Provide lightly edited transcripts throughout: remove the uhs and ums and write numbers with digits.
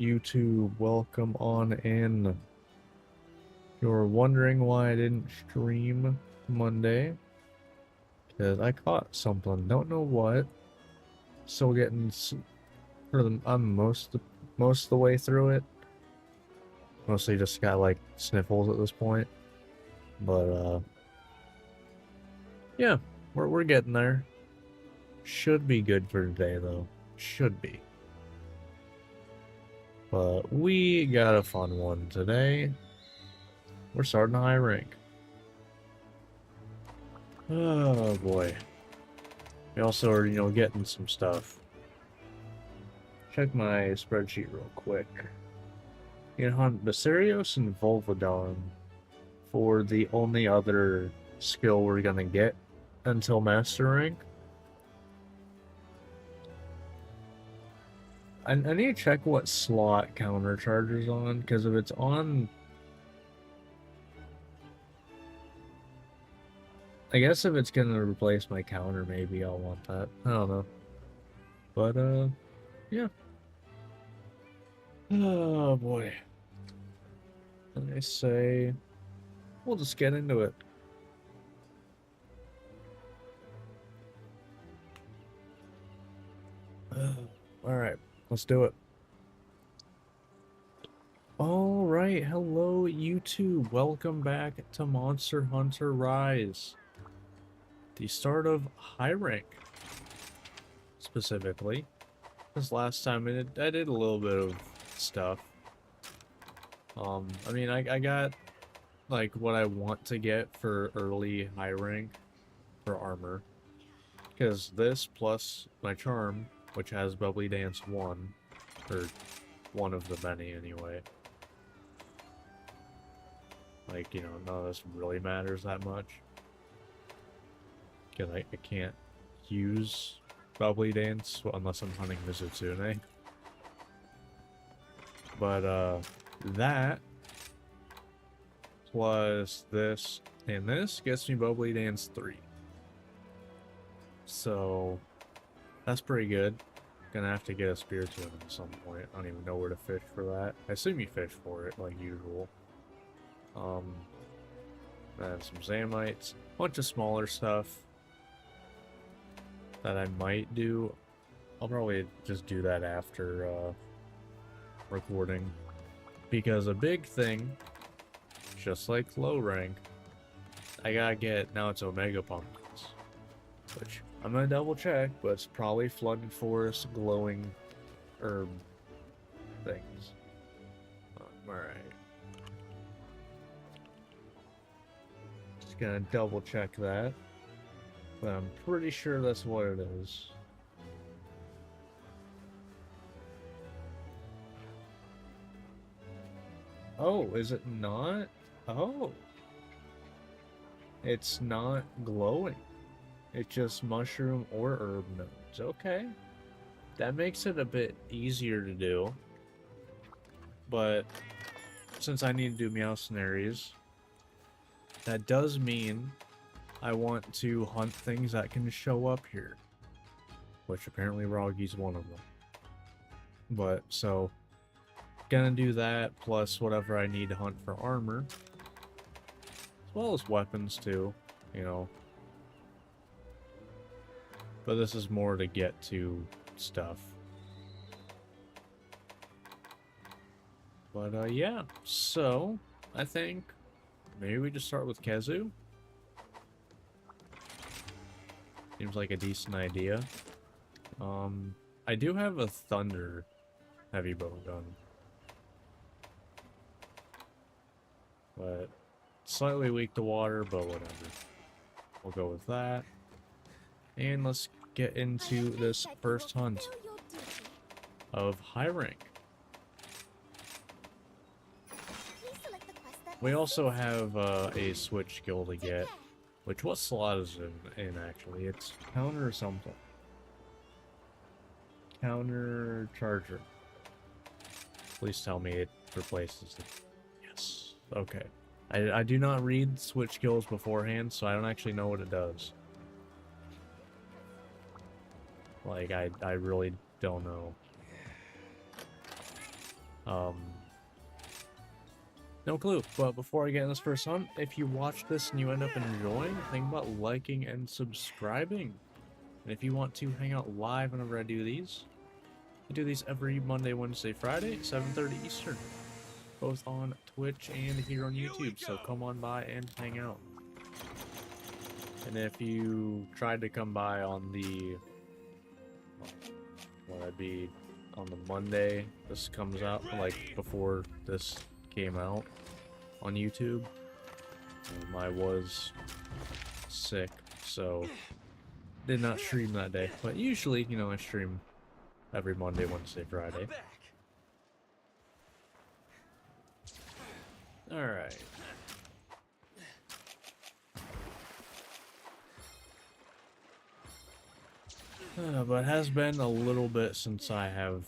YouTube, welcome on in. You're wondering why I didn't stream Monday? Because I caught something, don't know what. Still getting, I'm most of the way through it. Mostly just got like sniffles at this point. But yeah, we're getting there. Should be good for today though. Should be. But we got a fun one today. We're starting a high rank. Oh boy. We also are, getting some stuff. Check my spreadsheet real quick. You hunt Basarios and Volvodon for the only other skill we're gonna get until Master Rank. I need to check what slot counter charger's on, because if it's on... I guess if it's gonna replace my counter, maybe I'll want that. I don't know. But, yeah. Oh, boy. And I say... We'll just get into it. Alright, let's do it. Alright, hello YouTube. Welcome back to Monster Hunter Rise. The start of high rank. Specifically. This last time I did a little bit of stuff. I mean, I got like what I want to get for early high rank for armor. Because this plus my charm, which has Bubbly Dance 1, or one of the many anyway. Like, none of this really matters that much. Because I can't use Bubbly Dance unless I'm hunting Mizutsune. But, that plus this and this gets me Bubbly Dance 3. So, that's pretty good. Gonna have to get a spear to him at some point. I don't even know where to fish for that. I assume you fish for it, like usual. And some Zamites. Bunch of smaller stuff that I might do. I'll probably just do that after recording. Because a big thing, just like low rank, I gotta get, now it's Omega Pumpkins. Which, I'm gonna double check, but it's probably Flooded Forest glowing herb things. Alright. Just gonna double check that. But I'm pretty sure that's what it is. Oh, is it not? Oh. It's not glowing. It's just mushroom or herb nodes. Okay. That makes it a bit easier to do. But since I need to do Meowscenaries, that does mean I want to hunt things that can show up here. Which apparently Roggy's one of them. But, so, gonna do that, plus whatever I need to hunt for armor. As well as weapons, too, But this is more to get to stuff. But, yeah, so, I think maybe we just start with Kezu. Seems like a decent idea. I do have a Thunder heavy bow gun. But slightly weak to water, but whatever. We'll go with that. And let's get into this first hunt of high rank. We also have a switch skill to get. Which, what slot is in actually? It's counter or something. Counter charger. Please tell me it replaces it. Yes. Okay. I do not read switch skills beforehand, so I don't actually know what it does. Like, I really don't know. No clue. But before I get in this first hunt, if you watch this and you end up enjoying, think about liking and subscribing. And if you want to hang out live whenever I do these, I do these every Monday, Wednesday, Friday, 7:30 Eastern. Both on Twitch and here on YouTube, so come on by and hang out. And if you tried to come by on the, what would be on the Monday this comes out, like before this came out on YouTube, I was sick, so did not stream that day. But usually, you know, I stream every Monday, Wednesday, Friday. Alright. But it has been a little bit since I have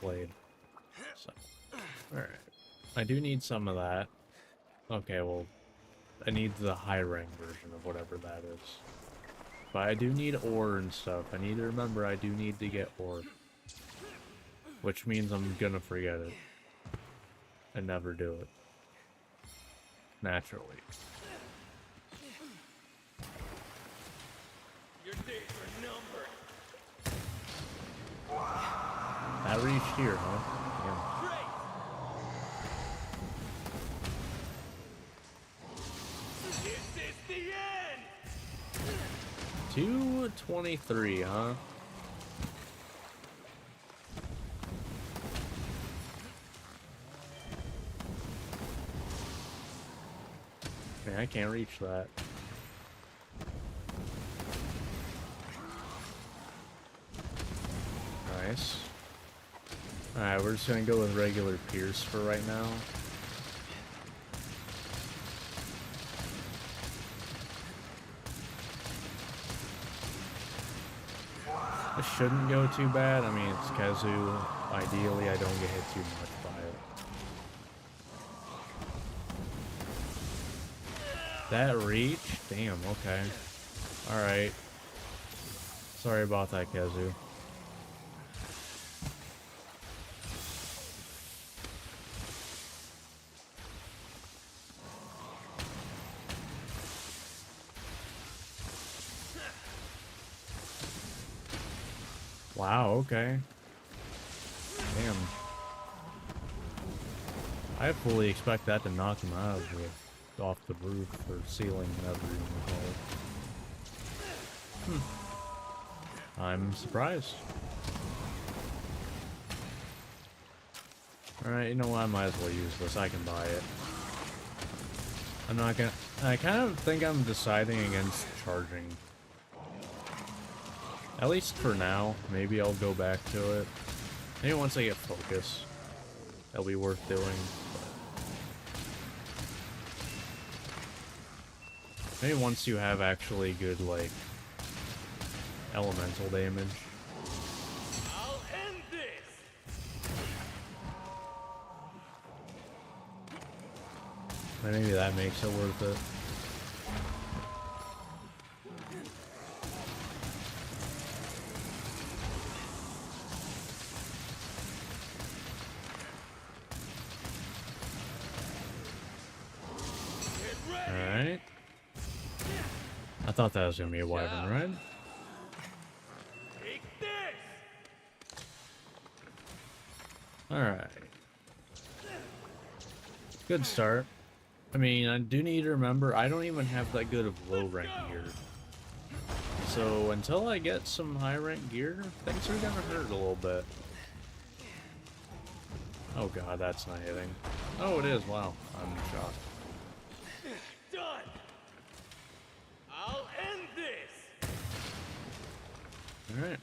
played. So, alright. I do need some of that. Okay, well, I need the high rank version of whatever that is. But I do need ore and stuff. I need to remember I do need to get ore. Which means I'm gonna forget it. And never do it. Naturally. Your days are numbered. That reached here, huh? Yeah. This is the end. 223, huh? Man, I can't reach that. Nice. Alright, we're just gonna go with regular Pierce for right now. It shouldn't go too bad. I mean, it's Kazu. Ideally, I don't get hit too much by it. That reach? Damn, okay. Alright. Sorry about that, Kazu. Wow, okay. Damn. I fully expect that to knock him out of off the roof or ceiling, whatever you want to call it. I'm surprised. Alright, you know what? I might as well use this. I can buy it. I'm not gonna... I kind of think I'm deciding against charging. At least for now. Maybe I'll go back to it. Maybe once I get focus, that'll be worth doing. But maybe once you have actually good, like, elemental damage. I'll end this. Maybe that makes it worth it. Alright. I thought that was gonna be a wyvern, right? Take this. Alright. Good start. I mean, I do need to remember, I don't even have that good of low rank gear. So until I get some high rank gear, things are gonna hurt a little bit. Oh god, that's not hitting. Oh, it is, wow. I'm shocked. Done. I'll end this. Alright.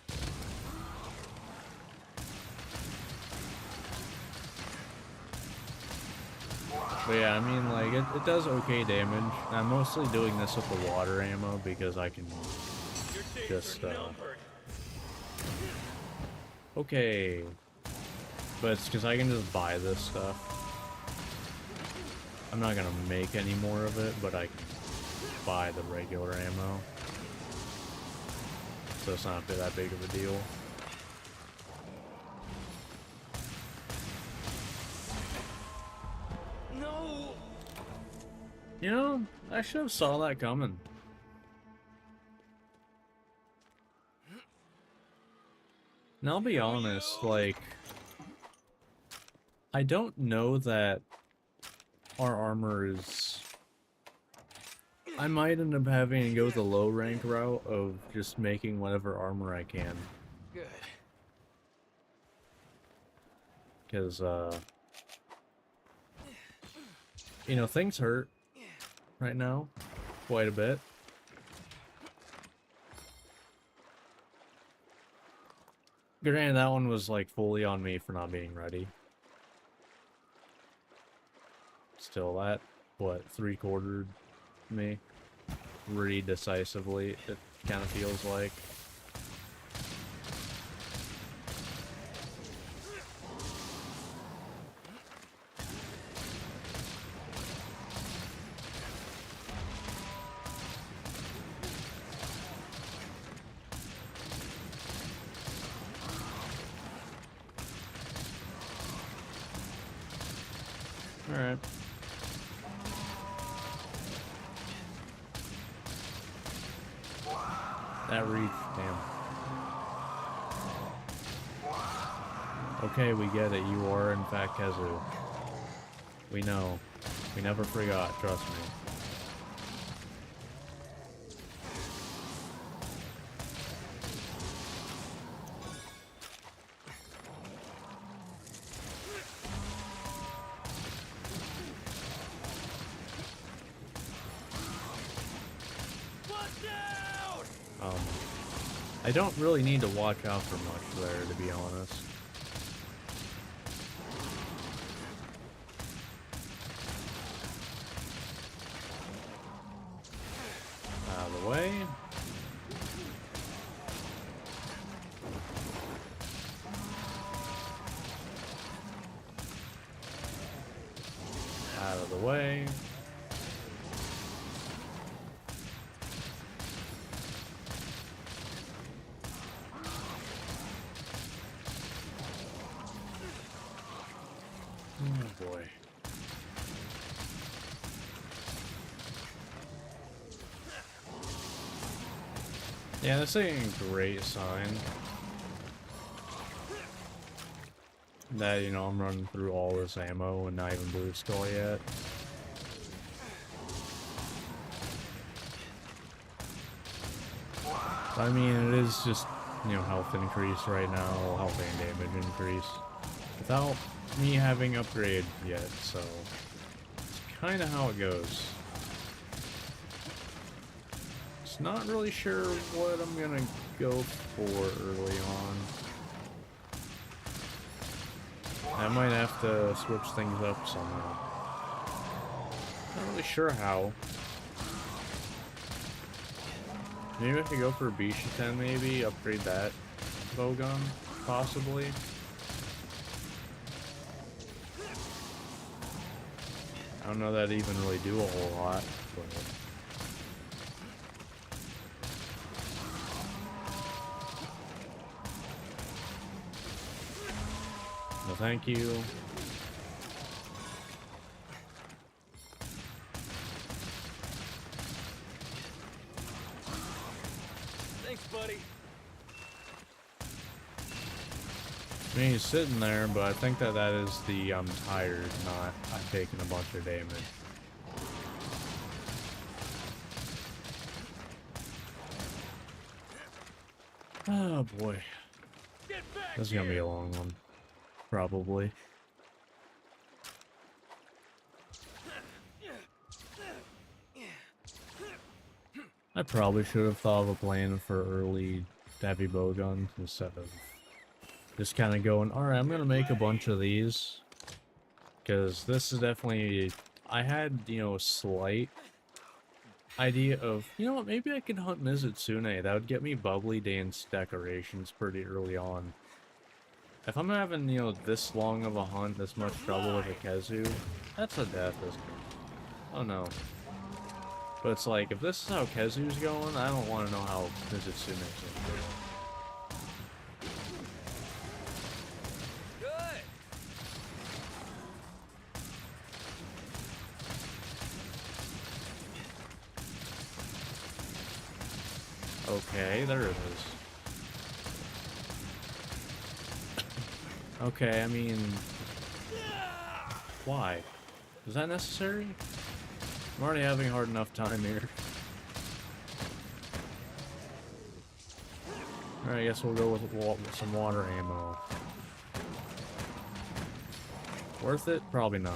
But yeah, I mean, like, it does okay damage. I'm mostly doing this with the water ammo because I can just, okay. But it's because I can just buy this stuff. I'm not gonna make any more of it, but I can buy the regular ammo. So it's not that big of a deal. You know, I should have saw that coming. And I'll be honest, like, I don't know that our armor is... I might end up having to go the low rank route of just making whatever armor I can. Good. Because, you know, things hurt right now quite a bit. Granted, that one was like fully on me for not being ready. Still, that, what, 3/4 me pretty decisively, it kind of feels like. Alright. That reach, damn. Okay, we get it. You are, in fact, Kezu. We know. We never forgot, trust me. I don't really need to watch out for much there, to be honest. Out of the way. Out of the way. Oh boy. Yeah, this ain't a great sign. That, you know, I'm running through all this ammo and not even blue skull yet. I mean, it is just, you know, health increase right now, health and damage increase. Without me having upgrade yet, so it's kind of how it goes. Just not really sure what I'm gonna go for early on. I might have to switch things up somehow. Not really sure how. Maybe I could go for a Bisha-10 maybe, upgrade that bowgun, possibly. I don't know that I'd even really do a whole lot, but... No, thank you. Thanks, buddy. I mean, he's sitting there, but I think that that is the I'm tired, not I'm taking a bunch of damage. Oh boy. This is gonna be a long one. Probably. I probably should have thought of a plan for early heavy bowguns instead of just kind of going, alright, I'm gonna make a bunch of these. Because this is definitely... I had, you know, a slight idea of, you know what, maybe I could hunt Mizutsune. That would get me bubbly dance decorations pretty early on. If I'm having, you know, this long of a hunt, this much trouble with a Kezu, that's a death, isn't it? Oh no. But it's like, if this is how Kezu's going, I don't want to know how Mizutsune's going. Good. Okay, there it is. Okay, I mean... Why? Is that necessary? I'm already having a hard enough time here. Alright, I guess we'll go with some water ammo. Worth it? Probably not.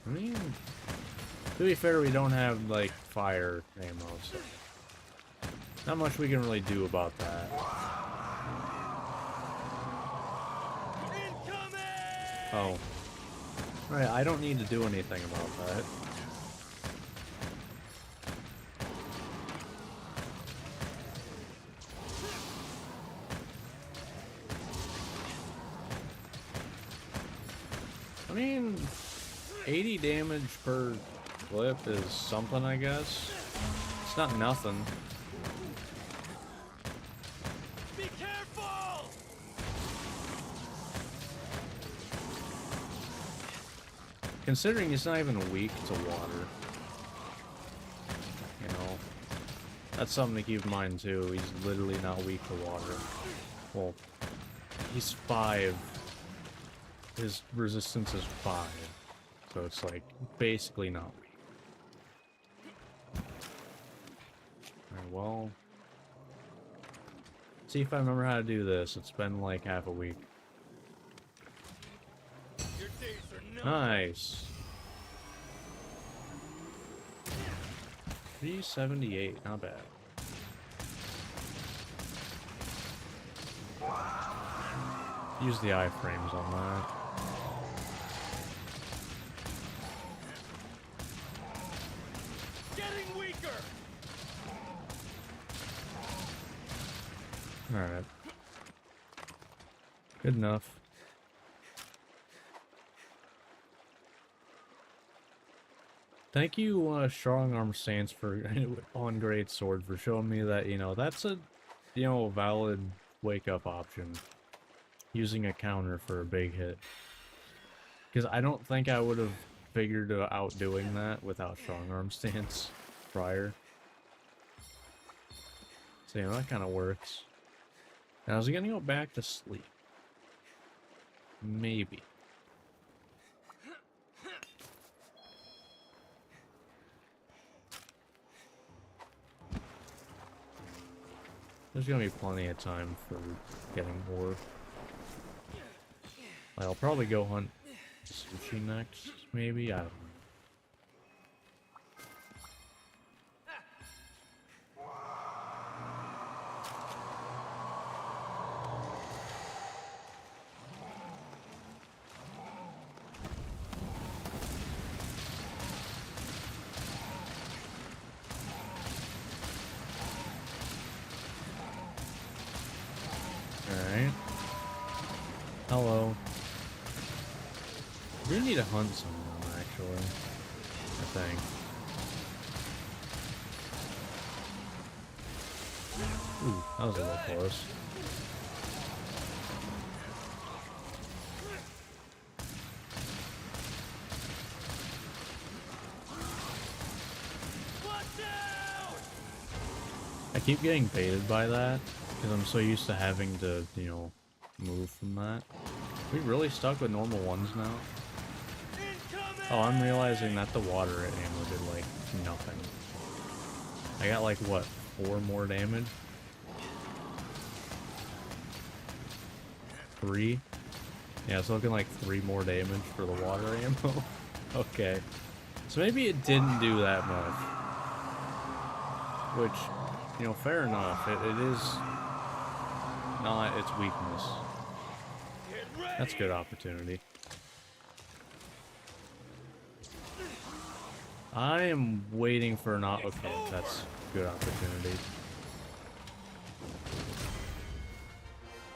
I mean, to be fair, we don't have, like, fire ammo, so... Not much we can really do about that. Oh. Alright, I don't need to do anything about that. I mean, 80 damage per clip is something, I guess. It's not nothing. Be careful! Considering he's not even weak to water. You know, that's something to keep in mind too. He's literally not weak to water. Well, he's 5. His resistance is 5. So it's like basically not weak. Alright, well. See if I remember how to do this. It's been like half a week. Your days are numbered. Nice. 378, not bad. Use the iframes on that. Getting weaker. Alright. Good enough. Thank you, Strong Arm Stance, for on Great Sword for showing me that, you know, that's a, you know, valid wake-up option. Using a counter for a big hit. Because I don't think I would have figured out doing that without Strong Arm Stance prior. So, you know, that kind of works. Now, is he gonna go back to sleep? Maybe. There's gonna be plenty of time for getting more. I'll probably go hunt sushi next, maybe? I don't know. Alright. Hello. We need to hunt someone, actually. I think. Ooh, that was a little close. I keep getting baited by that, because I'm so used to having to, you know, move from that. We really stuck with normal ones now? Oh, I'm realizing that the water ammo did, like, nothing. I got, like, what, 4 more damage? 3? Yeah, it's looking like 3 more damage for the water ammo. Okay. So maybe it didn't do that much. Which, you know, fair enough. It is not its weakness. That's good opportunity. I am waiting for an okay, that's good opportunity.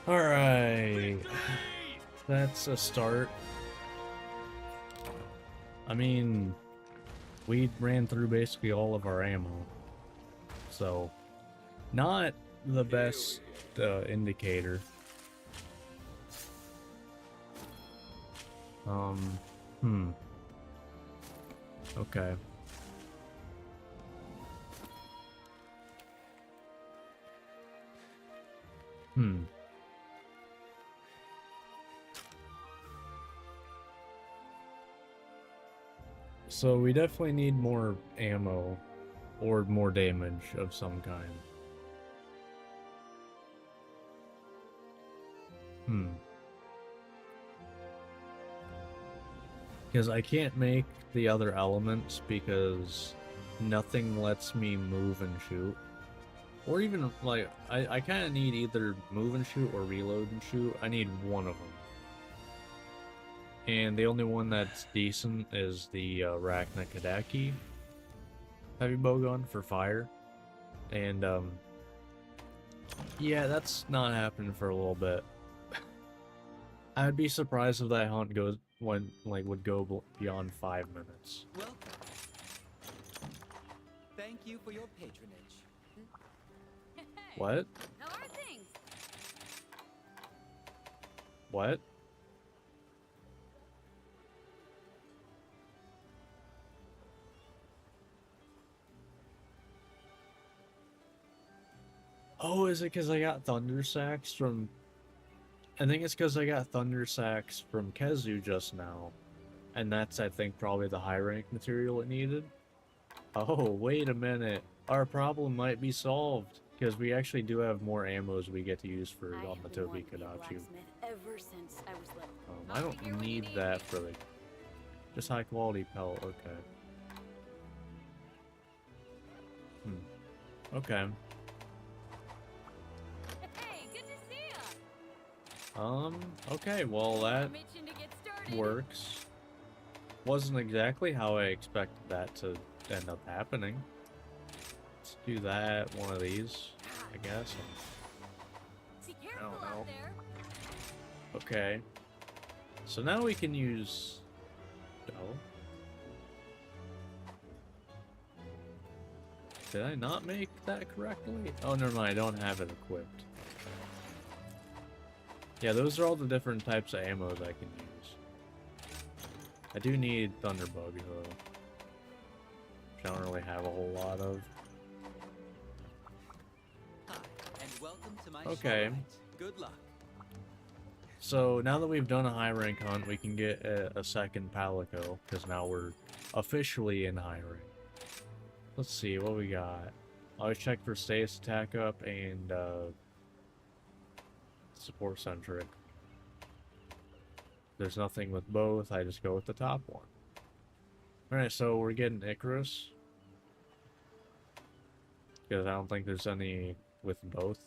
Alright. That's a start. I mean, we ran through basically all of our ammo. So, not the best indicator. Okay. Hmm. So we definitely need more ammo or more damage of some kind. Hmm. Because I can't make the other elements because nothing lets me move and shoot. Or even, like, I kind of need either move and shoot or reload and shoot. I need one of them. And the only one that's decent is the Rachna Kadaki heavy bowgun for fire. And, yeah, that's not happening for a little bit. I'd be surprised if that hunt would go beyond 5 minutes. Welcome. Thank you for your patronage. Hey, What? how are things? What? Oh, is it because I got Thunder Sacks from... I think it's because I got Thunder Sacks from Kezu just now. And that's, I think, probably the high rank material it needed. Oh, wait a minute. Our problem might be solved. Because we actually do have more ammos we get to use for I on the have Tobi wanted to be a Kadachu. blacksmith ever since I was little. I I'll be here don't when you need need that me. for the... Just high quality pelt, okay. Okay. Hey, good to see ya. Okay, well that I'm itching to get started. works. Wasn't exactly how I expected that to end up happening. Let's do that, one of these, I guess. Be careful know. out there. Okay. So now we can use... Oh. Did I not make that correctly? Oh, never mind, I don't have it equipped. Yeah, those are all the different types of ammos I can use. I do need Thunderbug, though. Which I don't really have a whole lot of. Hi, and welcome to my Okay. show night. Good luck. So now that we've done a high rank hunt, we can get a second Palico, because now we're officially in high rank. Let's see, what we got? Always check for status attack up and support centric. There's nothing with both, I just go with the top one. Alright, so we're getting Icarus. Because I don't think there's any with both.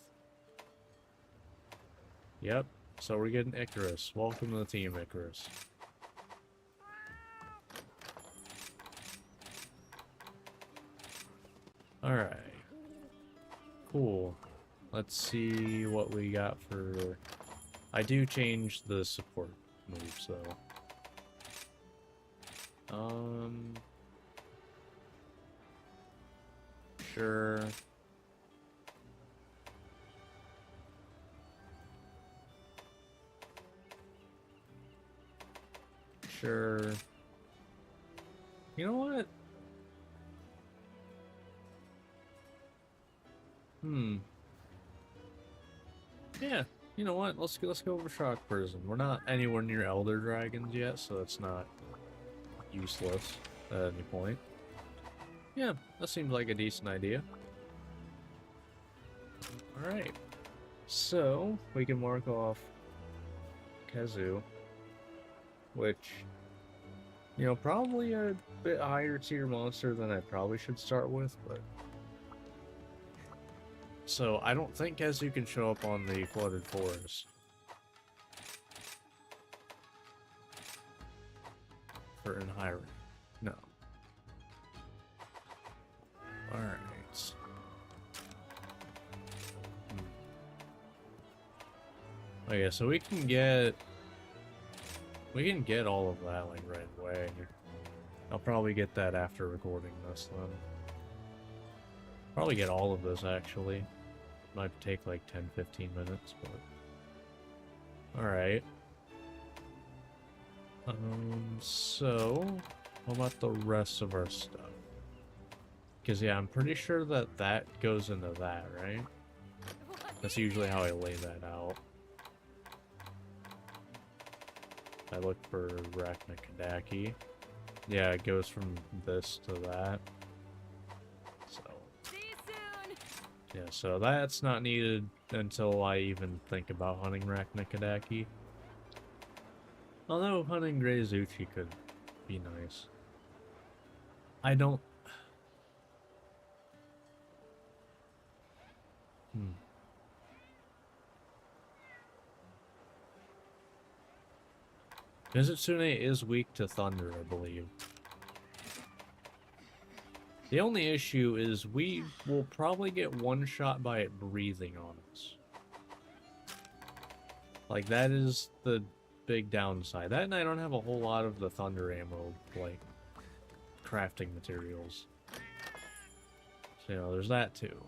Yep, so we're getting Icarus. Welcome to the team, Icarus. Alright. Cool. Let's see what we got for... I do change the support moves, though. Sure. Sure. You know what? Yeah, you know what? Let's go over Shock Prison. We're not anywhere near Elder Dragons yet, so it's not useless at any point. Yeah, that seems like a decent idea. Alright. So, we can mark off Kezu, which, you know, probably a bit higher tier monster than I probably should start with, but... So, I don't think Kezu can show up on the Flooded Forest. For in high rank. No. Alright. Okay, so we can get all of that like right away. I'll probably get that after recording this then. Probably get all of this actually. Might take like 10-15 minutes, but alright. So what about the rest of our stuff? Because yeah, I'm pretty sure that goes into that, right? What That's usually how I lay that out. I look for Arachnakadaki. Yeah, it goes from this to that. So. See you soon. Yeah, so that's not needed until I even think about hunting Arachnakadaki. Although hunting Grey Zuchi could be nice. I don't... Mizitsune is weak to thunder, I believe. The only issue is we will probably get one shot by it breathing on us. Like, that is the big downside. That and I don't have a whole lot of the thunder ammo, like, crafting materials. So, you know, there's that too.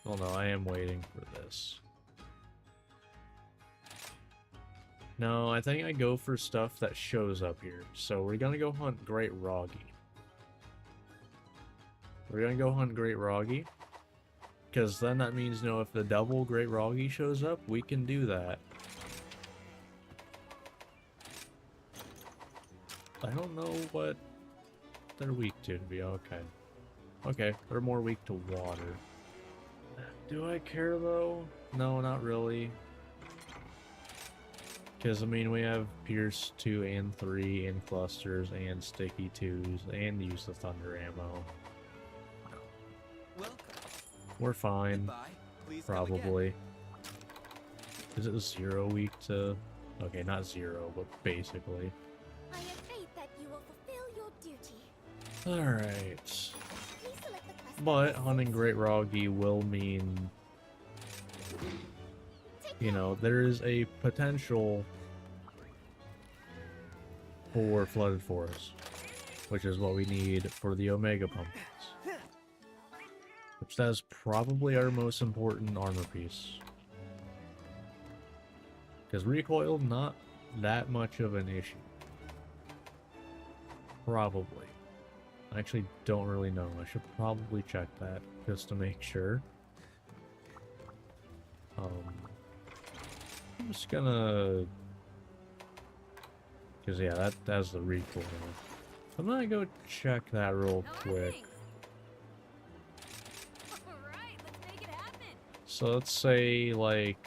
Well, no, I am waiting for this. No, I think I go for stuff that shows up here. So we're gonna go hunt Great Roggy. We're gonna go hunt Great Roggy. Because then that means, you know, if the double Great Roggy shows up, we can do that. I don't know what they're weak to be okay. Okay, they're more weak to water. Do I care though? No, not really. Because, I mean, we have Pierce 2 and 3 and clusters and sticky 2s and use the thunder ammo. Welcome. We're fine. Goodbye. Please come again. Probably. Is it 0 weak to... Okay, not 0, but basically. I have faith that you will fulfill your duty. Alright. Please select the class. But hunting Great Roggy will mean... You know, there is a potential for Flooded Forest, which is what we need for the Omega Pumpkins. Which that is probably our most important armor piece. Because recoil, not that much of an issue. Probably. I actually don't really know. I should probably check that just to make sure. I'm just gonna... Because, yeah, that's the recoil. I'm gonna go check that real quick. Alright, let's make it happen. So let's say, like...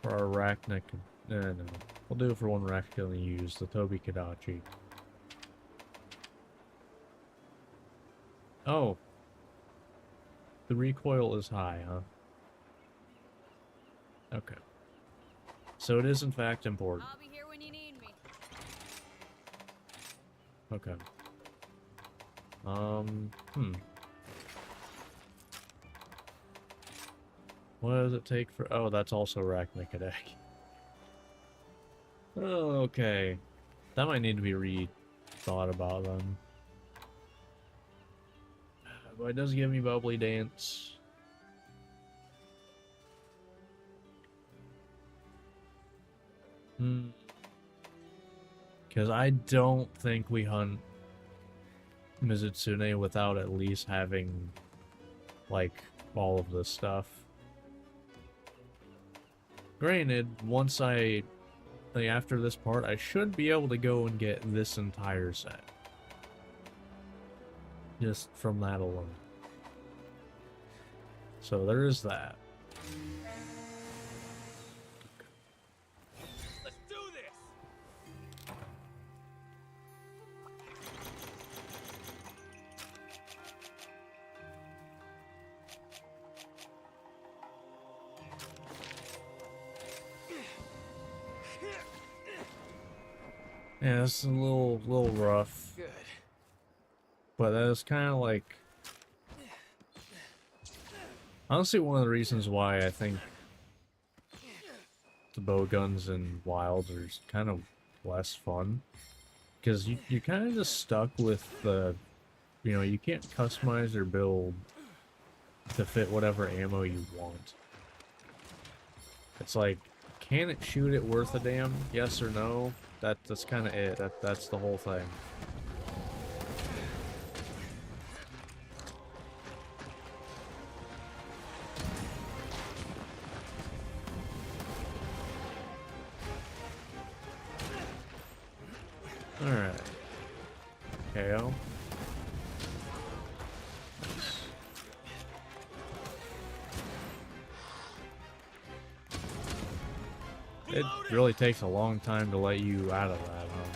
For our Arachnic... No. We'll do it for one Arachnic we use, the Tobi Kadachi. Oh. The recoil is high, huh? Okay. So it is in fact important. I'll be here when you need me. Okay. What does it take for... Oh, that's also Arachnicadec. Oh, okay. That might need to be rethought about then. But it does give me Bubbly Dance. Because I don't think we hunt Mizitsune without at least having, like, all of this stuff. Granted, once like, after this part, I should be able to go and get this entire set. Just from that alone. So there is that. Let's do this. Yeah, it's a little rough. Good. But that is kind of like... Honestly, one of the reasons why I think the bow guns in Wilds are kind of less fun. Because you're kind of just stuck with the... You know, you can't customize your build to fit whatever ammo you want. It's like, can it shoot it worth a damn? Yes or no? That's kind of it. That's the whole thing. All right. KO. It really takes a long time to let you out of that, huh?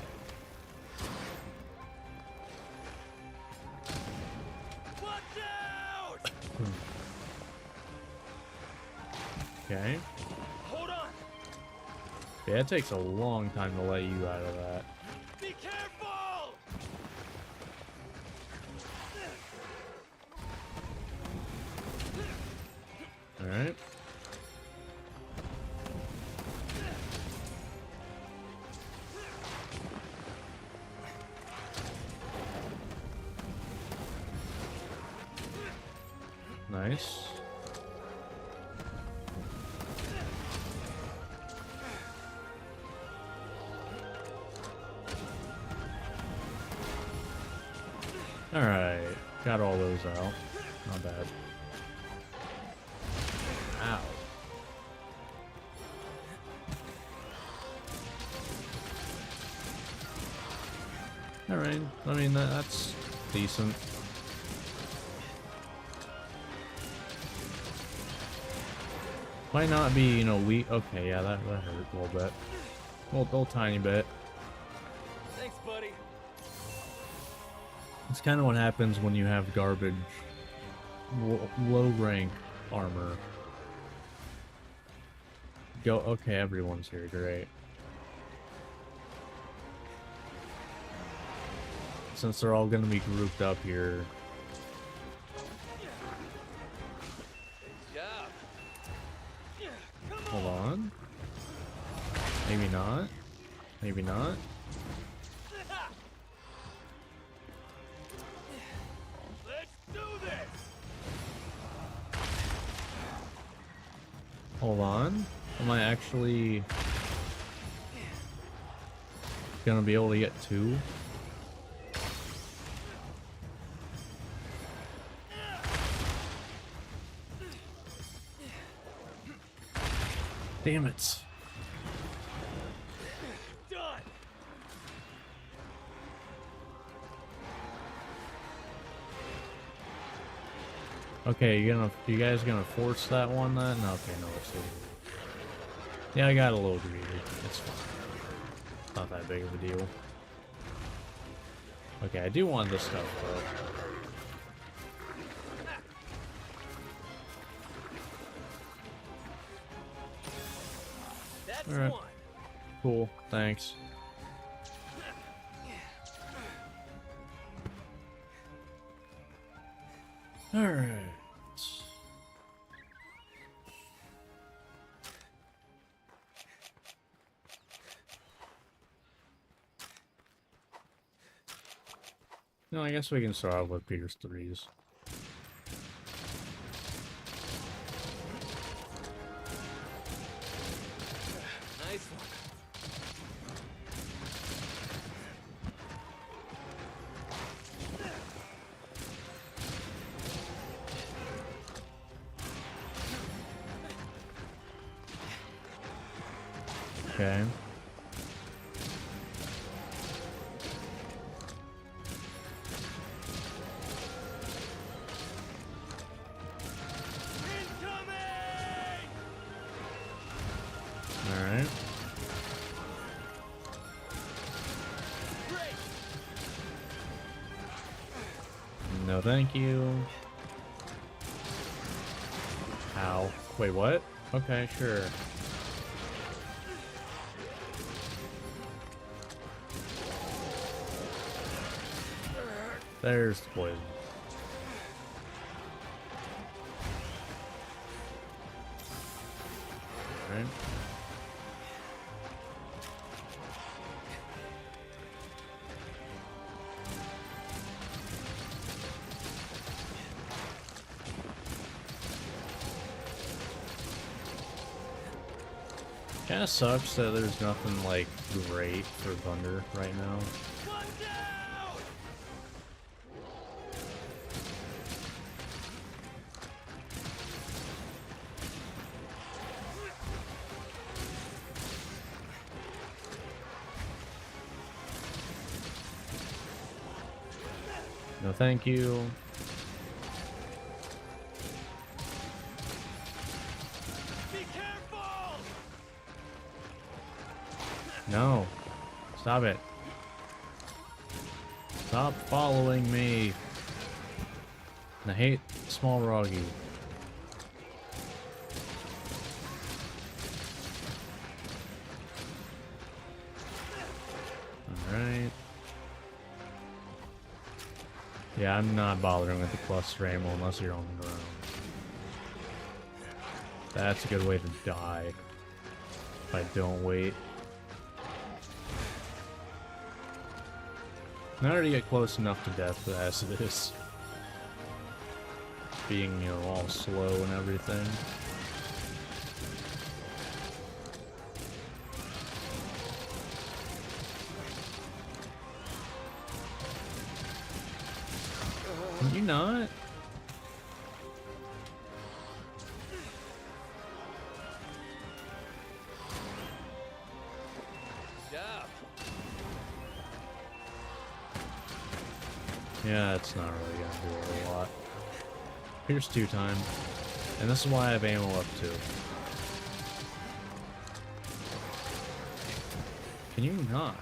Watch out! Okay. Hold on. Yeah, it takes a long time to let you out of that. Be careful! Alright. Nice. Alright. Got all those out. Not bad. Ow. Alright. I mean, that's decent. Might not be, you know, weak. Okay, yeah, that hurt a little bit. Little tiny bit. Thanks, buddy. It's kind of what happens when you have garbage, low rank armor. Go, okay, everyone's here, great. Since they're all gonna be grouped up here. Hold on. Maybe not. Maybe not. Let's do this. Hold on. Am I actually gonna be able to get two? Damn it. Done. Okay, you guys gonna force that one then? Okay, no, it's yeah, I got a little greedy. It's fine. Not that big of a deal. Okay, I do want this stuff though. That's Alright. one. Cool, thanks. Alright. No, I guess we can start off with Peter's threes. Nice one. Okay. Alright. No, thank you. Ow. Wait, what? Okay, sure. There's the poison. Alright. Kinda sucks that there's nothing like great for Thunder right now. One down! No thank you. Be careful! No. Stop it. Stop following me. I hate small Roggy. Alright. Yeah, I'm not bothering with the cluster ammo unless you're on the ground. That's a good way to die. If I don't wait. I already get close enough to death as it is. Being, you know, all slow and everything. Can you not? Job. Yeah, it's not really gonna do a whole lot. Here's 2 times. And this is why I have ammo up too. Can you not?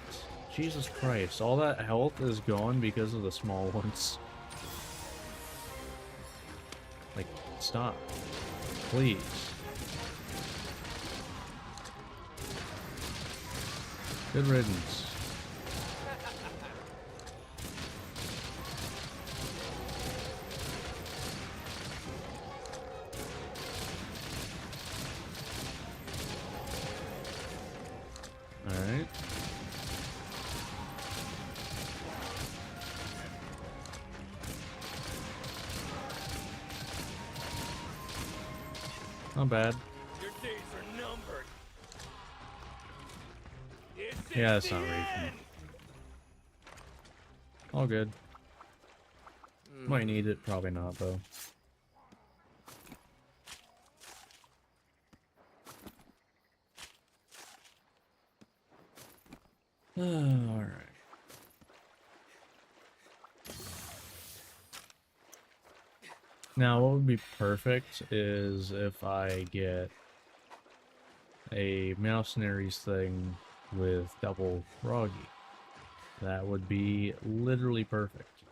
Jesus Christ, all that health is gone because of the small ones. Like, stop. Please. Good riddance. Alright. Not bad. Your days are numbered. Yeah, it's not reaching. All good. Might need it, probably not though. Alright. Now, what would be perfect is if I get a mercenaries thing with double Froggy. That would be literally perfect.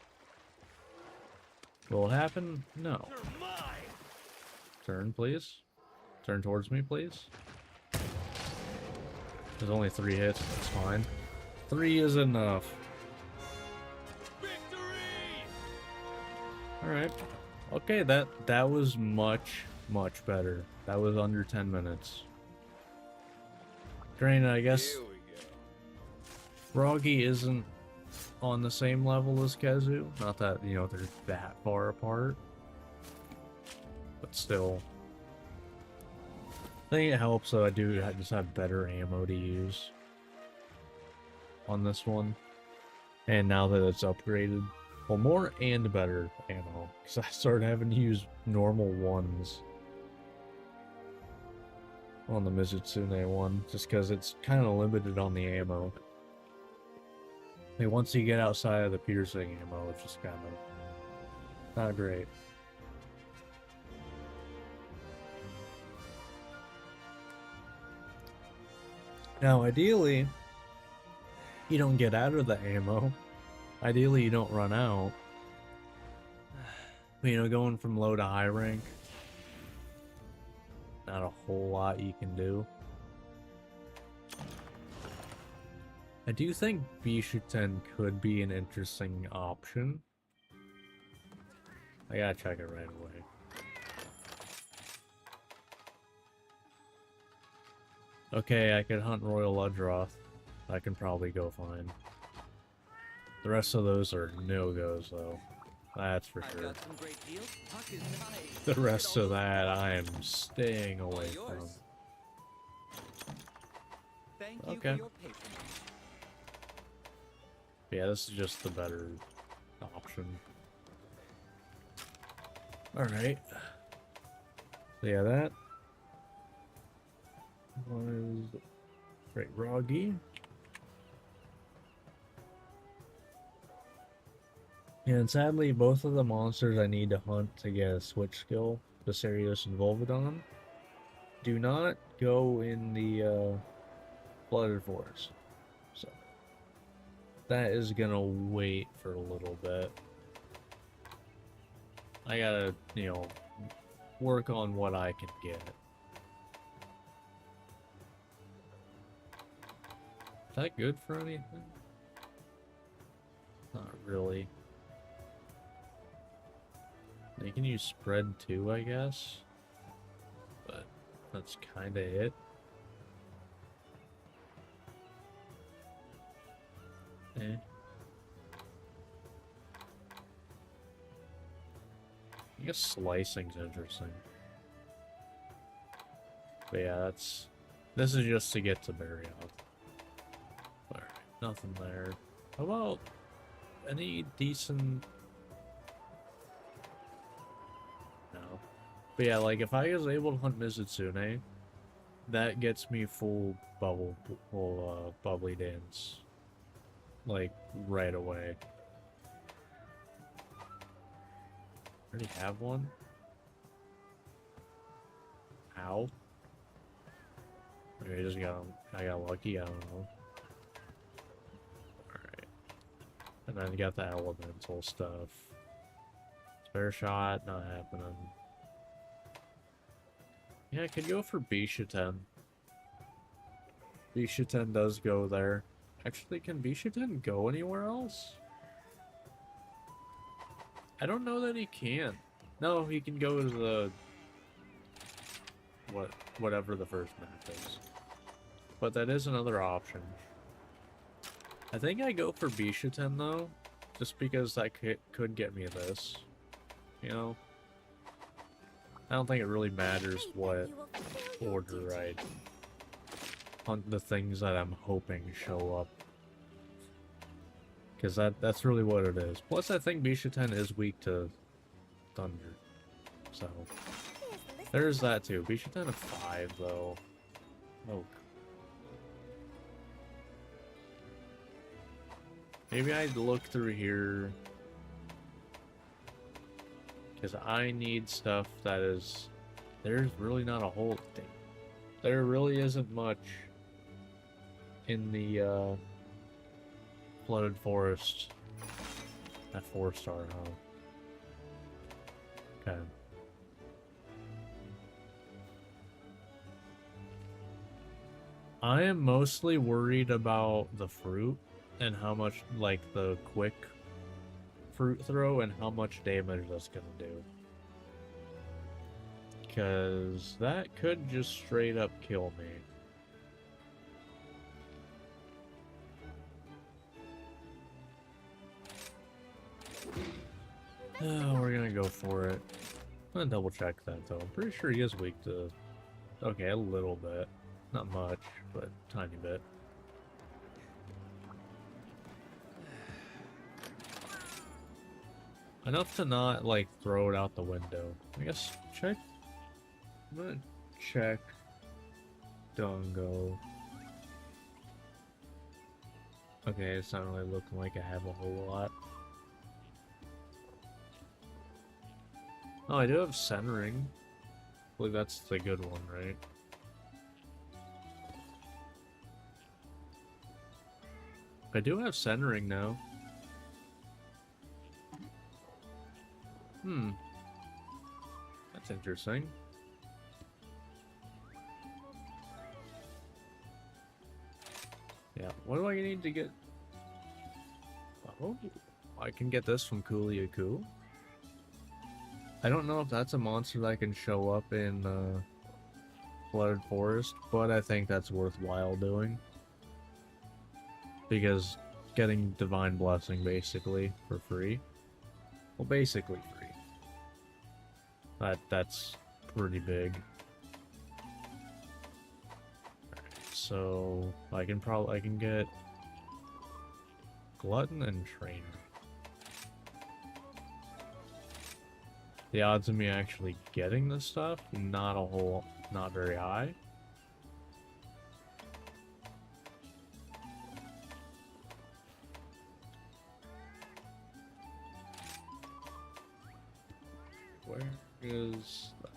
Will it happen? No. You're mine. Turn, please. Turn towards me, please. There's only 3 hits, that's fine. 3 is enough. Victory! Alright. Okay, that was much better. That was under 10 minutes. Granted, I guess Here we go. Froggy isn't on the same level as Kezu. Not that, you know, they're that far apart. But still. I think it helps that I just have better ammo to use on this one. And now that it's upgraded, well, more and better ammo. Because I started having to use normal ones on the Mizutsune one, just because it's kind of limited on the ammo. Like, once you get outside of the piercing ammo, it's just kind of not great. Now, ideally, you don't get out of the ammo. Ideally, you don't run out. But, you know, going from low to high rank, not a whole lot you can do. I do think Bishuten could be an interesting option. I gotta check it right away. Okay, I could hunt Royal Ludroth. I can probably go fine. The rest of those are no-goes, though. That's for I've sure. got some great deals. Puck is nice. The rest of that, I am staying away from. Yours. you Okay. for your patronage. Yeah, this is just the better option. Alright. So yeah, that was Great Roggy. And sadly, both of the monsters I need to hunt to get a switch skill, Viserius and Volvidon, do not go in the Flooded Forest. So that is gonna wait for a little bit. I gotta, you know, work on what I can get. Is that good for anything? Not really. You can use spread too, I guess. But that's kinda it. Eh. I guess slicing's interesting. But yeah, this is just to get to Barrioth. Alright, nothing there. How about any decent... No. But yeah, like if I was able to hunt Mizutsune, that gets me full bubbly dance. Like right away. Already have one? Ow. Okay, I got lucky, I don't know. Alright. And then you got the elemental stuff. Spare shot, not happening. Yeah, I could go for Bishaten. Bishaten does go there. Actually, can Bishaten go anywhere else? I don't know that he can. No, he can go to the... whatever the first map is. But that is another option. I think I go for Bishaten though, just because that could get me this. You know? I don't think it really matters what order I hunt the things that I'm hoping show up. Because that's really what it is. Plus, I think Bishaten is weak to thunder. So, there's that too. Bishaten of 5 though. Oh. Maybe I'd look through here. Because I need stuff that is... There's really not a whole thing. There really isn't much in the Flooded Forest at 4-star, huh? Okay. I am mostly worried about the fruit and how much, like, the quick fruit throw and how much damage that's gonna do. Because that could just straight up kill me. Oh, we're gonna go for it. I'm gonna double check that though. I'm pretty sure he is weak to... Okay, a little bit. Not much, but tiny bit. Enough to not, like, throw it out the window. I guess check... I'm gonna check... Dungo. Okay, it's not really looking like I have a whole lot. Oh, I do have centering. I believe that's the good one, right? I do have centering now. Hmm. That's interesting. Yeah, what do I need to get? Oh, I can get this from Kuliaku. I don't know if that's a monster that can show up in Flooded Forest, but I think that's worthwhile doing. Because getting Divine Blessing basically for free. Well, basically free. That's pretty big. Alright, so I can get Glutton and Trainer. The odds of me actually getting this stuff, not very high. Where is that?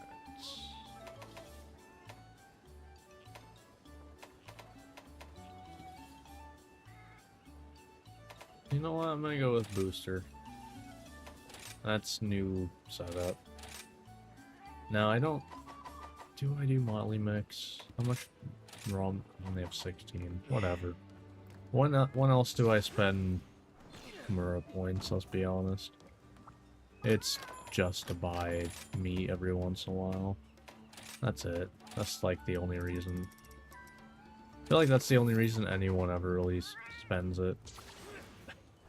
You know what? I'm gonna go with Booster. That's new setup. Now I don't. Do I do Motley Mix? How much ROM? I only have 16. Whatever. When else do I spend Mura points? Let's be honest. It's just to buy meat every once in a while. That's it. That's like the only reason. I feel like that's the only reason anyone ever really spends it.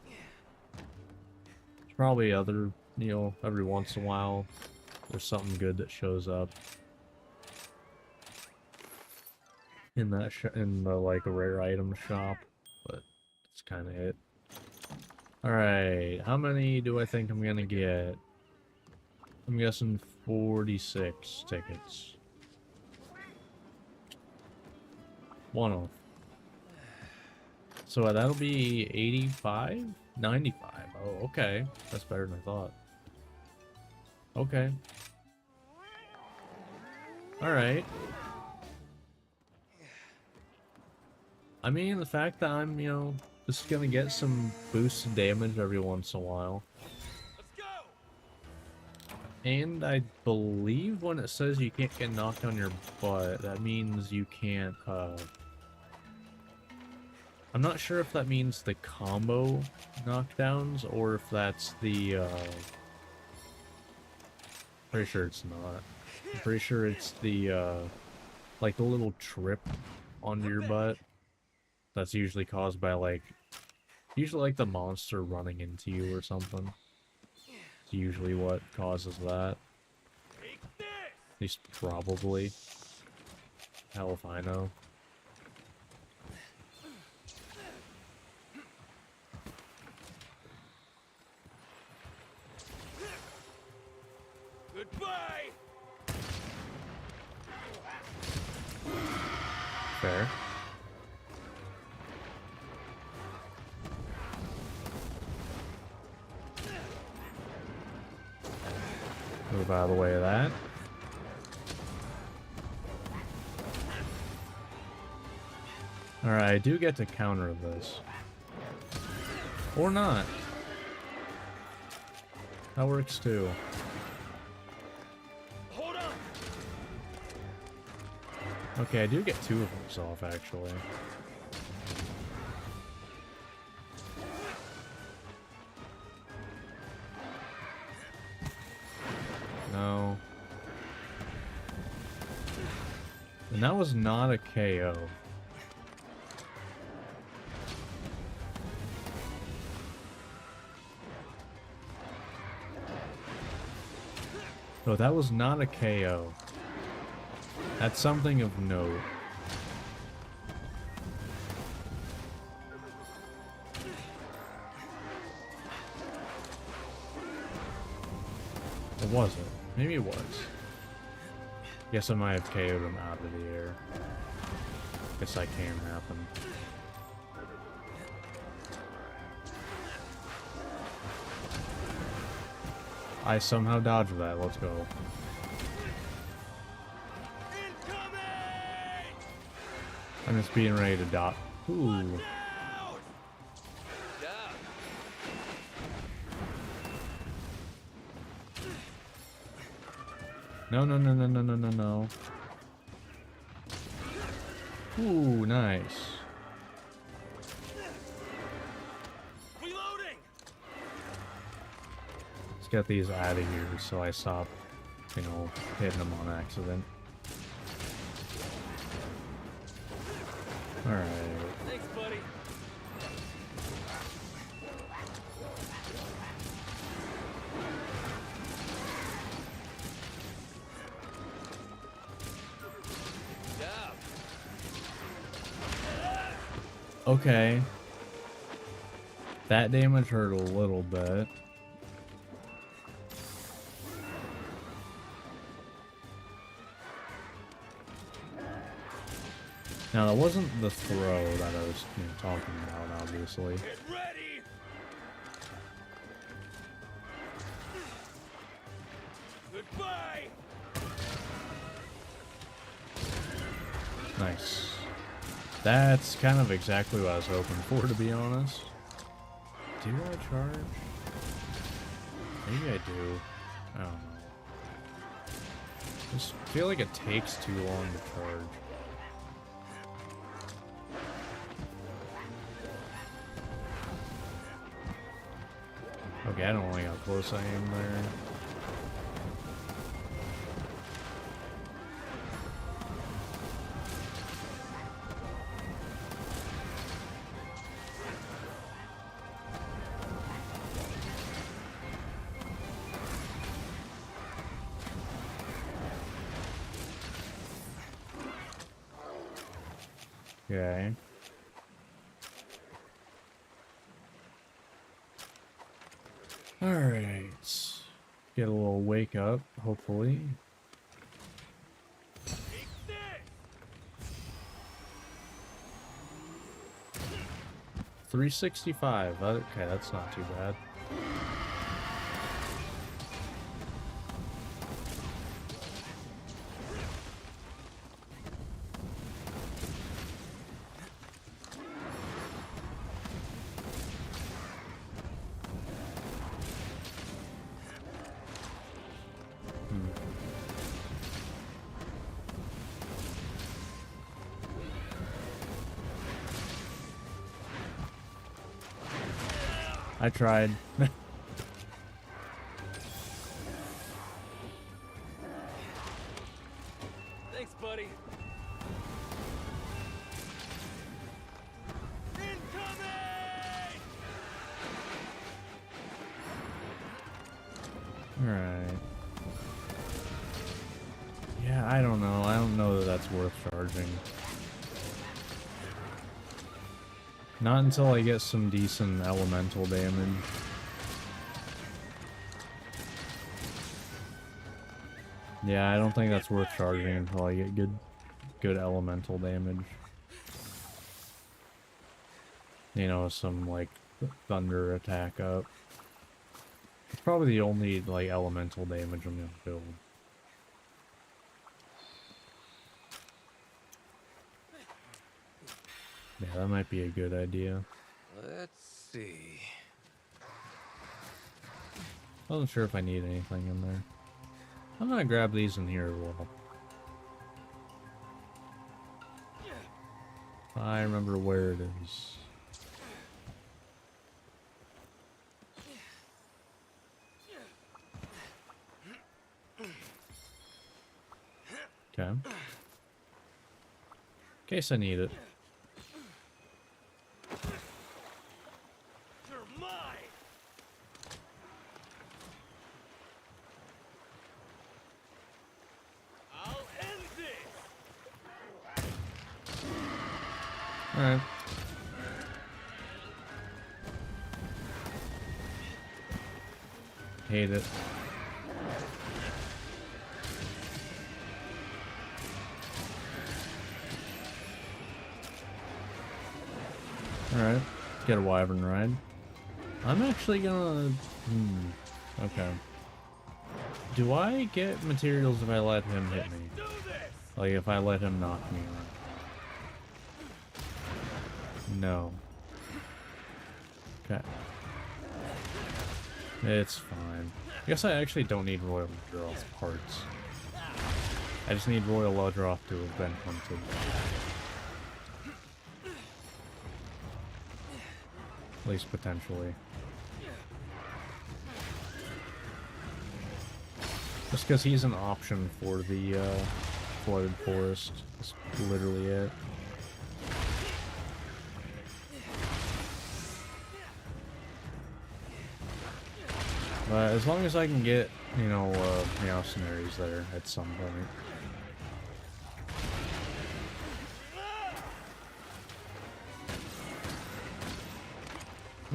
There's probably other, you know, every once in a while there's something good that shows up in that in the like a rare item shop, but that's kind of it. All right, how many do I think I'm gonna get? I'm guessing 46 tickets. One off. So that'll be 85? 95. Oh, okay. That's better than I thought. Okay. Alright. I mean, the fact that I'm, you know, just gonna get some boosted damage every once in a while. Let's go! And I believe when it says you can't get knocked on your butt, that means you can't, I'm not sure if that means the combo knockdowns, or if that's the, pretty sure it's not. I'm pretty sure it's the, like the little trip onto your butt. That's usually caused by, like, usually like the monster running into you or something. It's usually what causes that. Take this! At least probably. Hell if I know. Goodbye! Fair. Move out of the way of that. Alright, I do get to counter this. Or not. That works too. Hold on! Okay, I do get 2 of those off, actually. No. And that was not a KO. No, that was not a KO. That's something of note. It wasn't. Maybe it was. Guess I might have KO'd him out of the air. Guess that can happen. I somehow dodged that. Let's go. Incoming! I'm just being ready to dot. Ooh. Down! Down! No, no, no, no, no, no, no, no. Ooh, nice. Reloading! Let's get these out of here so I stop, you know, hitting them on accident. Alright. Thanks, buddy. Down. Okay. That damage hurt a little bit. Now, that wasn't the throw that I was talking about, obviously. Get ready! Goodbye! Nice. That's kind of exactly what I was hoping for, to be honest. Do I charge? Maybe I do. I don't know. I just feel like it takes too long to charge. Okay, I don't like how close I am there. Okay. Alright. Get a little wake up, hopefully. Take this! 365. Okay, that's not too bad. I tried. Thanks, buddy. Incoming! Alright. Yeah, I don't know. I don't know that that's worth charging. Not until I get some decent elemental damage. Yeah, I don't think that's worth charging until I get good elemental damage. You know, some like thunder attack up. It's probably the only like elemental damage I'm gonna build. Yeah, that might be a good idea. Let's see. Wasn't sure if I need anything in there. I'm gonna grab these in here as well. I remember where it is. Okay. In case I need it. You're mine! I'll end this! Alright. Hate it. Alright. Get a wyvern ride. I'm actually gonna... Okay. Do I get materials if I let him hit me? Do this! Like, if I let him knock me around? No. Okay. It's fine. I guess I actually don't need Royal Ludroth parts. I just need Royal Ludroth to have been hunted. At least potentially. Just because he's an option for the flooded forest. That's literally it. But as long as I can get, you know, mercenaries there at some point.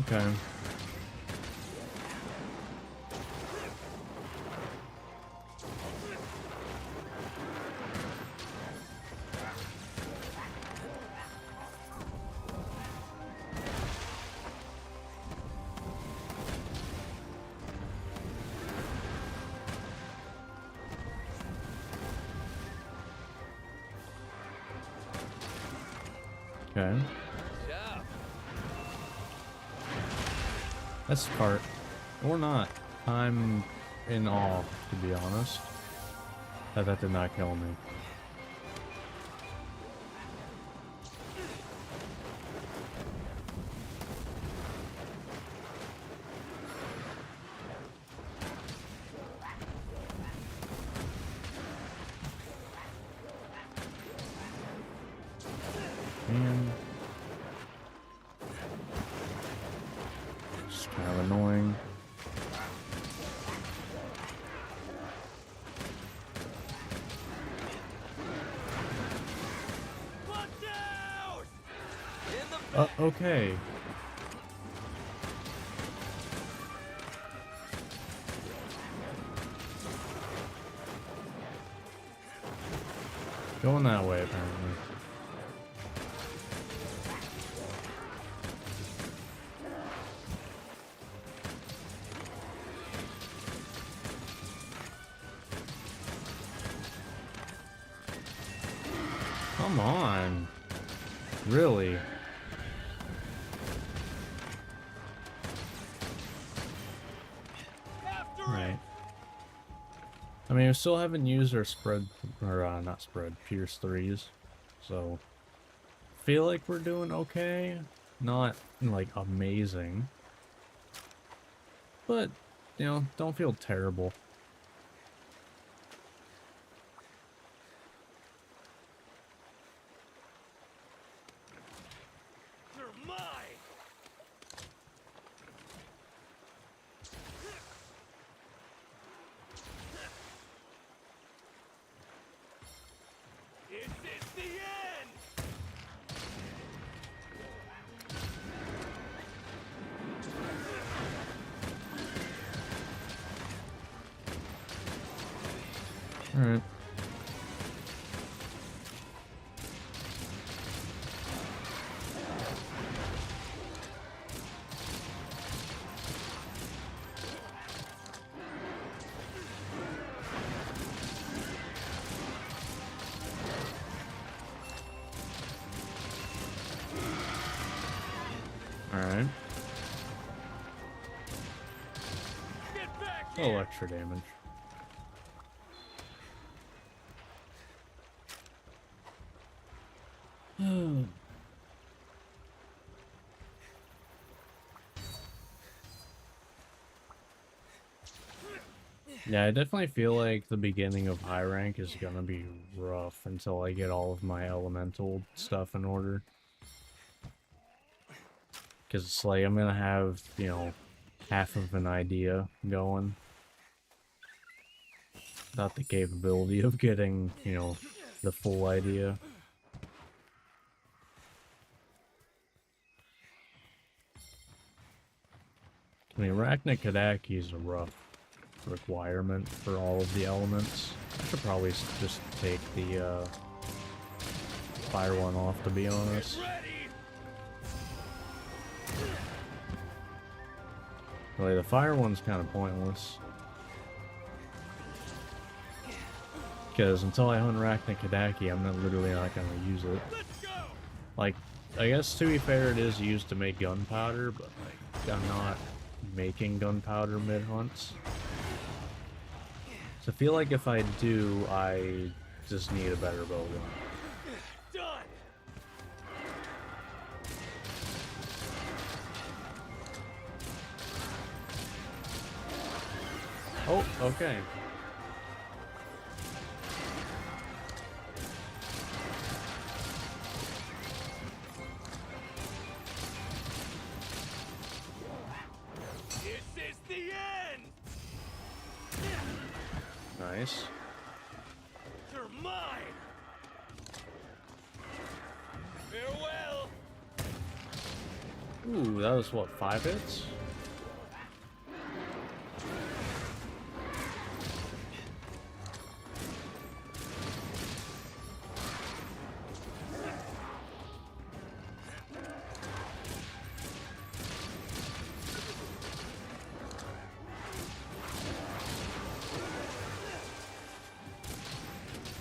Okay. Okay. Job. That's the cart. Or not. I'm in awe, to be honest. That did not kill me. Man. Just kind of annoying. Look out! In the Okay. Going that way, apparently. Come on. Really? after Right. I mean, we still haven't used our spread, or not spread, Pierce 3s. So, feel like we're doing okay. Not, like, amazing. But, you know, don't feel terrible. You're mine. This is the end. Alright. Alright. Get back Oh, here. extra damage. Yeah, I definitely feel like the beginning of high rank is gonna be rough until I get all of my elemental stuff in order. Because it's like I'm gonna have, you know, half of an idea going. Not the capability of getting, you know, the full idea. I mean, Arachne Kadaki is a rough requirement for all of the elements. I should probably just take the fire one off, to be honest. Ready. Really, the fire one's kind of pointless. Because until I hunt Arachne Kadaki, I'm literally not going to use it. Let's go. Like, I guess to be fair, it is used to make gunpowder, but like, I'm not making gunpowder mid-hunts. So I feel like if I do, I just need a better bowgun. Done. Oh, okay. This is the end. Nice. You're mine. Farewell. Ooh, that was what, 5 hits?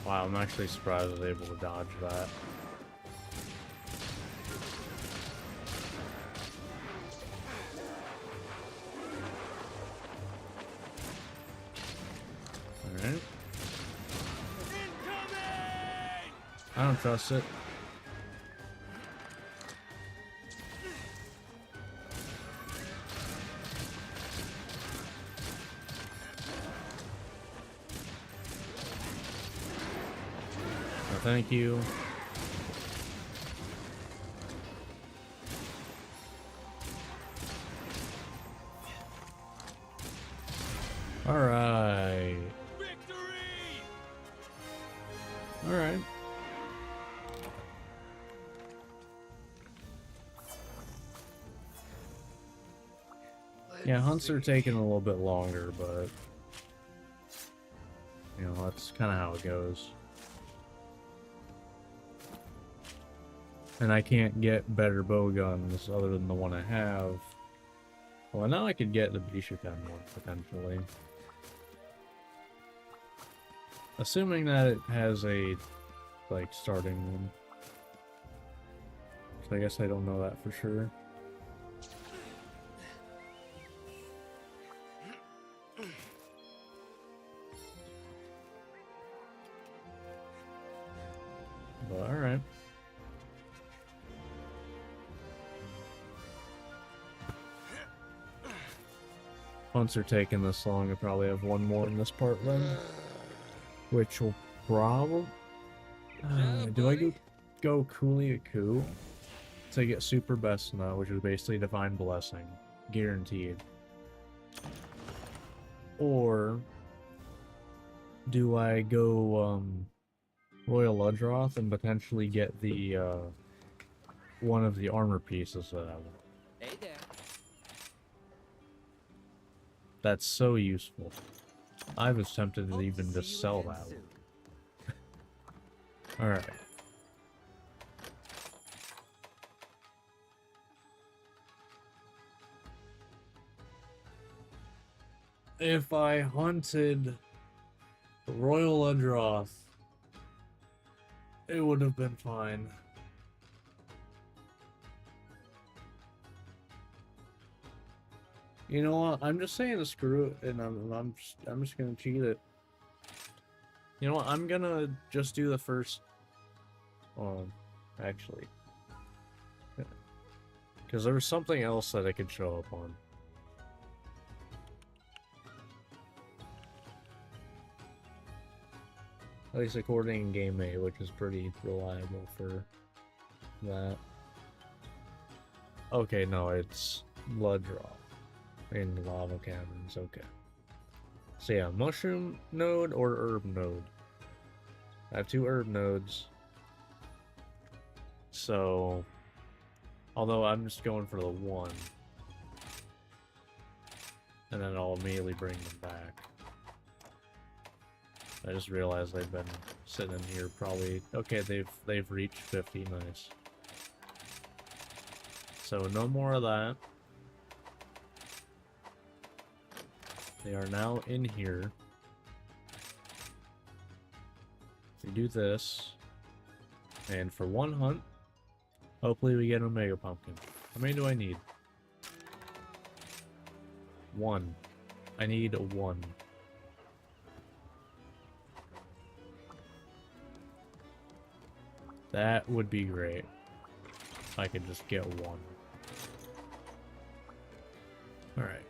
Wow, I'm actually surprised I was able to dodge that. Alright. I don't trust it. No, thank you. Alright. Victory! Alright. Yeah, hunts are taking a little bit longer, but you know, that's kind of how it goes. And I can't get better bow guns other than the one I have. Well, now I could get the Bishukan one, potentially. Assuming that it has a, like, starting one. So I guess I don't know that for sure. But alright. Once they're taking this long, I probably have one more in this part then. Which will probably... do I go Cooley-a-Coo to get Super Best now, which is basically Divine Blessing. Guaranteed. Or... do I go, Royal Ludroth and potentially get the, one of the armor pieces that I want? Hey there. That's so useful. I was tempted to Hope even see just you sell again that soon. one. Alright. If I hunted Royal Ludroth, it would have been fine. You know what? I'm just saying to screw it, and I'm just gonna cheat it. You know what? I'm gonna just do the first. Actually, because there was something else that I could show up on. At least according to Game 8, which is pretty reliable for that. Okay, no, it's Ludroth in Lava Caverns, okay. So yeah, Mushroom Node or Herb Node. I have 2 Herb Nodes. So, although I'm just going for the 1. And then I'll immediately bring them back. I just realized they've been sitting in here probably... Okay, they've reached 50, nice. So no more of that. They are now in here. We do this. And for 1 hunt, hopefully we get an Omega Pumpkin. How many do I need? 1. I need 1. That would be great. I could just get 1. Alright.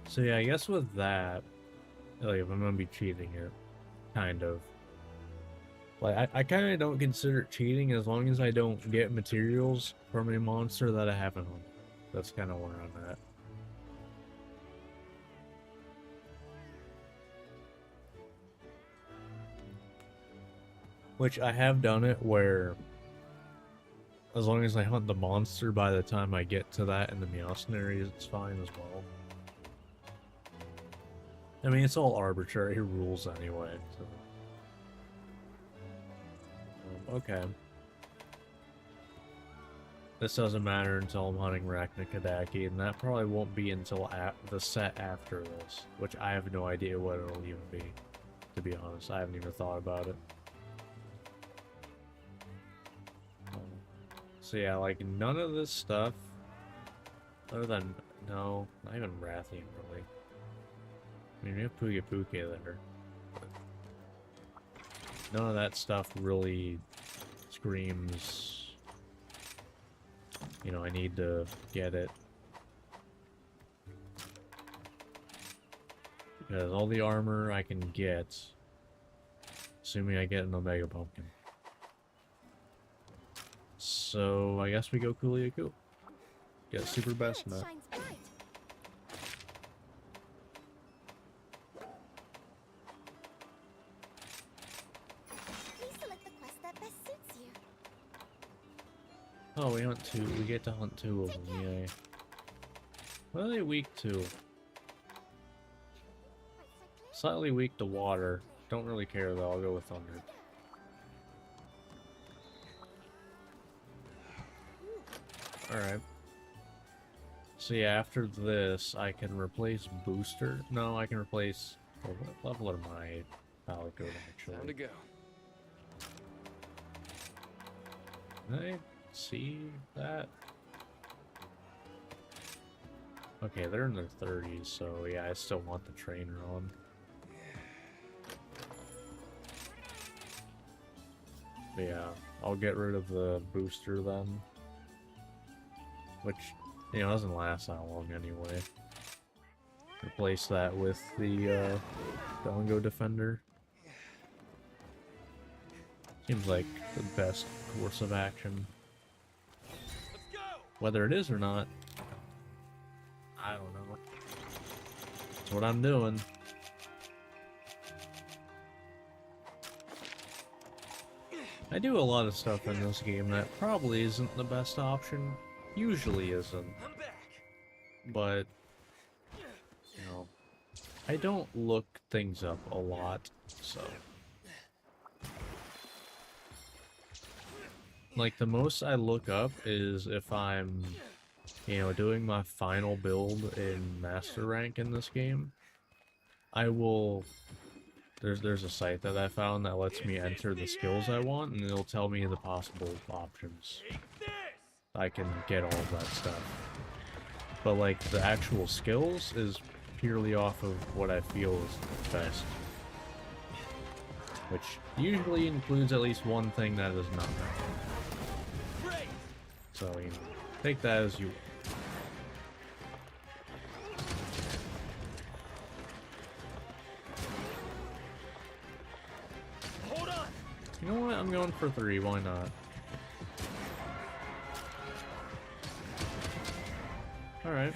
So yeah, I guess with that, like, if I'm gonna be cheating here, kind of. Like, I kind of don't consider it cheating as long as I don't get materials from a monster that I haven't hunted. That's kind of where I'm at. Which I have done it where As long as I hunt the monster by the time I get to that in the Meowscenaries, it's fine as well. I mean, it's all arbitrary rules anyway, so... okay. This doesn't matter until I'm hunting Raknikadaki, and that probably won't be until the set after this, which I have no idea what it'll even be, to be honest. I haven't even thought about it. So yeah, like, none of this stuff, other than, no, not even Rathian, really. I mean, we have Puya Puke there. None of that stuff really screams, you know, I need to get it. Because all the armor I can get, assuming I get an Omega Pumpkin. So, I guess we go Kuliaku. Get super best nut. Shines bright. Please select the quest that best suits you. Oh, we get to hunt 2 of them, yay. What are they weak to? Slightly weak to water. Don't really care though, I'll go with thunder. Alright. So yeah, after this, I can replace Booster. No, I can replace... Oh, what level are my Palico actually? Time to go. Can I see that? Okay, they're in their 30s, so yeah, I still want the trainer on. But yeah, I'll get rid of the booster then. Which, you know, doesn't last that long anyway. Replace that with the Dongo Defender. Seems like the best course of action. Let's go. Whether it is or not, I don't know. That's what I'm doing. I do a lot of stuff in this game that probably isn't the best option. Usually isn't. I'm back. But, you know, I don't look things up a lot, so. Like, the most I look up is if I'm, you know, doing my final build in Master Rank in this game. I will... There's a site that I found that lets me enter the skills I want, and it'll tell me the possible options. Take this. I can get all of that stuff. But, like, the actual skills is purely off of what I feel is best. Which usually includes at least one thing that is not. Great. So, you know, take that as you... Hold on. You know what? I'm going for 3, why not? Alright.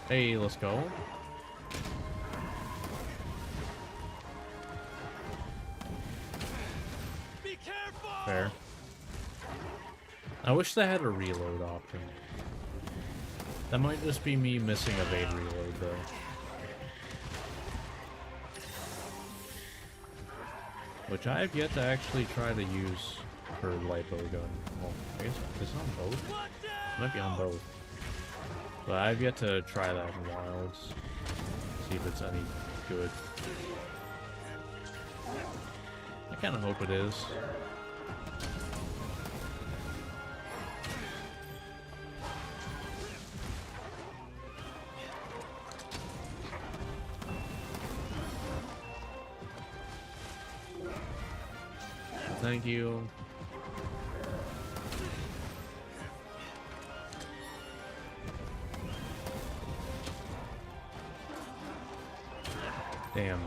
Hey, let's go. Be careful. Fair. I wish they had a reload option. That might just be me missing a evade reload, though. Which I have yet to actually try to use for light bow gun. Well, I guess it's on both. Watch It might be on out. both. But I've yet to try that in Wilds. See if it's any good. I kind of hope it is. Thank you. Damn.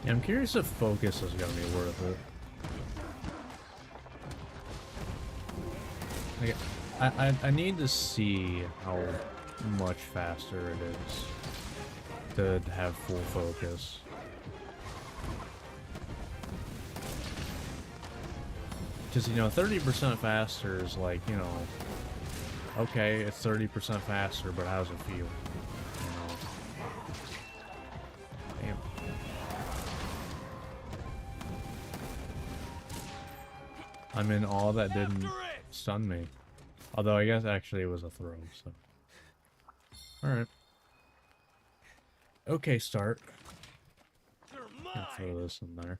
Yeah, I'm curious if focus is gonna be worth it. Like, I need to see how much faster it is to have full focus. Because, you know, 30% faster is like, you know, okay, it's 30% faster, but how does it feel? You know? Damn. I'm in awe that didn't stun me. Although I guess actually it was a throw, so. Alright. Okay, start. You're Gonna throw mine. this in there.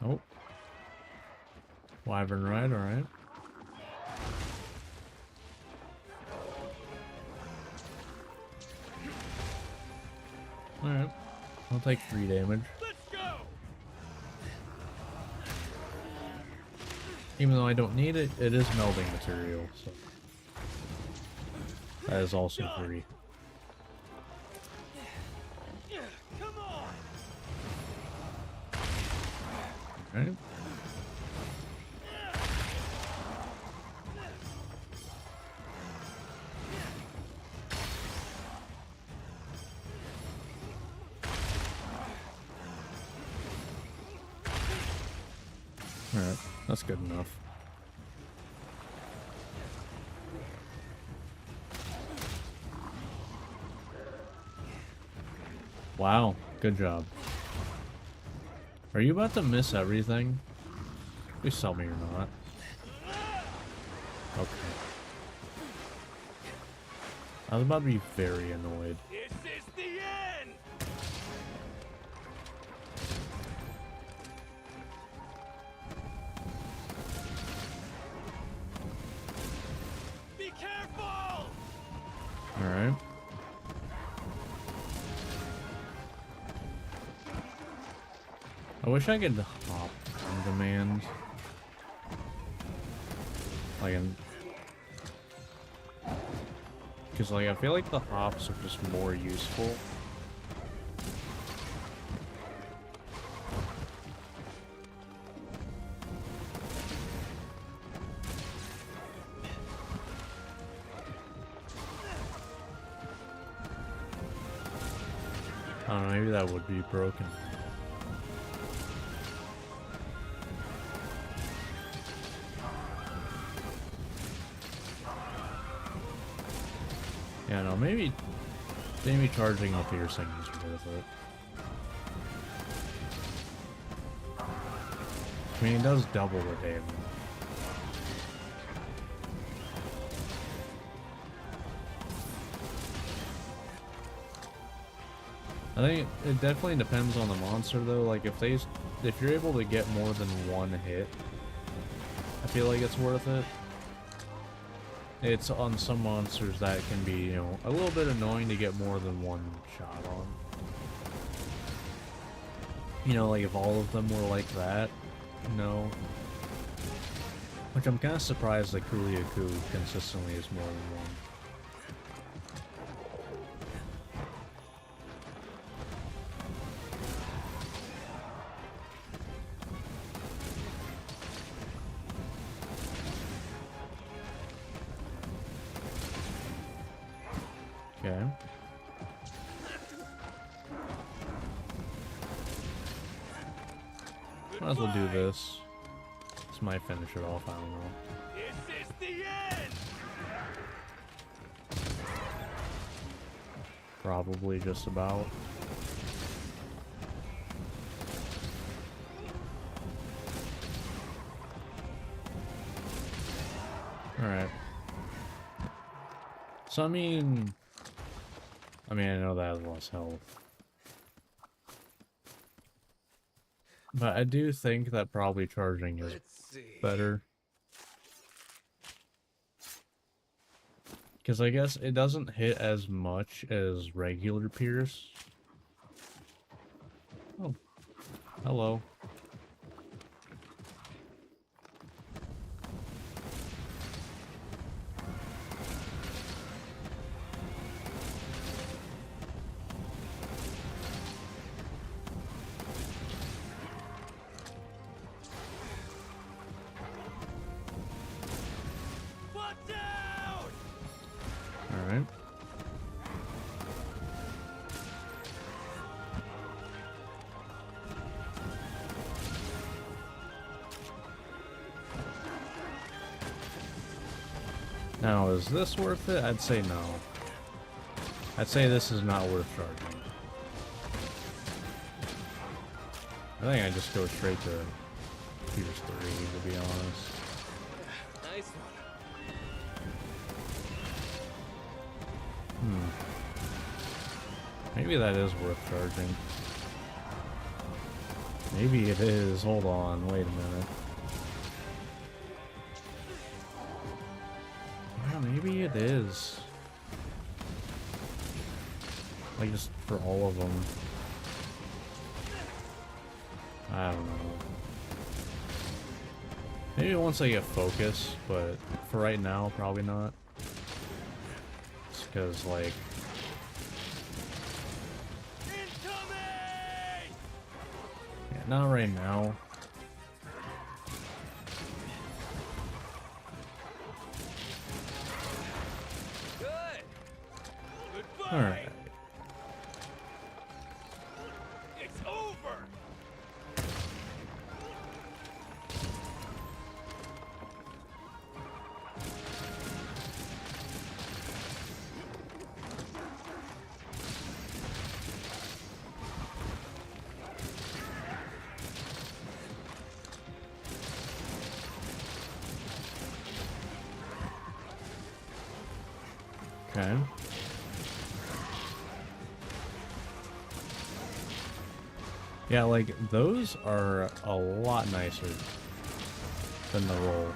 Oh. Wyvern ride, alright. Alright. I'll take 3 damage. Let's go. Even though I don't need it, it is melding material, so. That is also 3. Come on. Alright. Alright, that's good enough. Wow, good job. Are you about to miss everything? Please tell me you're not. Okay. I was about to be very annoyed. This is the end. Be careful. Alright. I wish I could hop on demand. Like, because, like, I feel like the hops are just more useful. I don't know, maybe that would be broken. Yeah, no, maybe charging up piercing is worth it. I mean, it does double the damage. I think it definitely depends on the monster though. Like if you're able to get more than 1 hit, I feel like it's worth it. It's on some monsters that can be, you know, a little bit annoying to get more than 1 shot on. You know, like if all of them were like that, no. Which I'm kind of surprised that Kuliaku consistently is more than 1. Okay. Might as well do this. This might finish it off, I don't know. This is the end. Probably just about. Alright. So, I mean, I know that has less health. But I do think that probably charging is better. Because I guess it doesn't hit as much as regular Pierce. Oh. Hello. Now, is this worth it? I'd say no. I'd say this is not worth charging. I think I just go straight to Pierce 3, to be honest. Nice one. Maybe that is worth charging. Maybe it is. Hold on, wait a minute. Yeah, maybe it is. Like, just for all of them. I don't know. Maybe once I get focus, but for right now, probably not. Just because, like... Incoming! Yeah, not right now. Good. Goodbye. Alright. It's over. Okay. Yeah, like, those are a lot nicer than the roll.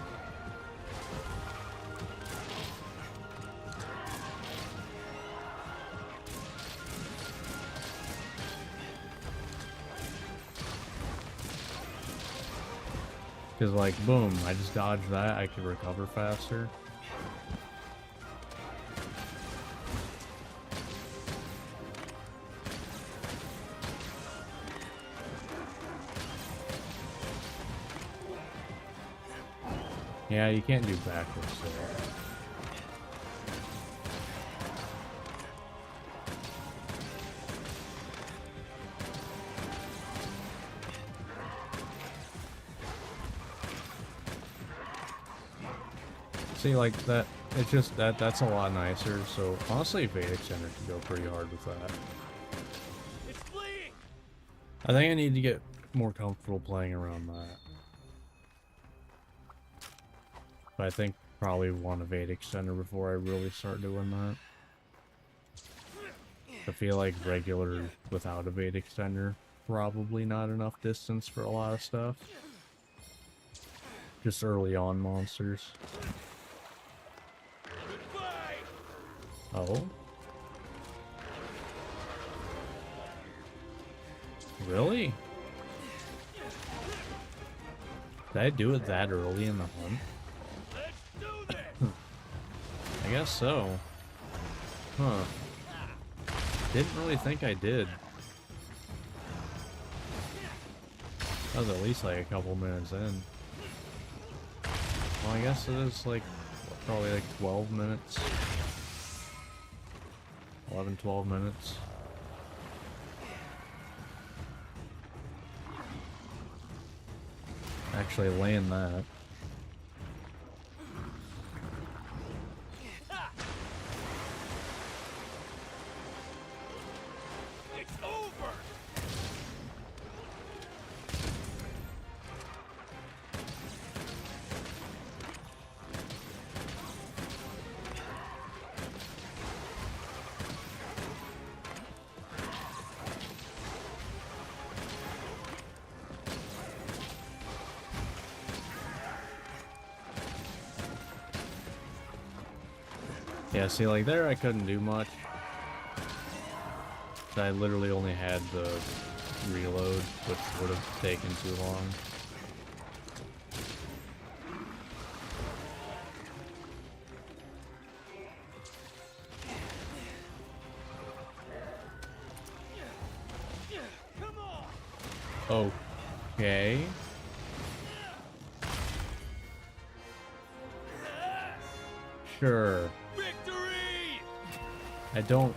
Because, like, boom, I just dodged that, I could recover faster. Yeah, you can't do backwards there. See, like, that, it's just, that's a lot nicer, so honestly, Vedic Center could go pretty hard with that. It's fleeing. I think I need to get more comfortable playing around that. But I think probably want a Vedic Center before I really start doing that. I feel like regular without a Vedic Center, probably not enough distance for a lot of stuff. Just early on monsters. Goodbye. Oh? Really? Did I do it that early in the hunt? Let's do this. I guess so. Huh. Didn't really think I did. That was at least like a couple minutes in. Well, I guess it is like, probably like 12 minutes. 11, 12 minutes. Actually laying that. It's over. Yeah, see, like there I couldn't do much. I literally only had the reload, which would have taken too long. Come on. Okay. Sure. Victory. I don't...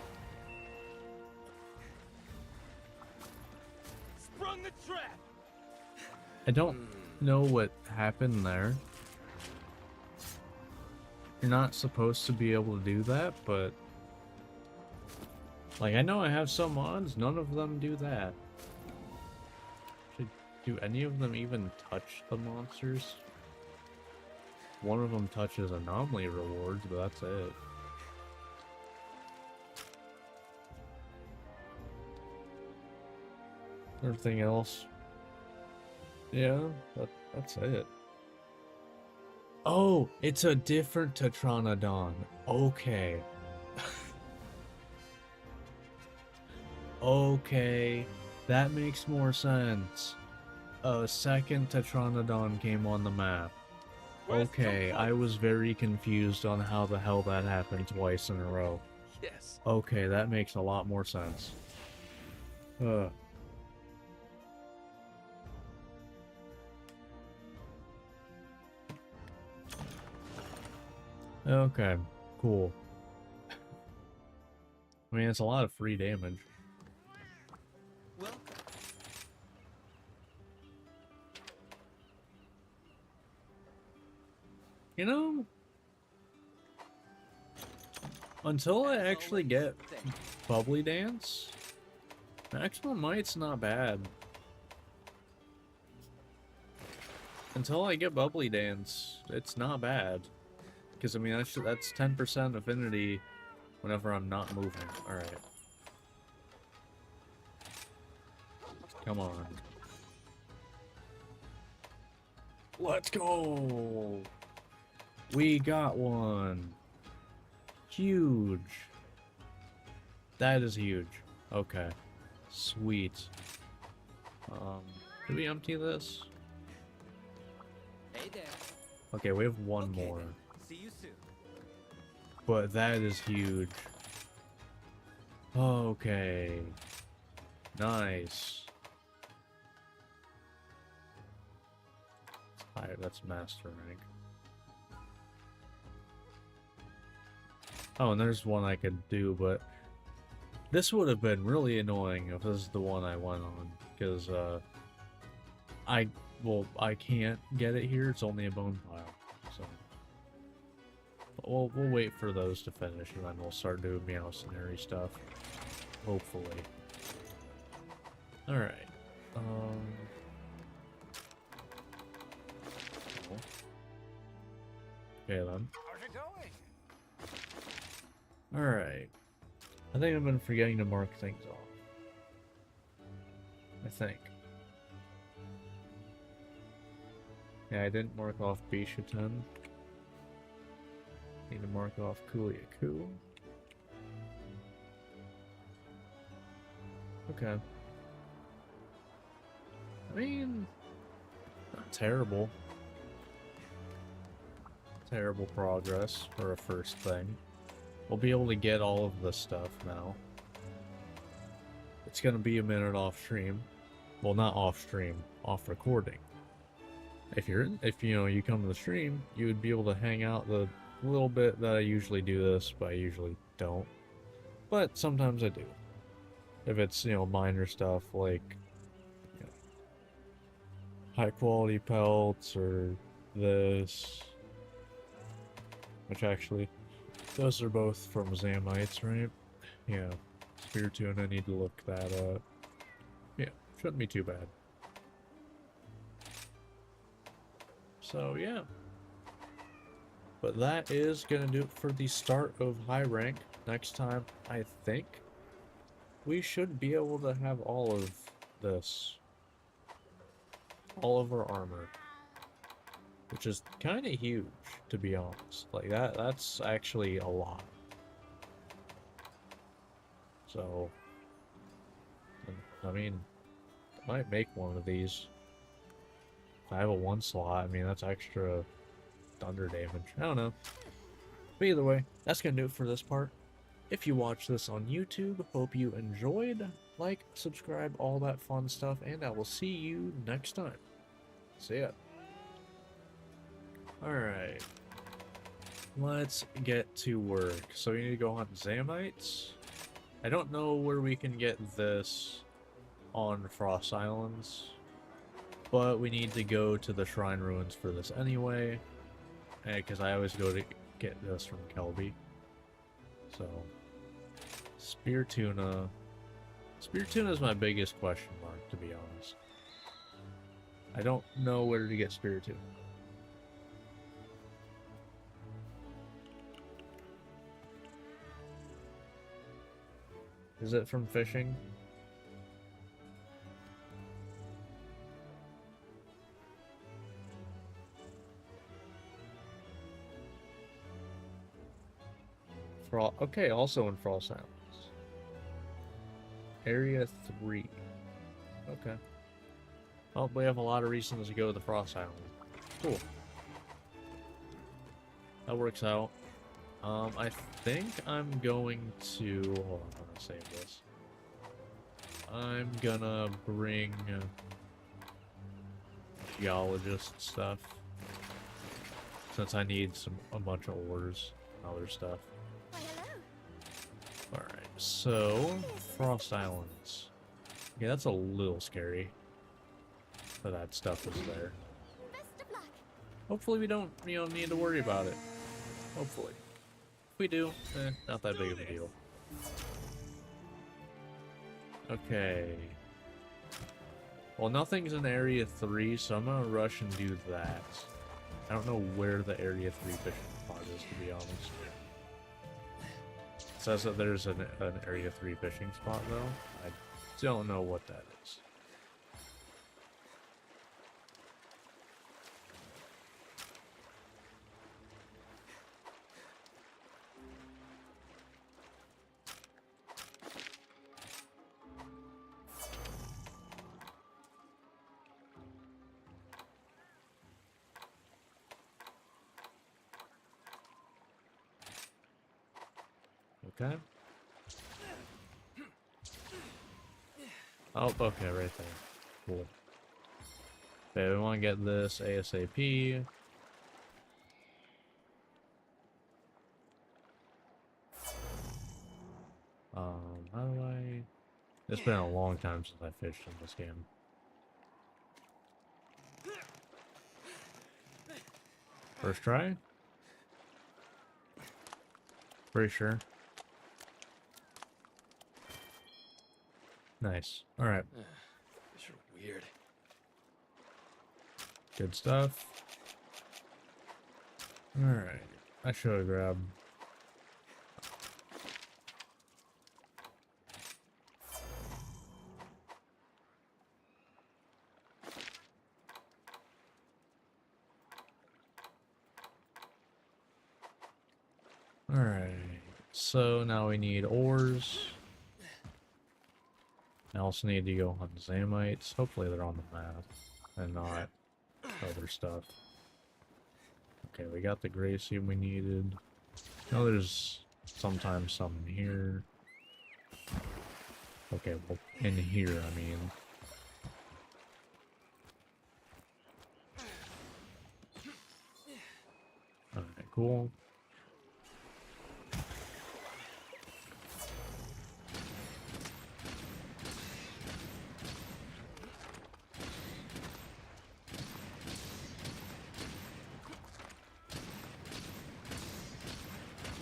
Sprung the trap. I don't know what happened there. You're not supposed to be able to do that, but... Like, I know I have some mods, none of them do that. Do any of them even touch the monsters? One of them touches anomaly rewards, but that's it. Everything else... Yeah, that's it. Oh, it's a different Tetranodon. Okay. Okay, that makes more sense. A second Tetranodon came on the map. Okay, I was very confused on how the hell that happened twice in a row. Yes. Okay, that makes a lot more sense. Okay, cool. I mean, it's a lot of free damage. Welcome. You know, until I actually get Bubbly Dance, Maximum Might's not bad. Until I get Bubbly Dance, it's not bad. Because, I mean, that's 10% affinity whenever I'm not moving. Alright. Come on. Let's go! We got one! Huge! That is huge. Okay. Sweet. Did we empty this? Hey there. Okay, we have one Okay, more. then. See you soon. But that is huge. Okay. Nice. Alright, that's master rank. Oh, and there's one I could do, but this would have been really annoying if this is the one I went on, because I can't get it here. It's only a bone pile, so but we'll wait for those to finish, and then we'll start doing Meowcenary stuff, hopefully. All right. Cool. Okay then. How's it going? Alright. I think I've been forgetting to mark things off. I think. Yeah, I didn't mark off Bishaten. Need to mark off Kuliaku. Okay. I mean, not terrible. Terrible progress for a first thing. We'll be able to get all of this stuff now. It's gonna be a minute off stream. Well, not off stream, off recording. If you know, you come to the stream, you would be able to hang out the little bit that I usually do this, but I usually don't. But sometimes I do. If it's, you know, minor stuff like, you know, high quality pelts or this. Which actually, those are both from Zamites, right? Yeah. Spiritomb, I need to look that up. Yeah, shouldn't be too bad. So, yeah. But that is gonna do it for the start of high rank. Next time, I think, we should be able to have all of this. All of our armor. Which is kind of huge, to be honest. Like, that's actually a lot. So, I mean, I might make one of these. If I have a 1 slot, I mean, that's extra thunder damage. I don't know. But either way, that's gonna do it for this part. If you watch this on YouTube, hope you enjoyed. Like, subscribe, all that fun stuff, and I will see you next time. See ya. Alright. Let's get to work. So we need to go hunt Zamites. I don't know where we can get this on Frost Islands, but we need to go to the Shrine Ruins for this anyway, because I always go to get this from Kelby. So, spear tuna. Spear tuna is my biggest question mark, to be honest. I don't know where to get spear tuna. Is it from fishing? Okay, also in Frost Islands. Area 3. Okay. Well, we have a lot of reasons to go to the Frost Island. Cool. That works out. I think I'm going to... Hold on, I'm gonna save this. I'm gonna bring... geologist stuff. Since I need a bunch of ores and other stuff. Why, hello. Alright, so... Frost Islands. Yeah, that's a little scary. But that stuff is there. Best of luck. Hopefully we don't, need to worry about it. Hopefully. If we do, not that big of a deal. Okay. Well, nothing's in Area 3, so I'm gonna rush and do that. I don't know where the Area 3 fishing spot is, to be honest. It says that there's an Area 3 fishing spot, though. I don't know what that is. Okay. Oh, okay, right there. Cool. Okay, we want to get this ASAP. How do I... It's been a long time since I fished in this game. First try? Pretty sure. Nice. Alright. These are weird. Good stuff. Alright. I should have grabbed... Alright. So now we need ores. I also need to go hunt Zamites. Hopefully they're on the map and not other stuff. Okay, we got the gray seed we needed. Now there's sometimes some in here. Okay, well, in here, I mean. Alright, cool.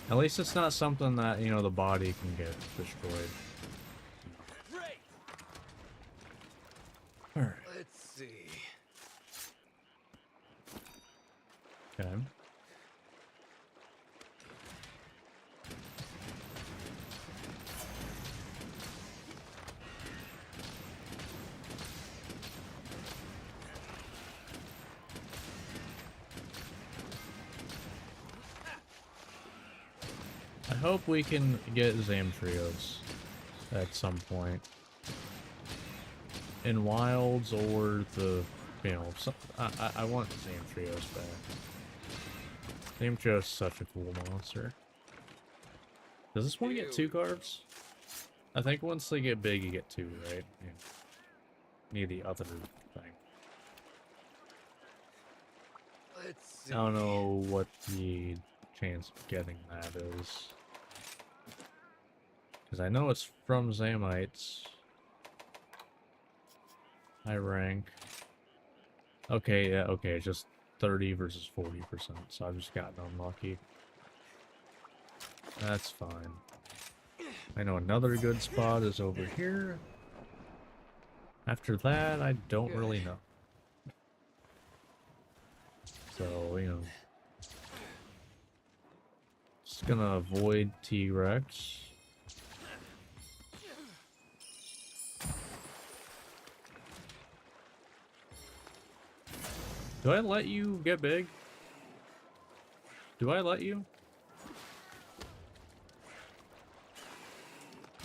At least it's not something that, the body can get destroyed. Great. Alright. Let's see. Okay. I hope we can get Zamtrios at some point. In Wilds or the, I want Zamtrios back. Zamtrios is such a cool monster. Does this one get 2 carbs? I think once they get big, you get 2, right? Yeah. Need the other thing. Let's see. I don't know what the chance of getting that is. Because I know it's from Zamites. High rank. Okay, yeah, okay, just 30 versus 40%, so I've just gotten unlucky. That's fine. I know another good spot is over here. After that, I don't really know. So, you know. Just gonna avoid T-Rex. Do I let you get big? Do I let you?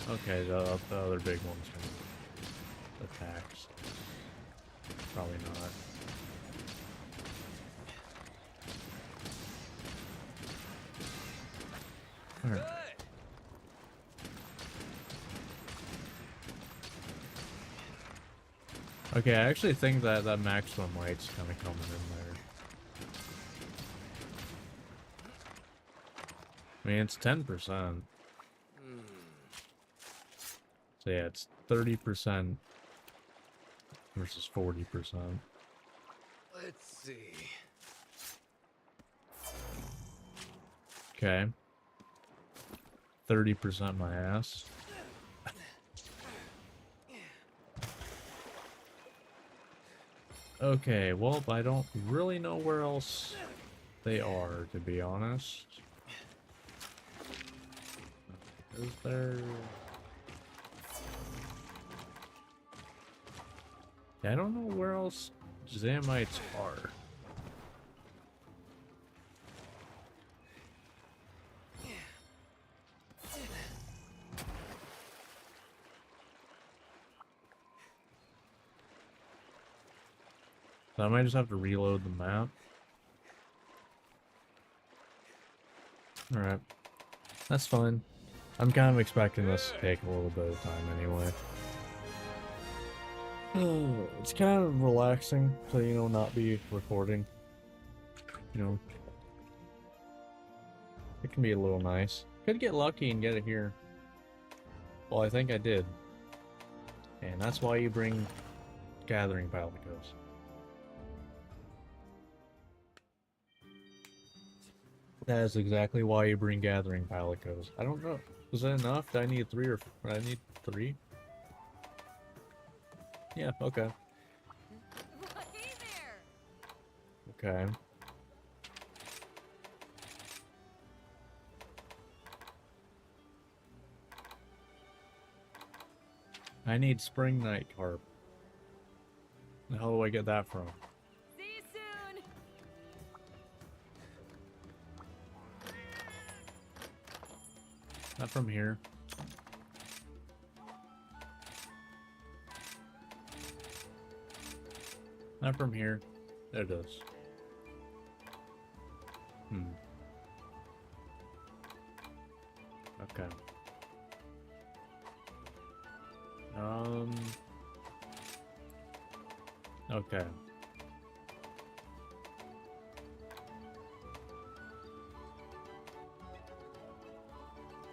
Okay, the other big one's gonna attack. Probably not. Alright. Okay, I actually think that that maximum weight's kind of coming in there. I mean, it's 10%. So yeah, it's 30% versus 40%. Let's see. Okay. 30% my ass. Okay, well, I don't really know where else they are, to be honest. Is there... Yeah, I don't know where else Zamites are. So I might just have to reload the map. Alright. That's fine. I'm kind of expecting this to take a little bit of time anyway. It's kind of relaxing to, you know, not be recording. You know. It can be a little nice. Could get lucky and get it here. Well, I think I did. And that's why you bring gathering palicos. That is exactly why you bring gathering palicos. I don't know. Was that enough? Did I need 3 or I need 3? Yeah, okay. Hey there. Okay. I need spring night carp. The hell do I get that from? See you soon. Not from here. Not from here. There it is. Okay. Okay.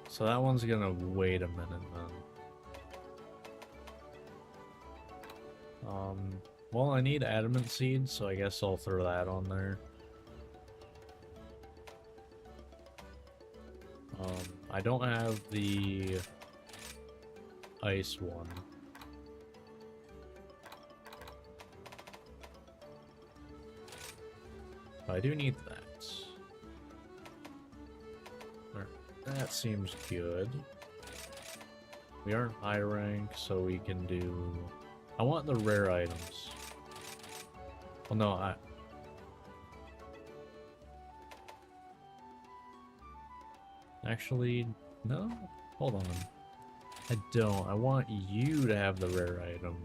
So that one's gonna wait a minute then. Well, I need adamant seeds, so I guess I'll throw that on there. I don't have the ice one. But I do need that. That seems good. We aren't high rank, so we can do... I want the rare items. Well, no, Actually, no? Hold on. I don't. I want you to have the rare item.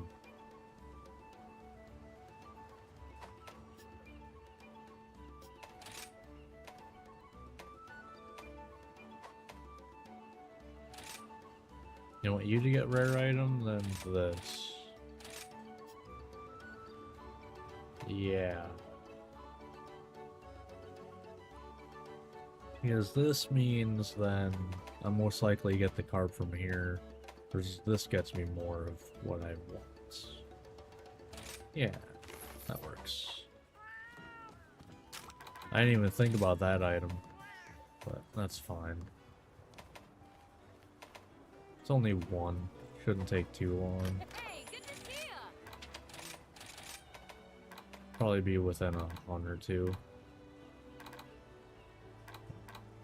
You want you to get rare item, then this. Yeah. Because this means then I'm most likely to get the card from here. Because this gets me more of what I want. Yeah, that works. I didn't even think about that item. But that's fine. It's only one. Shouldn't take too long. Hey, good to see ya. Probably be within a hunt or two.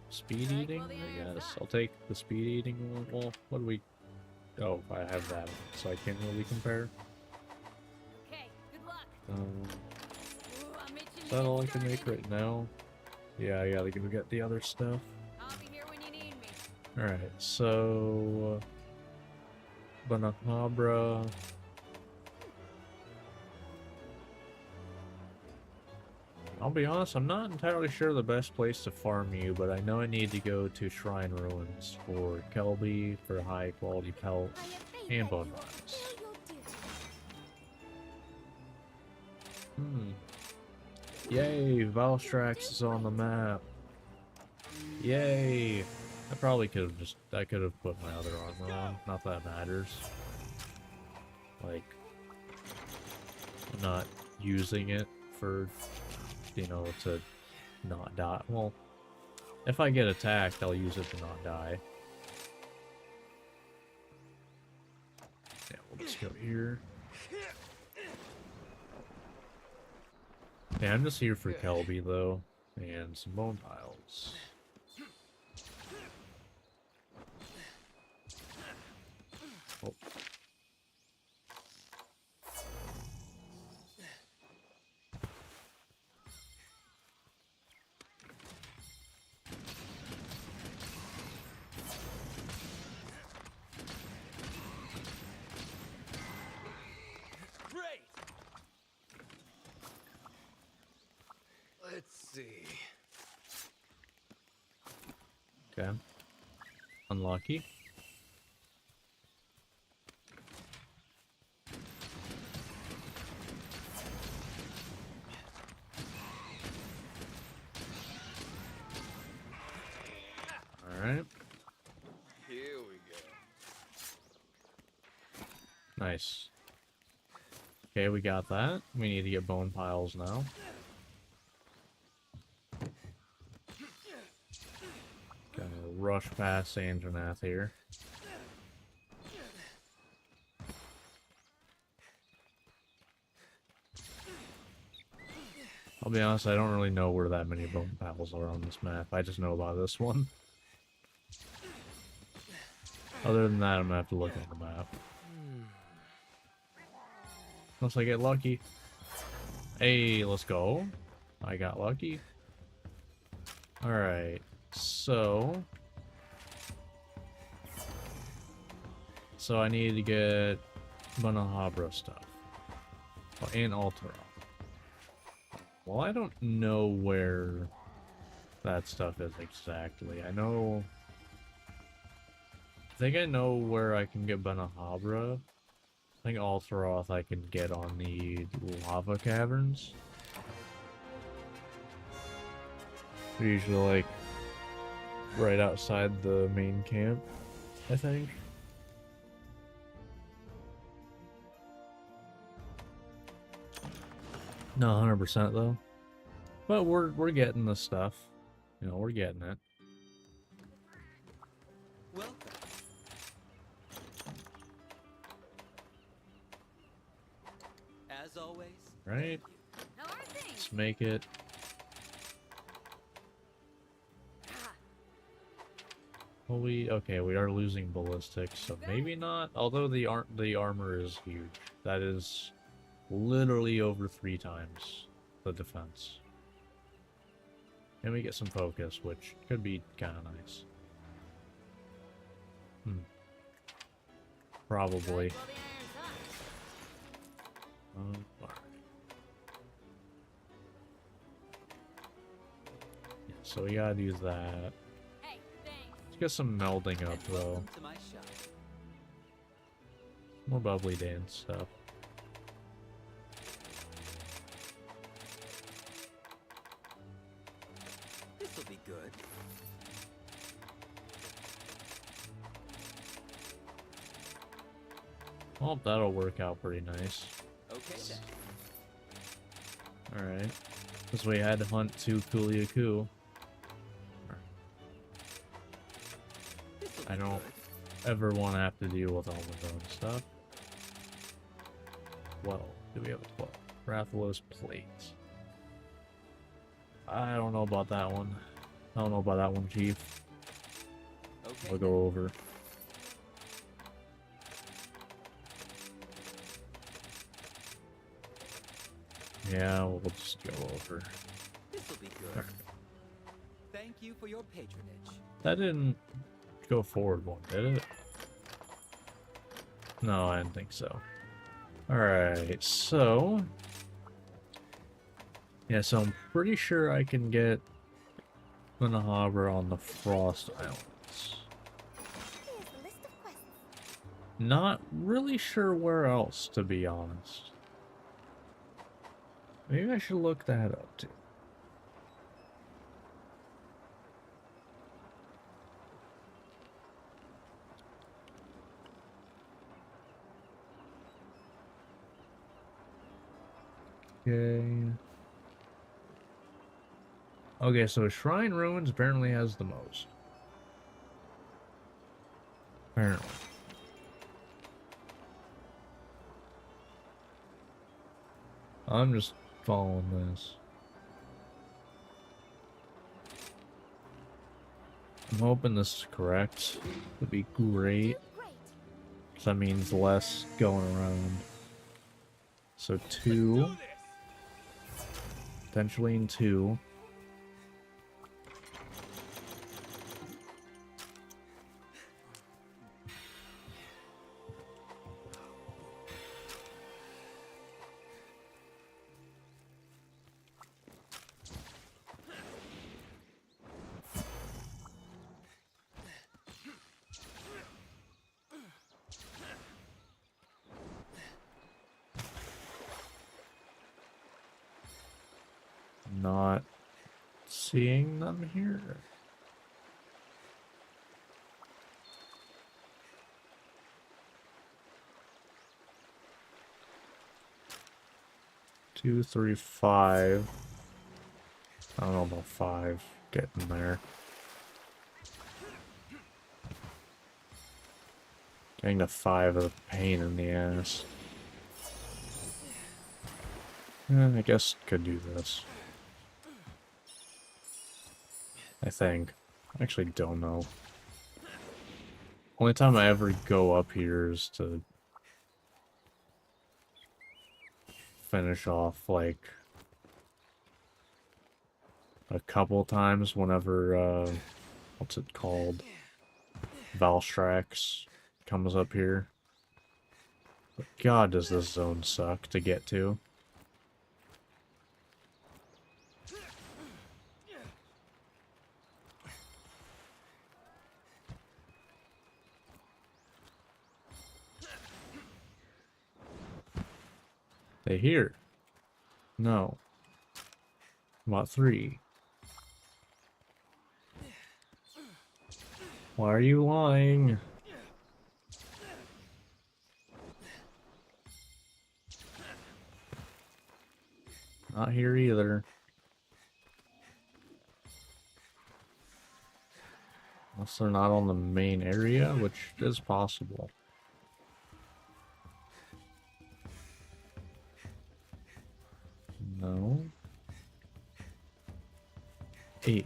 Speed Strike eating, while the I iron's guess. hot. I'll take the speed eating one. Well, what do we... Oh, I have that, so I can't really compare. Okay, good luck. Um, Ooh, I'll meet you is that all I get can make started. right now? Yeah, I gotta go get the other stuff. I'll be here when you need me. Alright, so... Banacabra... I'll be honest, I'm not entirely sure the best place to farm you, but I know I need to go to Shrine Ruins for Kelby, for high quality pelt, I have faith and that bone you will knives. fulfill your duty. Yay, Valstrax is on the map. Yay! I probably could have I could have put my other armor on. Not that it matters. Like, I'm not using it for, you know, to not die. Well, if I get attacked, I'll use it to not die. Yeah, we'll just go here. Yeah, I'm just here for Kelby, though, and some bone piles. Oh. Great. Let's see. Okay. Unlucky. Alright. Here we go. Nice. Okay, we got that. We need to get bone piles now. Gonna rush past Anjanath here. I'll be honest, I don't really know where that many bone piles are on this map. I just know about this one. Other than that, I'm gonna have to look on the map. Unless I get lucky. Hey, let's go. I got lucky. Alright, so... So I need to get Manahabra stuff. Oh, and Altera. Well, I don't know where that stuff is exactly. I know... I think I know where I can get Benahabra. I think Alteroth I can get on the lava caverns. They're usually like right outside the main camp, I think. Not 100% though. But we're getting the stuff. You know, we're getting it. Welcome. As always. Right? How are things? Let's make it. Ah, Well, we are losing ballistics, so maybe not. Although the armor is huge. That is literally over 3 times the defense. And we get some focus, which could be kind of nice. Probably. strike while the iron's hot. Alright. Yeah, so we gotta do that. Hey, thanks. Let's get some melding up, And though. welcome to my shop. More bubbly dance stuff. This'll be good. Well, that'll work out pretty nice. Okay then. Alright. Because we had to hunt 2 Kuliaku. This'll I be don't- good. ever want to have to deal with all my own stuff. 12. Do we have a 12? Rathalos plates. I don't know about that one. I don't know about that one, Chief. Okay. I'll go over. Yeah, we'll just go over. This'll be good. Thank you for your patronage. That didn't go forward one, did it? No, I didn't think so. Alright, so... yeah, so I'm pretty sure I can get Manahabra on the Frost Islands. Here's the list of quests. Not really sure where else, to be honest. Maybe I should look that up, too. Okay. Okay, so Shrine Ruins apparently has the most. Apparently. I'm just following this. I'm hoping this is correct. Would be great. Great. 'Cause that means less going around. So 2. Potentially in 2. Not seeing them here. Two, 3, 5. I don't know about 5 getting there. Getting to 5 is a pain in the ass. I guess could do this. I think. I actually don't know. Only time I ever go up here is to finish off, like, a couple times whenever, what's it called? Valstrax comes up here. But God, does this zone suck to get to. They here? No. About 3. Why are you lying? Not here either. Unless they're not on the main area, which is possible. No. 8.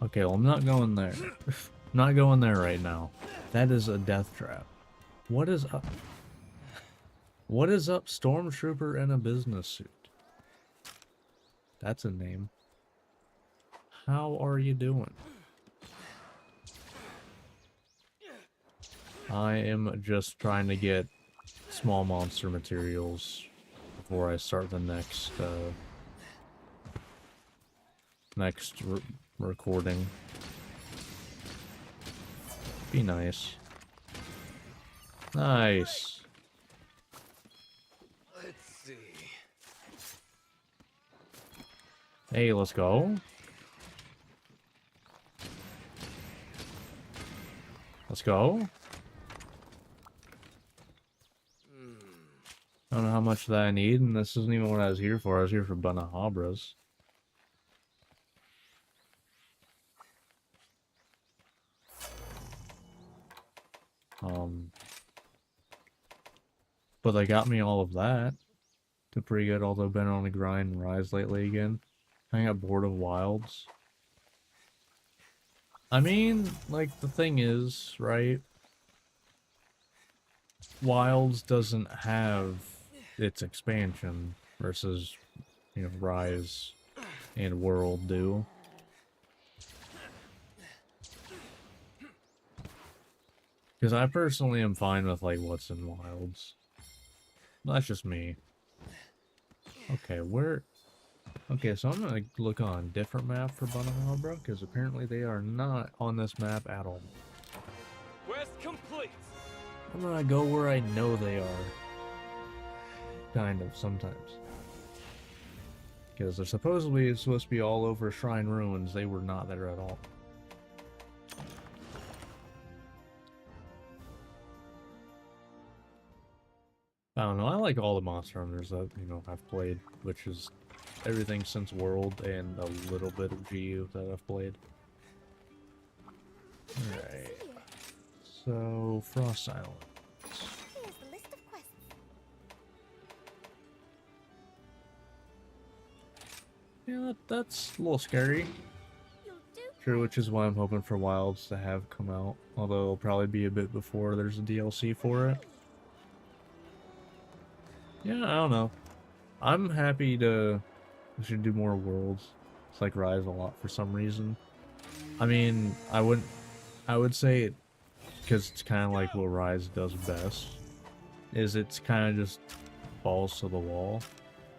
Okay, well, I'm not going there. Not going there right now. That is a death trap. What is up? What is up, Stormtrooper in a business suit? That's a name. How are you doing? I am just trying to get small monster materials before I start the next recording. Be nice. Nice. Let's see. Hey, let's go. Let's go. I don't know how much that I need, and this isn't even what I was here for. I was here for Banahabras. But they got me all of that. Did pretty good, although I've been on a grind and Rise lately again. I got bored of Wilds. I mean, like, the thing is, right? Wilds doesn't have its expansion versus, you know, Rise and World do. Because I personally am fine with, like, what's in Wilds. That's just me. Okay, where... Okay, so I'm gonna look on a different map for Bananabra, because apparently they are not on this map at all. Quest complete. I'm gonna go where I know they are. Kind of, sometimes. Because they're supposedly supposed to be all over Shrine Ruins. They were not there at all. I don't know, I like all the Monster Hunters that, you know, I've played, which is everything since World and a little bit of GU that I've played. Alright. So, Frost Island. Here's the list of quests. Yeah, that's a little scary. You'll do. Sure, which is why I'm hoping for Wilds to have come out. Although it'll probably be a bit before there's a DLC for it. Yeah, I don't know. I'm happy to... We should do more worlds. It's like Rise a lot for some reason. I mean, I would say, because it's kind of like what Rise does best, is it's kind of just balls to the wall,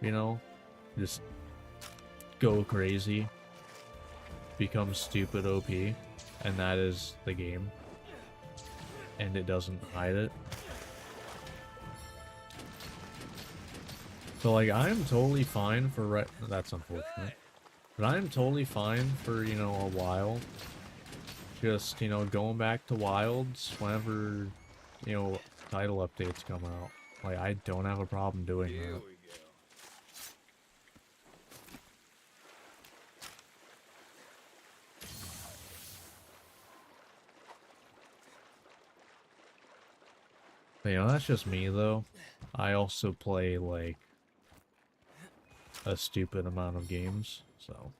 you know? Just go crazy, become stupid OP, and that is the game. And it doesn't hide it. So, like, I'm totally fine for that's unfortunate. But I'm totally fine for, you know, a while. Just, you know, going back to Wilds whenever, you know, title updates come out. Like, I don't have a problem doing Here that. we go. But, you know, that's just me, though. I also play, like, a stupid amount of games, so...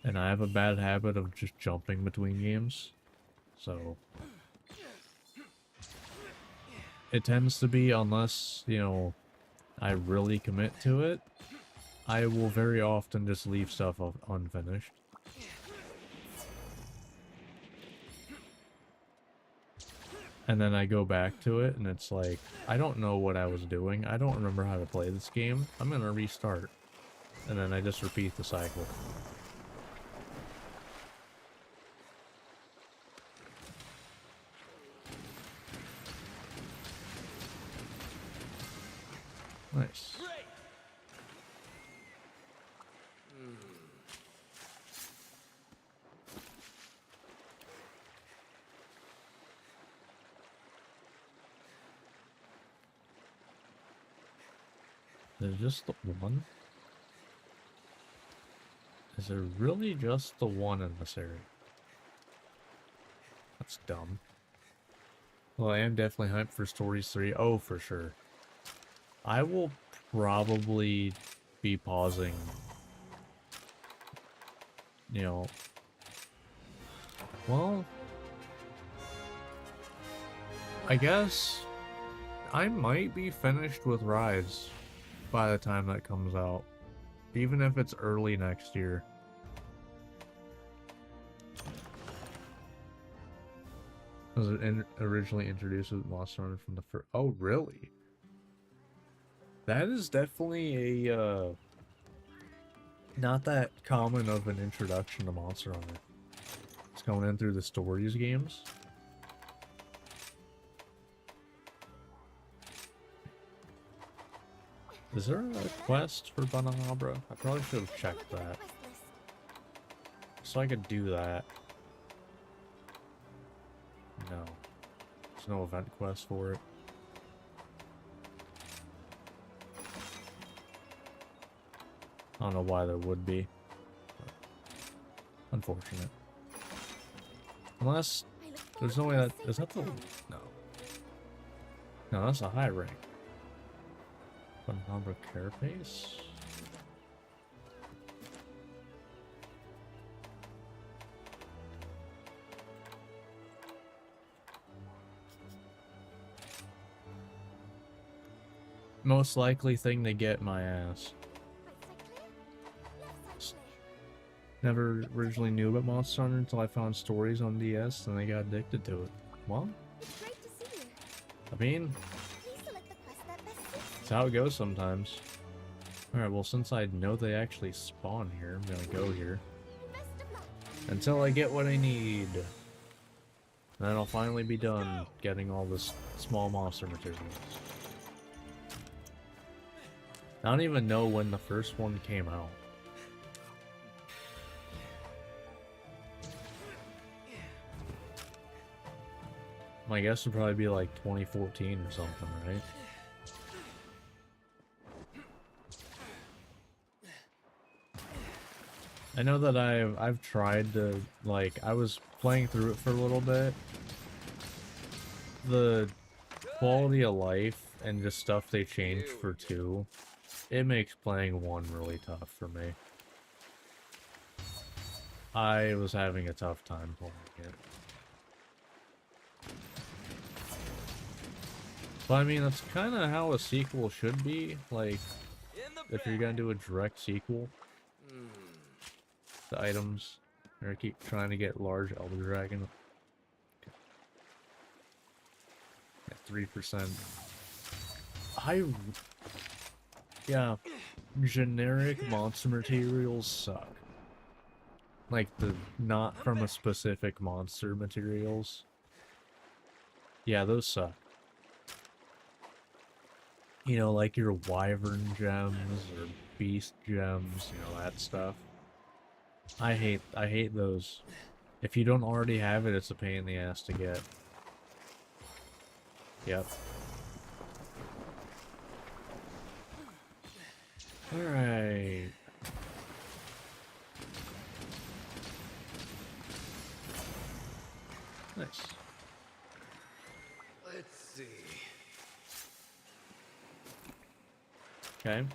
And I have a bad habit of just jumping between games, so... It tends to be, unless, you know, I really commit to it, I will very often just leave stuff unfinished. And then I go back to it, and it's like, I don't know what I was doing. I don't remember how to play this game. I'm gonna restart. And then I just repeat the cycle. Nice. There's just the one? Is there really just the one in this area? That's dumb. Well, I am definitely hyped for Stories 3. Oh, for sure. I will probably be pausing, you know... Well... I guess... I might be finished with Rise by the time that comes out. Even if it's early next year. Was it originally introduced with Monster Hunter from the first? Oh, really? That is definitely a, not that common of an introduction to Monster Hunter. It's coming in through the Stories games. Is there a quest for Bananabra? I probably should have checked that. So I could do that. No. There's no event quest for it. I don't know why there would be. But unfortunate. Unless... I There's no way that... Is that the... No. No, that's a high rank. Phenomenal carapace? Most likely thing to get my ass. Never originally knew about Monster Hunter until I found stories on DS and I got addicted to it. Well, It's great to see you. I mean, Please select the quest that best suits it's how it goes sometimes. Alright, well, since I know they actually spawn here, I'm gonna go here. you. Best of luck. Until I get what I need. And then I'll finally be done getting all this small monster materials. I don't even know when the first one came out. My guess would probably be like 2014 or something, right? I know that I've tried to, like, I was playing through it for a little bit. The quality of life and just stuff they changed for 2, it makes playing 1 really tough for me. I was having a tough time playing it. But I mean, that's kind of how a sequel should be. Like, if you're gonna do a direct sequel, the items, or keep trying to get large Elder Dragon. At 3%. Yeah, generic monster materials suck. Like the not from a specific monster materials. Yeah, those suck. You know, like your wyvern gems or beast gems, you know, that stuff. I hate those. If you don't already have it, it's a pain in the ass to get. Yep. Alright. Nice. Let's see. Okay.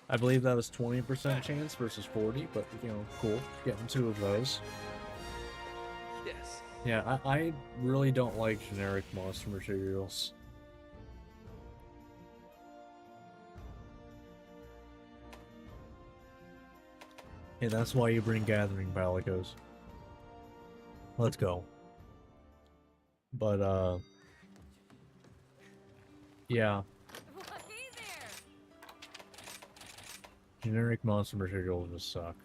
I believe that was 20% chance versus 40, but, you know, cool. Getting 2 of those. Yes. Yeah, I really don't like generic monster materials. Hey, that's why you bring Gathering Balicos. Let's go. But, yeah. Well, hey there. Generic monster materials just suck.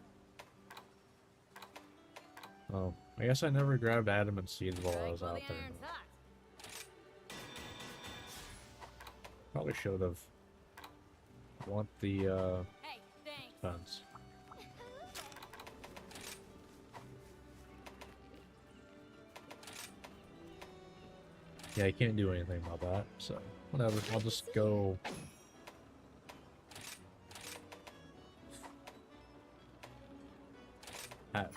Oh, I guess I never grabbed adamant seeds while I was out there. Probably should have. Want the, Hey, thanks. fence. Yeah, I can't do anything about that, so whatever. I'll just go. At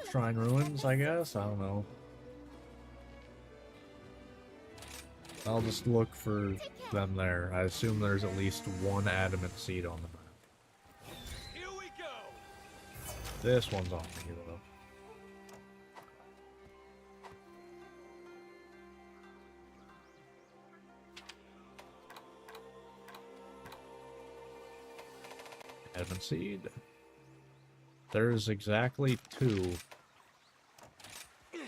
Shrine Ruins, I guess? I don't know. I'll just look for them there. I assume there's at least 1 adamant seed on the map. Here we go. This one's on me, though. Adamant seed. There's exactly 2.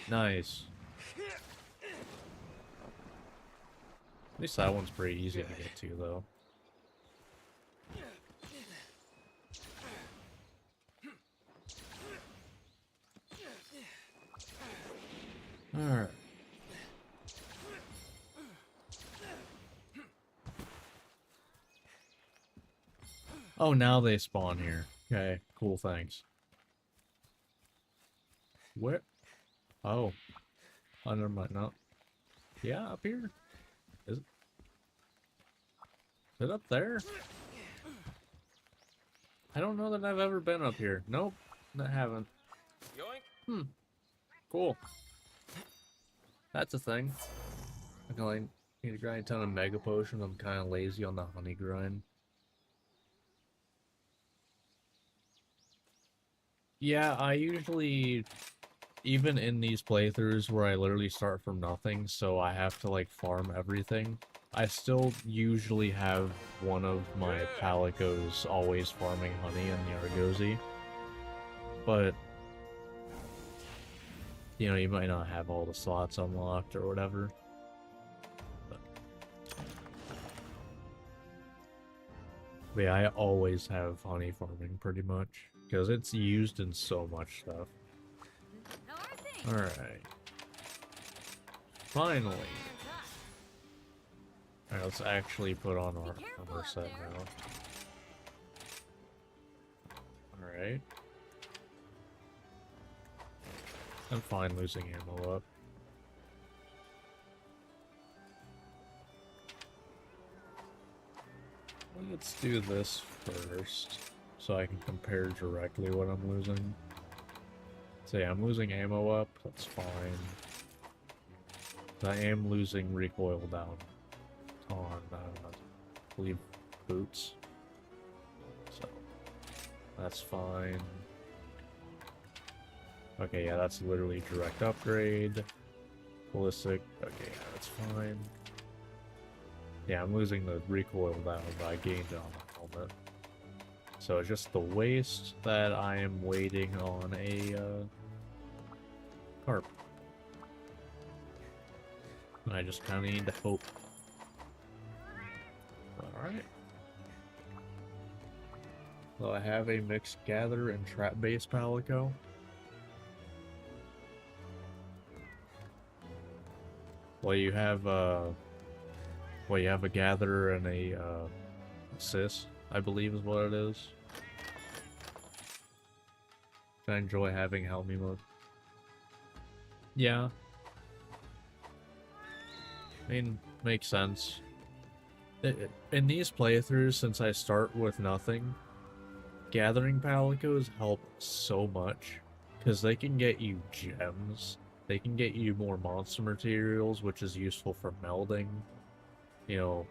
Nice. At least that one's pretty easy to get to, though. Alright. Oh, now they spawn here. Okay, cool, thanks. Where? Oh. Oh, never mind, no. Yeah, up here? Is it up there? I don't know that I've ever been up here. Nope, I haven't. Yoink. Cool. That's a thing. I can like need to grind a ton of mega potions. I'm kind of lazy on the honey grind. Yeah, I usually, even in these playthroughs where I literally start from nothing, so I have to like farm everything, I still usually have one of my Palicos always farming honey in the Argosy. But, you know, you might not have all the slots unlocked or whatever. But yeah, I always have honey farming pretty much, because it's used in so much stuff. How are things? Alright. Finally. Hands up. Alright, let's actually put on our Be careful armor up set there. now. Alright. I'm fine losing ammo up. Let's do this first, so I can compare directly what I'm losing. So yeah, I'm losing ammo up, that's fine. I am losing recoil down on, I believe, boots. So, that's fine. Okay, yeah, that's literally direct upgrade. Ballistic, okay, yeah, that's fine. Yeah, I'm losing the recoil down, but I gained it on the helmet. So it's just the waist that I am waiting on a carp. I just kind of need to hope. Alright. So I have a mixed gather and trap base Palico. Well, you have you have a gatherer and a sis, I believe is what it is. I enjoy having help me mode. Yeah. I mean, makes sense. In these playthroughs, since I start with nothing, gathering Palicos help so much. Because they can get you gems. They can get you more monster materials, which is useful for melding. You know,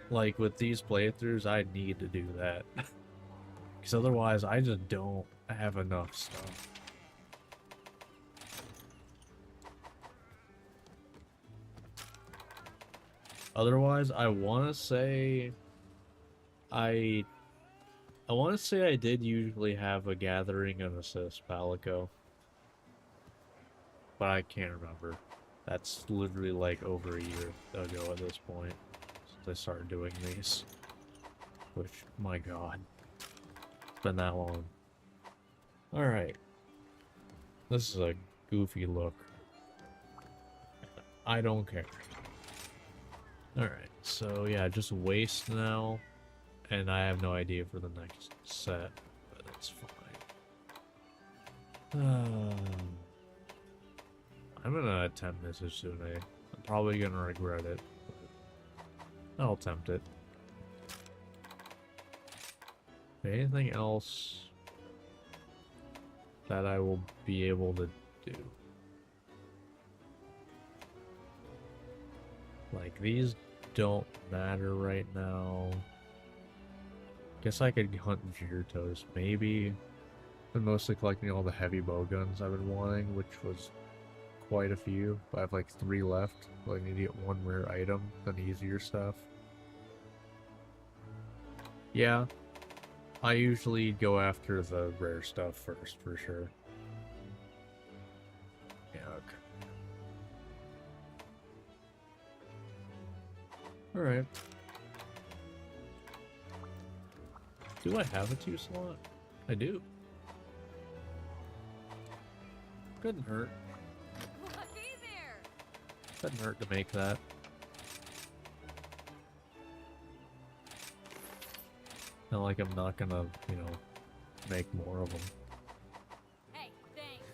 like with these playthroughs, I need to do that. Because otherwise, I just don't have enough stuff. Otherwise, I want to say I did usually have a gathering and assist Palico. But I can't remember. That's literally like over a year ago at this point, since I started doing these. Which, my god. It's been that long. Alright. This is a goofy look. I don't care. Alright, so yeah, just waste now. And I have no idea for the next set, but that's fine. I'm gonna attempt this as soon as I'm probably gonna regret it, but I'll attempt it. Anything else that I will be able to do? Like, these don't matter right now. Guess I could hunt Gyarados, maybe. Been mostly collecting all the heavy bow guns I've been wanting, which was quite a few. But I have like 3 left. So I need to get 1 rare item, then easier stuff. Yeah. I usually go after the rare stuff first, for sure. Yuck. Alright. Do I have a 2 slot? I do. Couldn't hurt. Lucky there. Couldn't hurt to make that. Not like I'm not gonna, you know, make more of them. Hey, thanks.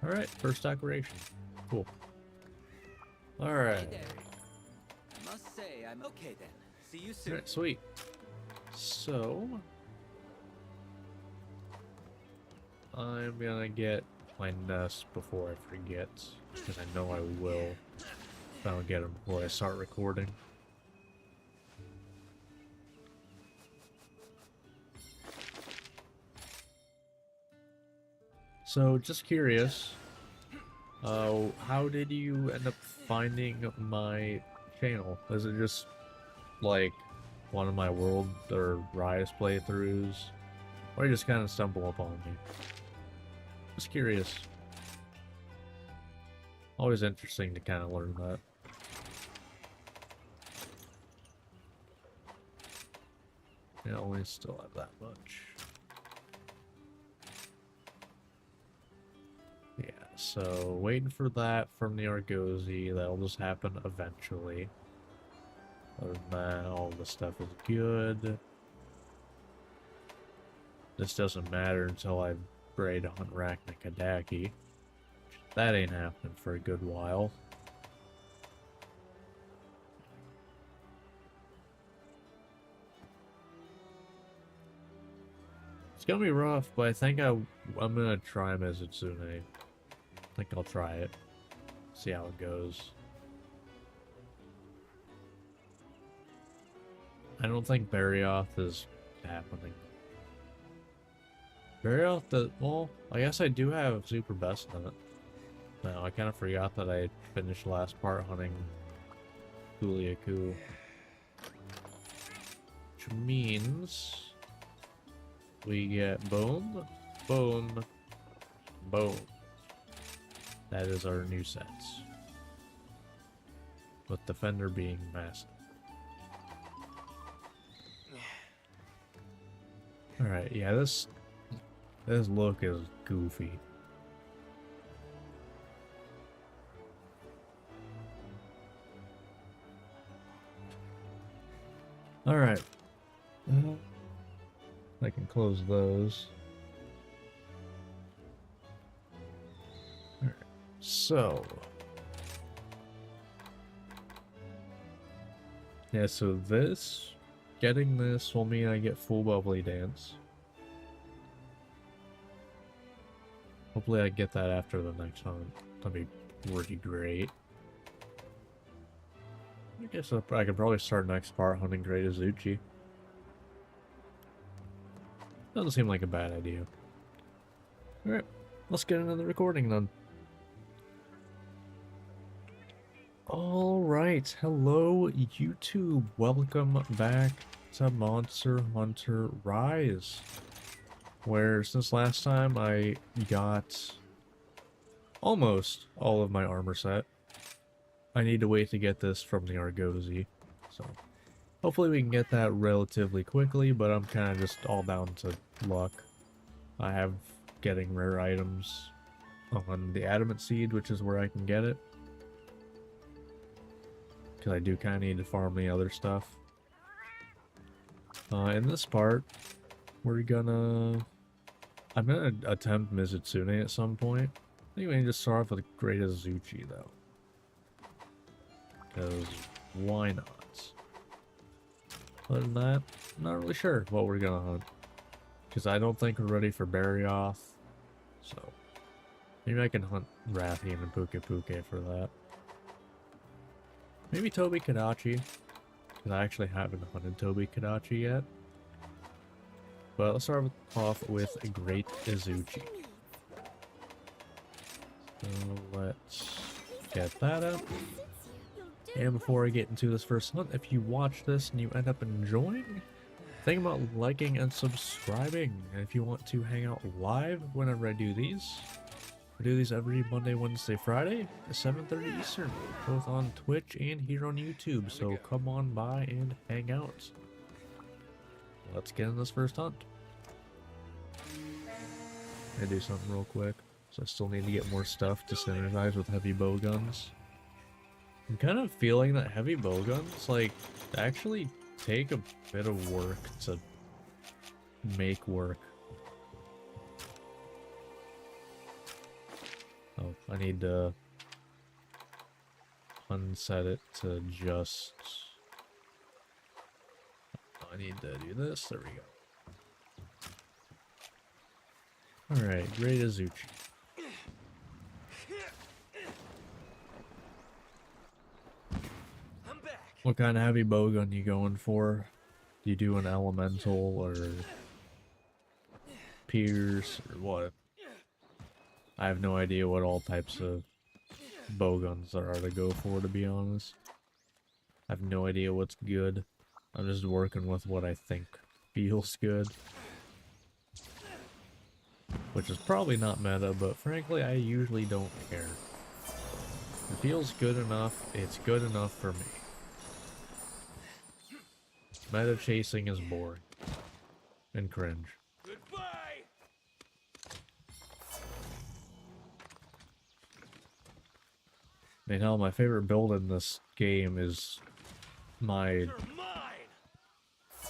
Alright, first decoration. Cool. Hey Alright. there. I must say, I'm okay then. See you soon. Alright, sweet. So I'm gonna get my nest before I forget, because I know I will if I don't get them before I start recording. So, just curious, how did you end up finding my channel? Is it just, like, one of my World or Rise playthroughs? Or you just kind of stumble upon me? Just curious. Always interesting to kind of learn that. Yeah, we still have that much. Yeah, so waiting for that from the Argosy. That'll just happen eventually. Other than that, all the stuff is good. This doesn't matter until I braid a hunt Arachnakadaki. That ain't happening for a good while. It's gonna be rough, but I think I'm gonna try Mizitsune. I think I'll try it. See how it goes. I don't think Barioth is happening. Barioth does, well, I guess I do have Super Best in it. No, I kind of forgot that I finished the last part hunting Kuliaku. Which means we get boom, boom, boom. That is our new sets. With Defender being massive. Alright, yeah, this look is goofy. Alright. I can close those. Alright, so. Yeah, so getting this will mean I get full bubbly dance. Hopefully I get that after the next hunt. That'd be pretty great. I guess I could probably start next part hunting Great Azuchi. Doesn't seem like a bad idea. Alright, let's get into the recording then. Alright, hello YouTube. Welcome back to Monster Hunter Rise. Where since last time I got almost all of my armor set. I need to wait to get this from the Argosy, so hopefully we can get that relatively quickly, but I'm kind of just all down to luck. I have getting rare items on the Adamant Seed, which is where I can get it. Because I do kind of need to farm the other stuff. In this part, I'm gonna attempt Mizitsune at some point. I think we can just start off with Great Azuchi though. Because why not? Other than that, I'm not really sure what we're gonna hunt. Because I don't think we're ready for Barioth. So maybe I can hunt Rathian and Puke Puke for that. Maybe Tobi Kadachi. Because I actually haven't hunted Tobi Kadachi yet. But let's start off with a Great Azuchi. So let's get that up. And before I get into this first hunt, if you watch this and you end up enjoying, think about liking and subscribing. And if you want to hang out live whenever I do these every Monday, Wednesday, Friday at 7:30 Eastern, both on Twitch and here on YouTube. So come on by and hang out. Let's get in this first hunt. I do something real quick, so I still need to get more stuff to synergize with heavy bow guns. I'm kind of feeling that heavy bow guns, like, actually take a bit of work to make work. Oh, I need to unset it to just... I need to do this. There we go. Alright, Great Azuchi. What kind of heavy bowgun you going for? Do you do an elemental or pierce or what? I have no idea what all types of bowguns there are to go for, to be honest. I have no idea what's good. I'm just working with what I think feels good. Which is probably not meta, but frankly, I usually don't care. If it feels good enough, it's good enough for me. Meta chasing is boring. And cringe. Goodbye. I mean, hell, my favorite build in this game is my You're mine.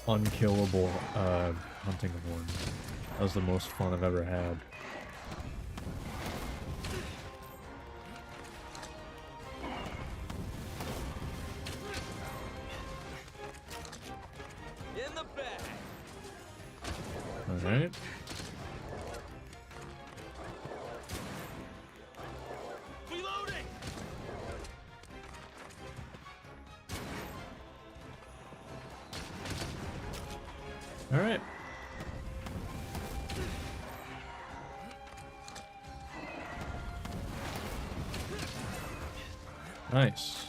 unkillable hunting horn. That was the most fun I've ever had. In the bag. Alright. Reloading. Alright. Nice.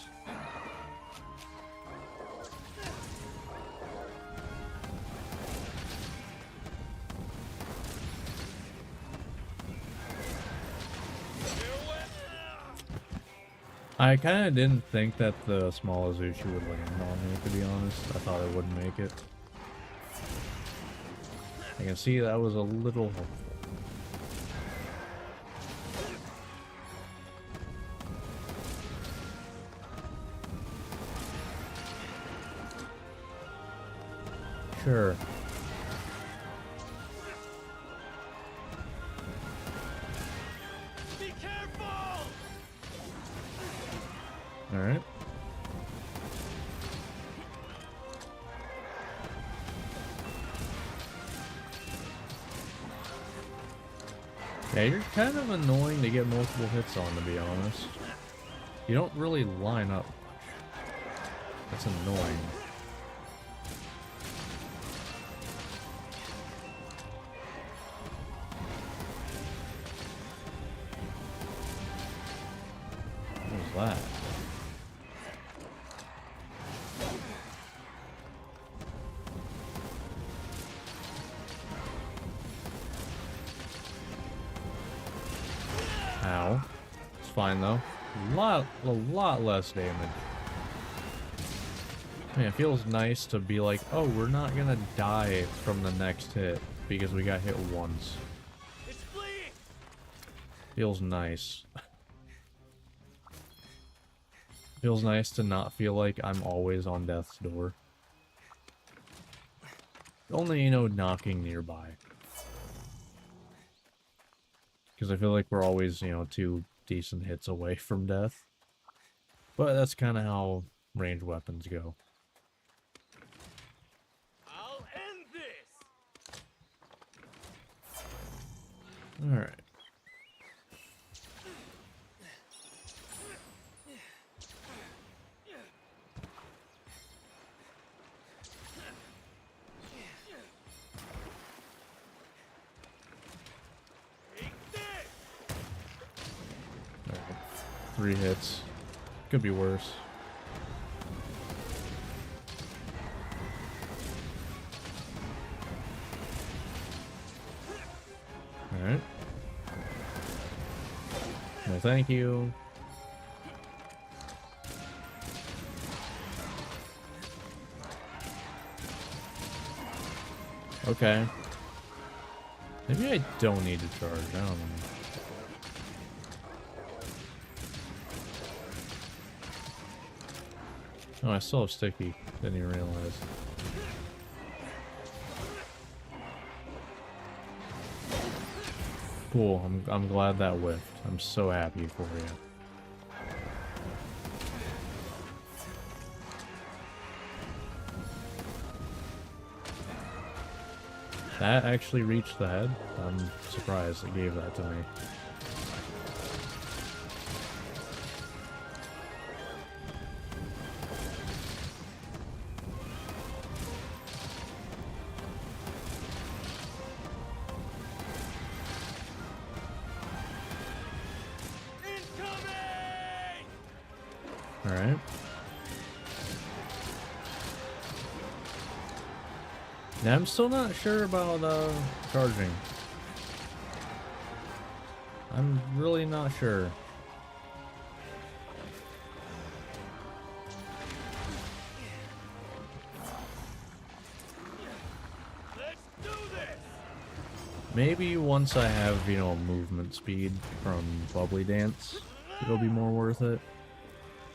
I kind of didn't think that the small Azuchi would land on me, to be honest. I thought it wouldn't make it. I can see that was a little hopeful. Sure. Be careful. Alright. Yeah, you're kind of annoying to get multiple hits on, to be honest. You don't really line up much. That's annoying. What was that? Ow. It's fine though. A lot less damage. Man, it feels nice to be like, oh, we're not gonna die from the next hit because we got hit once. It's fleeing. Feels nice. Feels nice to not feel like I'm always on death's door. Only, you know, knocking nearby. Because I feel like we're always, you know, 2 decent hits away from death. But that's kind of how ranged weapons go. I'll end this. Alright. Take this. 3 hits. Could be worse. Alright. No, thank you. Okay. Maybe I don't need to charge. I don't know. Oh, I still have sticky. Didn't even realize. Cool. I'm glad that whiffed. I'm so happy for you. That actually reached the head. I'm surprised it gave that to me. Alright. Now, I'm still not sure about charging. I'm really not sure. Let's do this. Maybe once I have, you know, movement speed from Bubbly Dance, it'll be more worth it.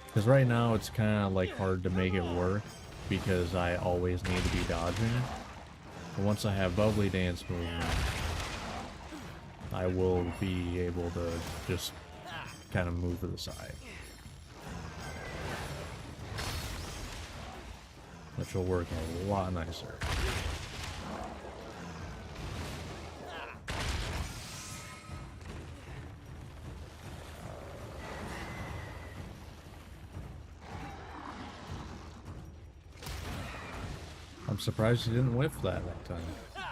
Because right now it's kind of like hard to make it work because I always need to be dodging. But once I have Bubbly Dance movement, I will be able to just kind of move to the side. Which will work a lot nicer. I'm surprised you didn't whiff that time. Get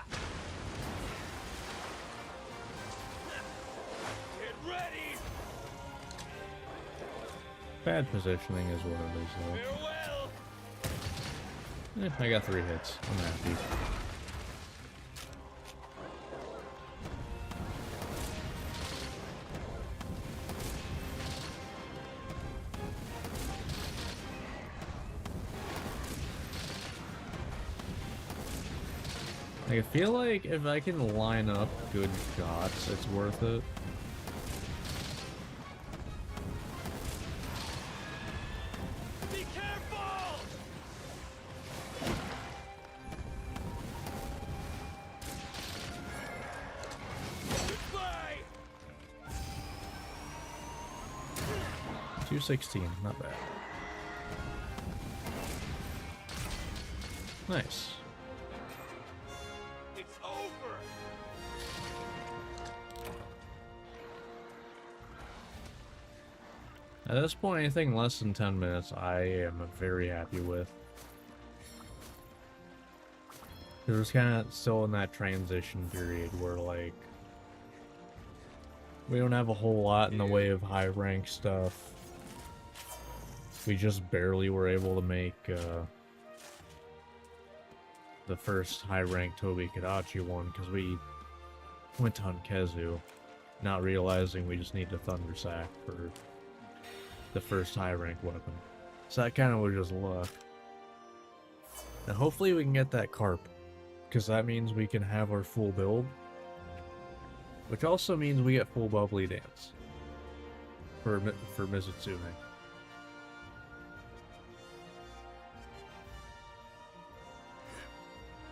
ready. Bad positioning is what it is, Farewell. though. I got 3 hits. I'm happy. I feel like if I can line up good shots, it's worth it. Be careful. Goodbye. 216, not bad. Nice. It's over. At this point, anything less than 10 minutes, I am very happy with. It was kind of still in that transition period where, like, we don't have a whole lot in the way of high rank stuff. We just barely were able to make the first high rank Tobi Kadachi one because we went on Kezu, not realizing we just need to Thunder Sack for the first high rank weapon. So that kind of was just luck. And hopefully we can get that Carp, because that means we can have our full build, which also means we get full Bubbly Dance for Mizutsume.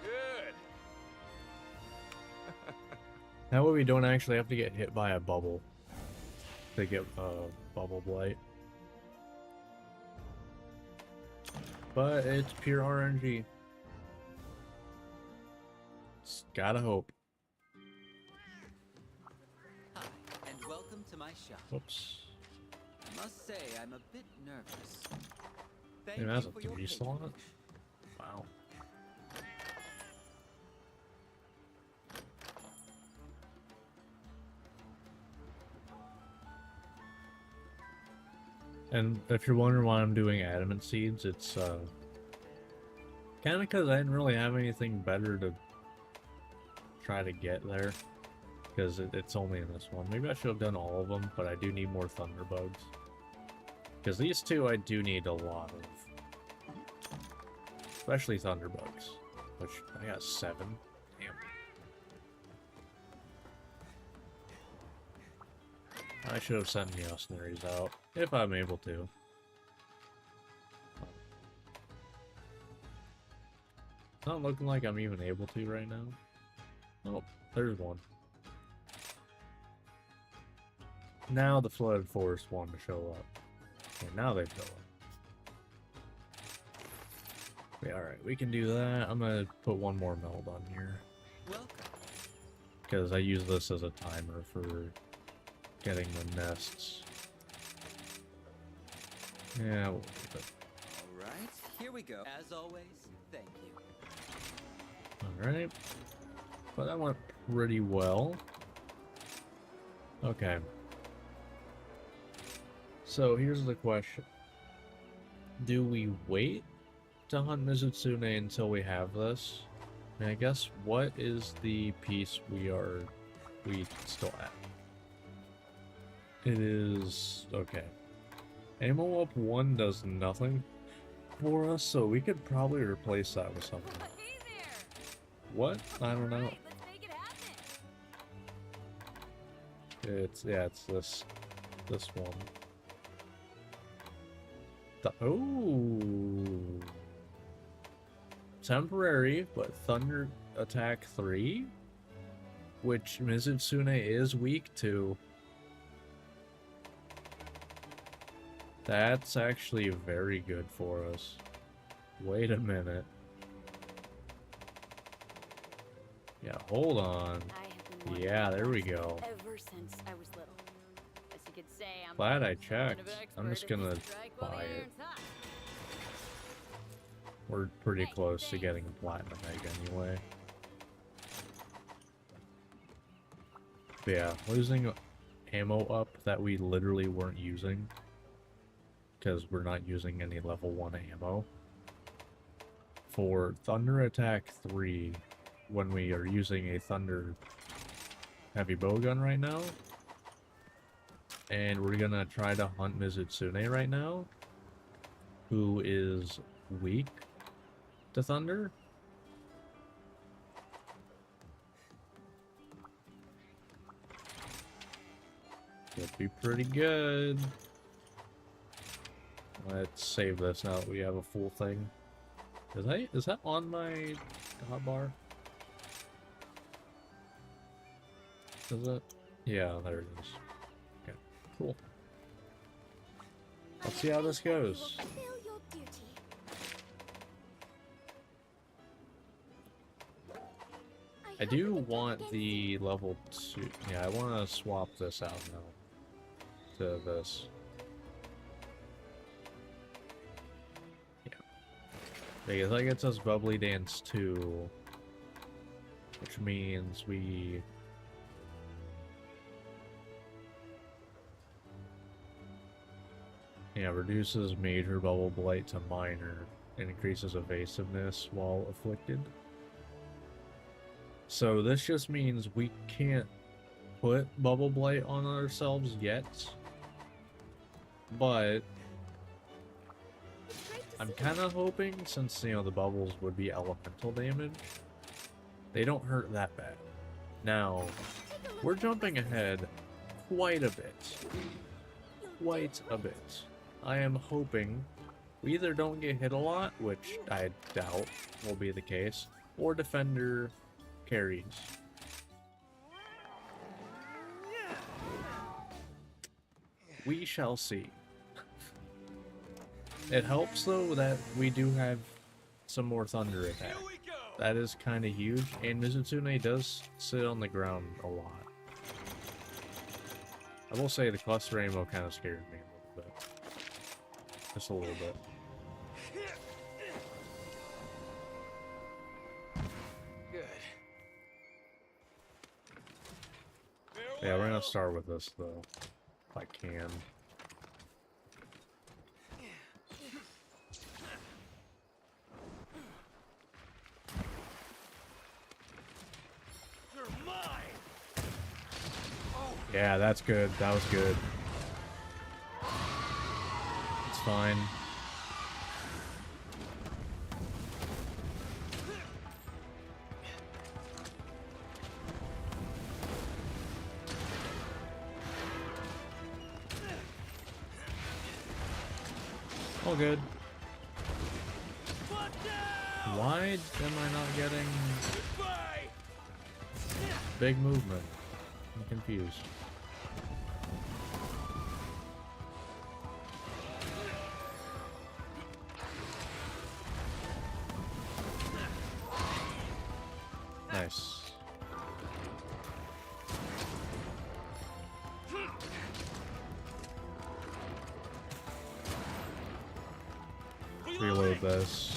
Good. That way we don't actually have to get hit by a bubble to get Bubble Blight. But it's pure RNG. It's gotta hope. Hi, and welcome to my shop. Whoops. I must say, I'm a bit nervous. Thank Hey, you that's a for your 3 still on it? patronage. Wow. And if you're wondering why I'm doing adamant seeds, it's kind of because I didn't really have anything better to try to get there. Because it's only in this one. Maybe I should have done all of them, but I do need more Thunderbugs. Because these two I do need a lot of. Especially Thunderbugs. Which, I got 7. Damn. I should have sent Meowsnaries out, if I'm able to. Not looking like I'm even able to right now. Oh, there's one. Now the Flooded Forest wanted to show up. And now they show up. Yeah, alright, we can do that. I'm gonna put one more meld on here. Welcome. Because I use this as a timer for getting the nests. Yeah, we'll keep it. All right, here we go. As always, thank you. Alright. But that went pretty well. Okay. So here's the question. Do we wait to hunt Mizutsune until we have this? I mean, I guess what is the piece we still at? It is okay. Ammo up 1 does nothing for us, so we could probably replace that with something. Hey there. What? I don't know. Alright, let's make it happen. It's this one. Oh, temporary, but Thunder Attack 3, which Mizutsune is weak to. That's actually very good for us. Wait a minute. Yeah, hold on. I have been Yeah, wanting there we to go. ever since I was little. As you could say, I'm Glad I something of an checked. I'm just expert at gonna this strike while the buy it. iron's hot. We're pretty Hey, close to thanks. getting a platinum egg anyway. But yeah, losing ammo up that we literally weren't using because we're not using any level 1 ammo. For Thunder Attack 3, when we are using a Thunder heavy bowgun right now, and we're gonna try to hunt Mizutsune right now, who is weak to Thunder. Could be pretty good. Let's save this now that we have a full thing. Is that on my hotbar? Is it? Yeah, there it is. Okay, cool. Let's see how this goes. Fulfill your duty. I hope do we can come want again the level 2. Yeah, I want to swap this out now to this. Yeah. Because that gets us Bubbly Dance 2, which means we... Yeah, reduces major bubble blight to minor and increases evasiveness while afflicted. So this just means we can't put bubble blight on ourselves yet, but It's great to I'm see kind of hoping, since the bubbles would be elemental damage, they don't hurt that bad. Now, Take a look we're at jumping this. ahead quite a bit. You'll do Quite a great. bit. I am hoping we either don't get hit a lot, which I doubt will be the case, or defender carries. We shall see. It helps though that we do have some more thunder attack. Here we go. That is kind of huge, and Mizutsune does sit on the ground a lot. I will say the cluster ammo kind of scared me a little bit. Just a little bit. Good. Yeah, we're gonna start with this though, if I can. You're mine. Yeah, that's good. That was good. It's fine. All good. Watch out! Why am I not getting Goodbye. big movement? I'm confused. Nice. Reload this.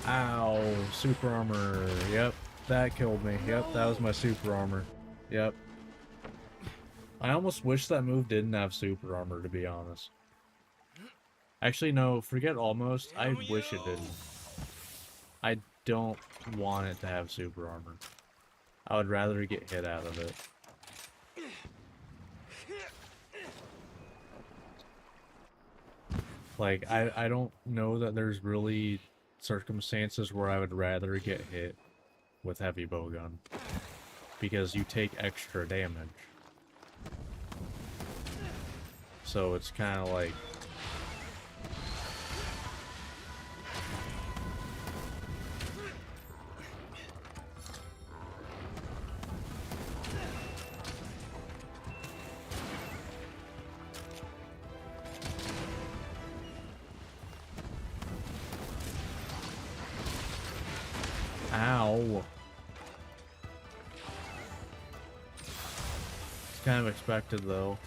Ow, super armor. Yep, that killed me. Yep, that was my super armor. Yep. I almost wish that move didn't have super armor, to be honest. Actually, no, forget almost. I wish it didn't. I don't want it to have super armor. I would rather get hit out of it. Like, I don't know that there's really circumstances where I would rather get hit with heavy bowgun. Because you take extra damage. So it's kind of like... Ow. It's kind of expected, though.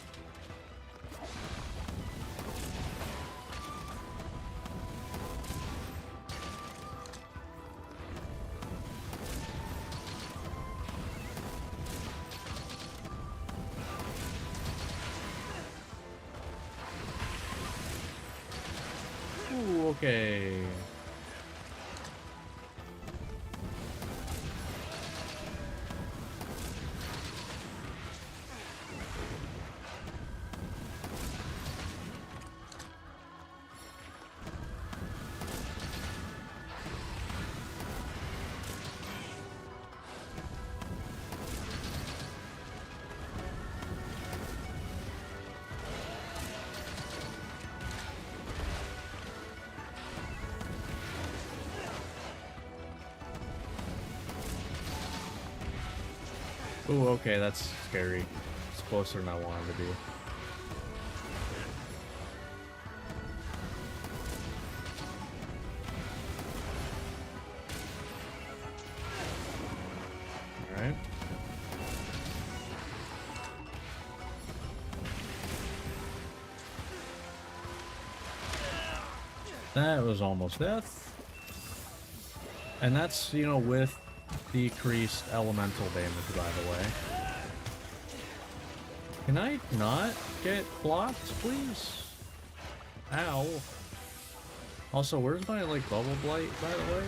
Ooh, okay. Ooh, okay, that's scary. It's closer than I wanted to be. Alright. That was almost death. And that's, you know, with decreased elemental damage, by the way. Can I not get blocked, please? Ow. Also, where's my, like, bubble blight, by the way?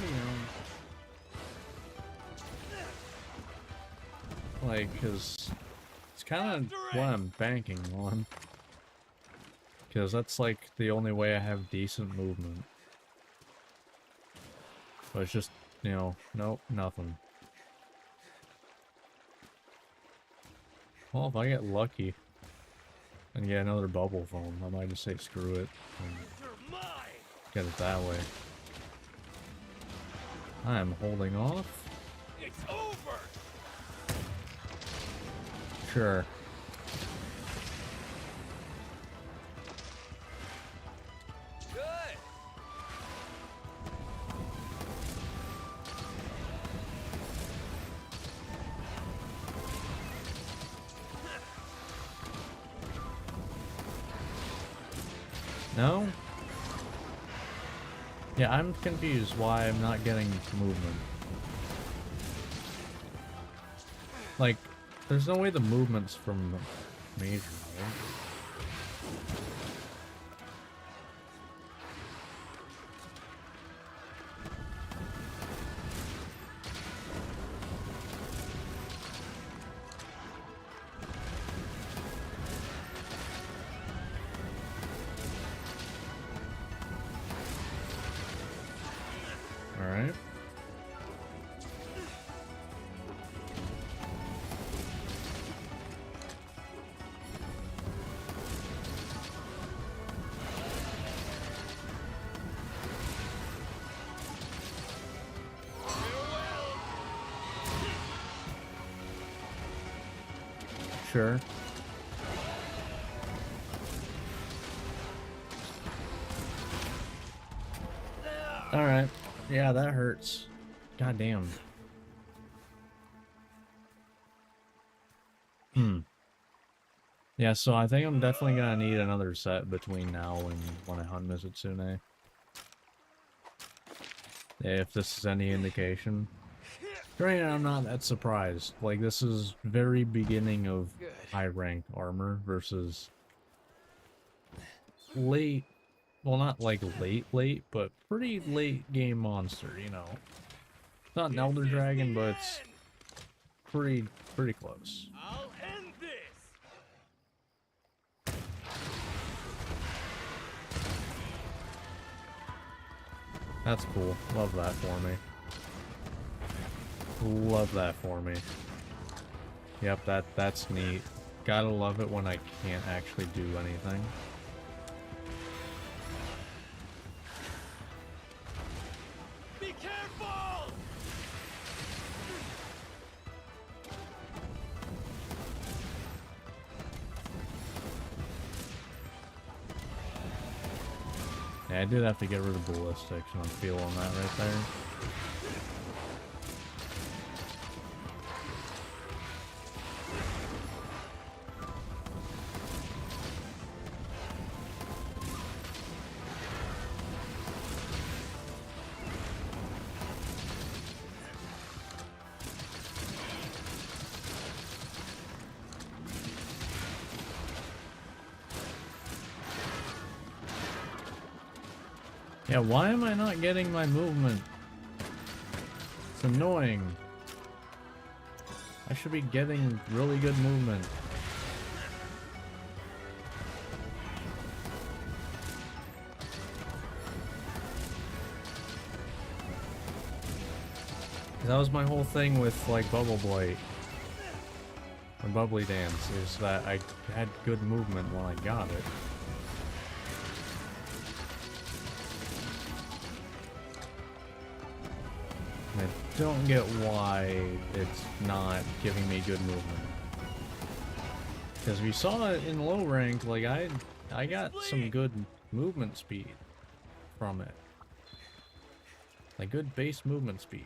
You know? Like, because it's kind of what I'm banking on. Because that's, like, the only way I have decent movement. But it's just, you know, nope, nothing. Well, if I get lucky and get another bubble foam, I might just say screw it and get it that way. I am holding off. It's over. Sure. Good. No? Yeah, I'm confused why I'm not getting movement. Like, there's no way the movement's from the major, right? Alright. Sure. Alright. Yeah, that hurts. God damn. Yeah, so I think I'm definitely gonna need another set between now and when I hunt Mizitsune. If this is any indication. Granted, I'm not that surprised. Like, this is very beginning of high rank armor versus late, well, not like late, but pretty late game monster, you know. It's not an Elder Dragon, but it's pretty close. I'll end this. That's cool. Love that for me. Love that for me. Yep, that's neat. Gotta love it when I can't actually do anything. Be careful! Yeah, I did have to get rid of ballistics, and I'm feeling that right there. Yeah, why am I not getting my movement? It's annoying. I should be getting really good movement. That was my whole thing with, like, Bubble Blight. Or Bubbly Dance, is that I had good movement when I got it. I don't get why it's not giving me good movement. Because we saw it in low rank, like I got some good movement speed from it. Like good base movement speed.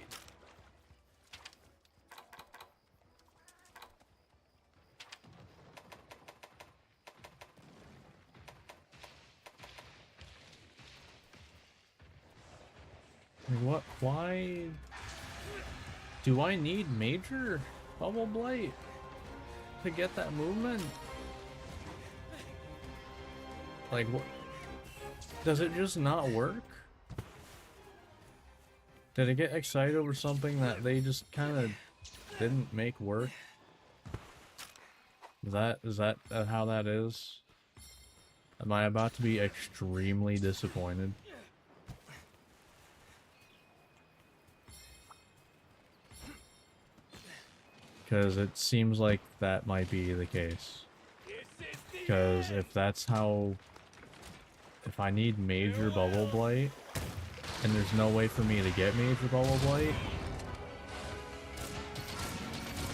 Like what? Why? Do I need major Bubble Blight to get that movement? Like what? Does it just not work? Did I get excited over something that they just kind of didn't make work? Is that how that is? Am I about to be extremely disappointed? Because it seems like that might be the case. Because if that's how... If I need major Bubble Blight, and there's no way for me to get major Bubble Blight,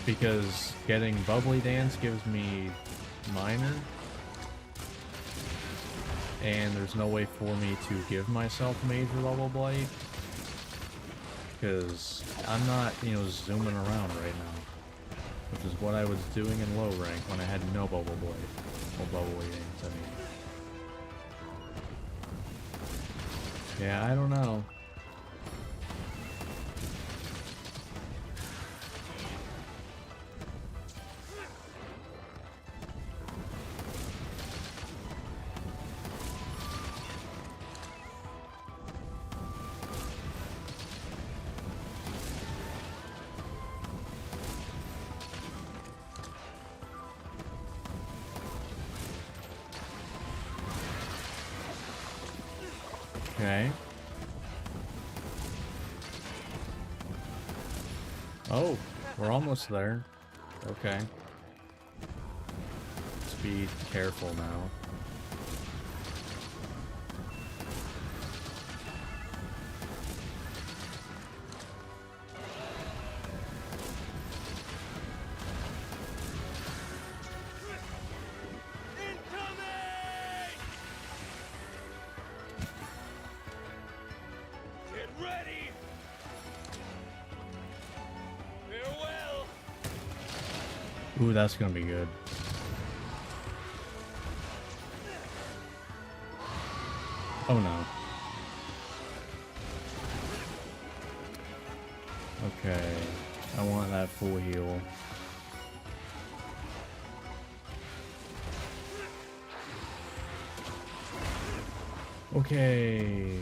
because getting Bubbly Dance gives me minor, and there's no way for me to give myself major Bubble Blight, because I'm not, you know, zooming around right now. Which is what I was doing in low rank when I had no Bubble Blade. Or Bubble Dance, I mean. Yeah, I don't know. Okay. Oh, we're almost there. Okay. Let's be careful now. Ooh, that's gonna be good. Oh no. Okay. I want that full heal. Okay.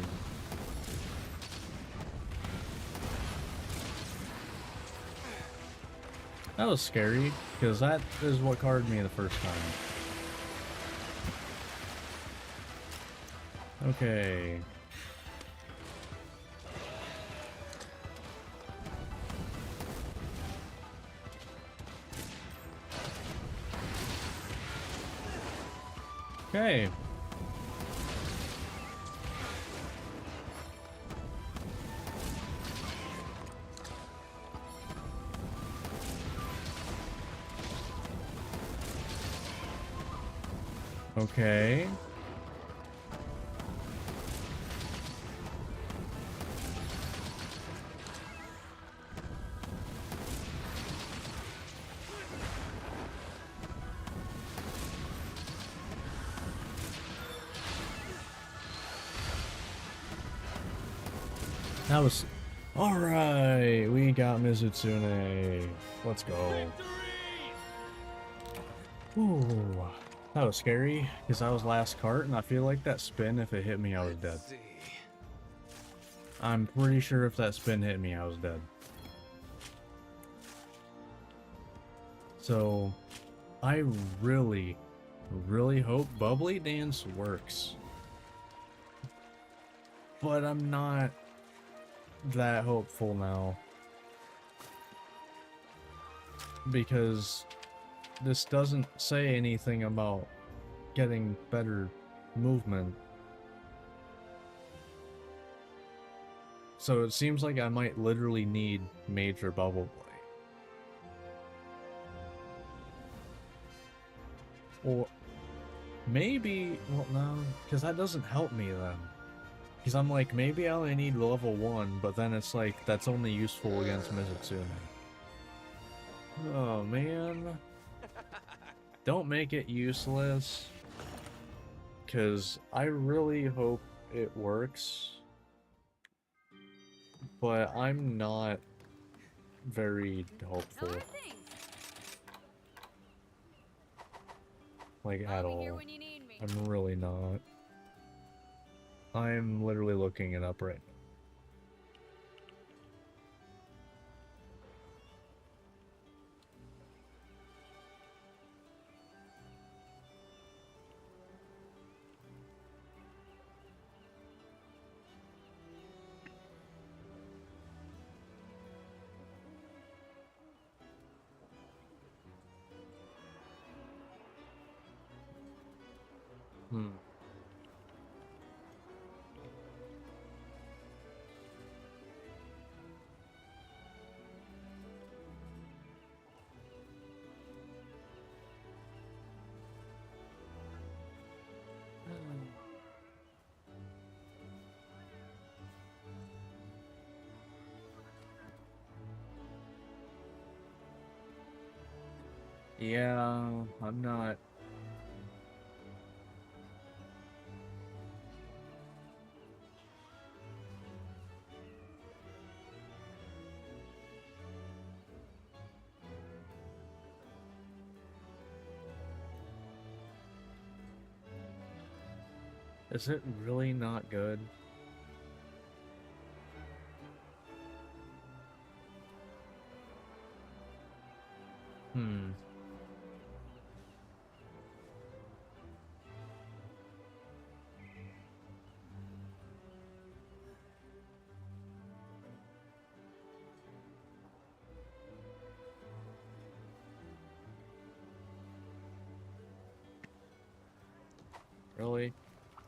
That was scary, because that is what carded me the first time. Okay. Okay. Okay. That was... Alright, we got Mizutsune. Let's go. Ooh, that was scary, because I was last cart, and I feel like that spin, if it hit me, I was dead. I'm pretty sure if that spin hit me, I was dead. So, I really, really hope Bubbly Dance works. But I'm not that hopeful now. Because this doesn't say anything about getting better movement. So it seems like I might literally need Major Bubble Play. Or maybe, well no, because that doesn't help me then. Because I'm like, maybe I only need level 1, but then it's like, that's only useful against Mizutsune. Oh man. Don't make it useless. Because I really hope it works. But I'm not very hopeful. Like, at all. I'm really not. I'm literally looking it up right now. Hmm. Yeah, I'm not. Is it really not good? Hmm. Really?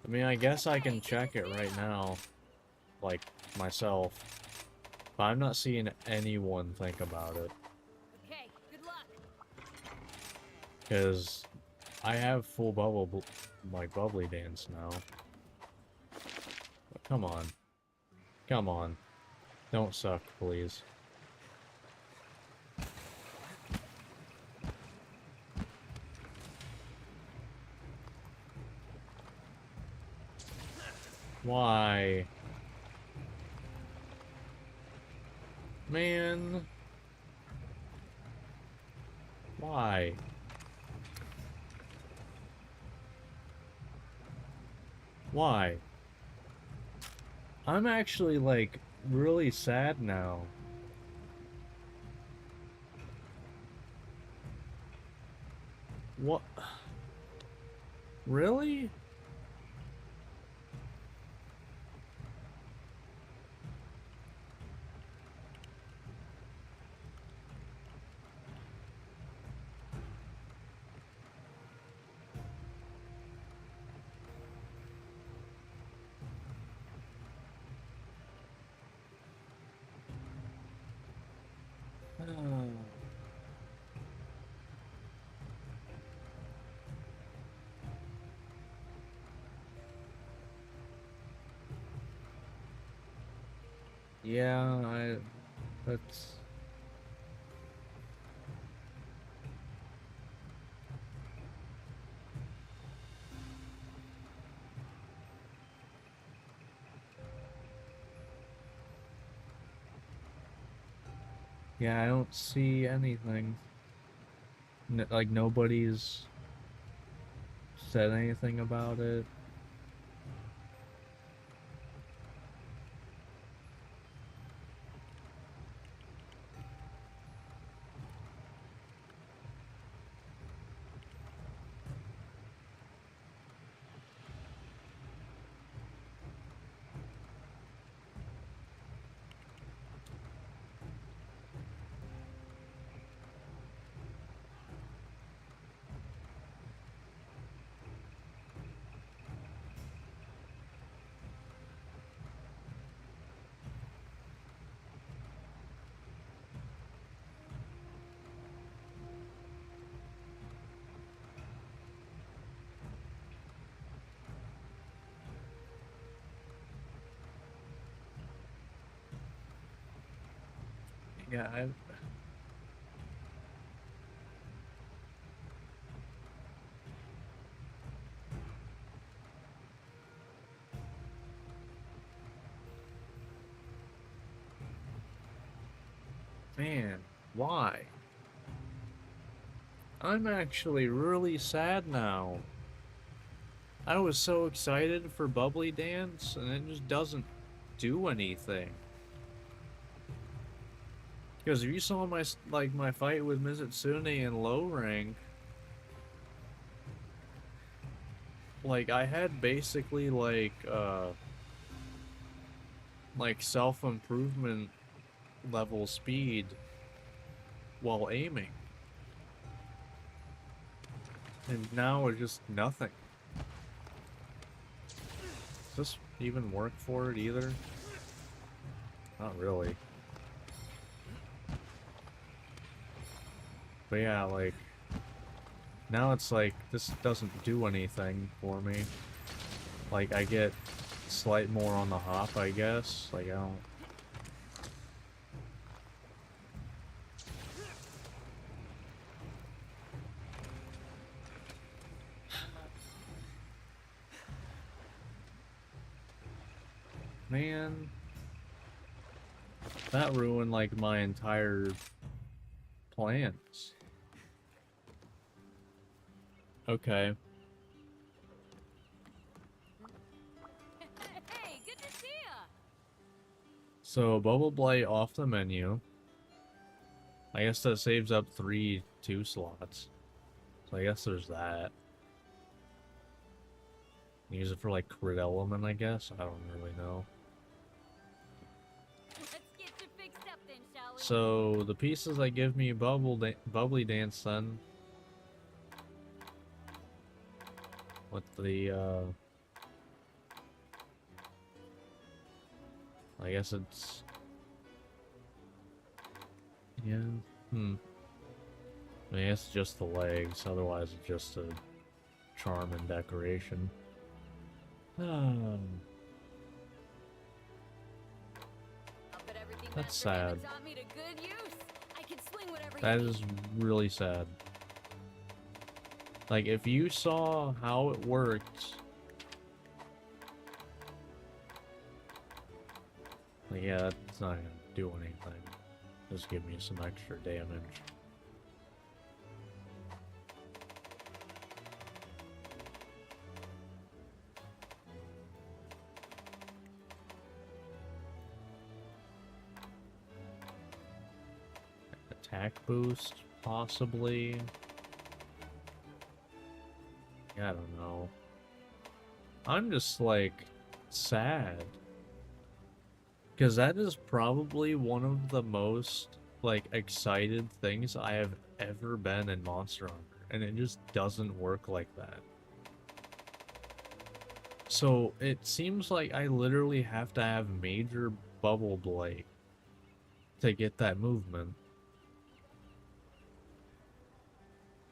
I mean, I guess I can check it right now. Like, myself. But I'm not seeing anyone think about it. Okay, good luck. Because I have full like, Bubbly Dance now. But come on. Come on. Don't suck, please. Why? Man. Why? Why? I'm actually, like, really sad now. What? Really? Yeah, that's... Yeah, I don't see anything. Like, nobody's said anything about it. Yeah, Man, why? I'm actually really sad now. I was so excited for Bubbly Dance, and it just doesn't do anything. Because if you saw my fight with Mizutsune in low rank, like I had basically like self-improvement level speed while aiming. And now it's just nothing. Does this even work for it either? Not really. But yeah, like, now it's like, this doesn't do anything for me. Like, I get slight more on the hop, I guess. Like, I don't... Man. That ruined, like, my entire plans. Okay. Hey, good to see ya. So, Bubble Blight off the menu. I guess that saves up 3 2 slots. So I guess there's that. Use it for, like, crit element, I guess? I don't really know. Let's get you fixed up then, shall we? So, the pieces that give me Bubbly Dance then... With the, I guess it's... Yeah, I mean, it's just the legs, otherwise it's just a charm and decoration. I'll put everything That's Master Raven sad. taught me to good use. I can swing whatever That you is need. really sad. Like, if you saw how it worked... Like, yeah, that's not gonna do anything. Just give me some extra damage. Attack boost, possibly. I don't know. I'm just like sad. Because that is probably one of the most like excited things I have ever been in Monster Hunter. And it just doesn't work like that. So it seems like I literally have to have major bubble blight to get that movement.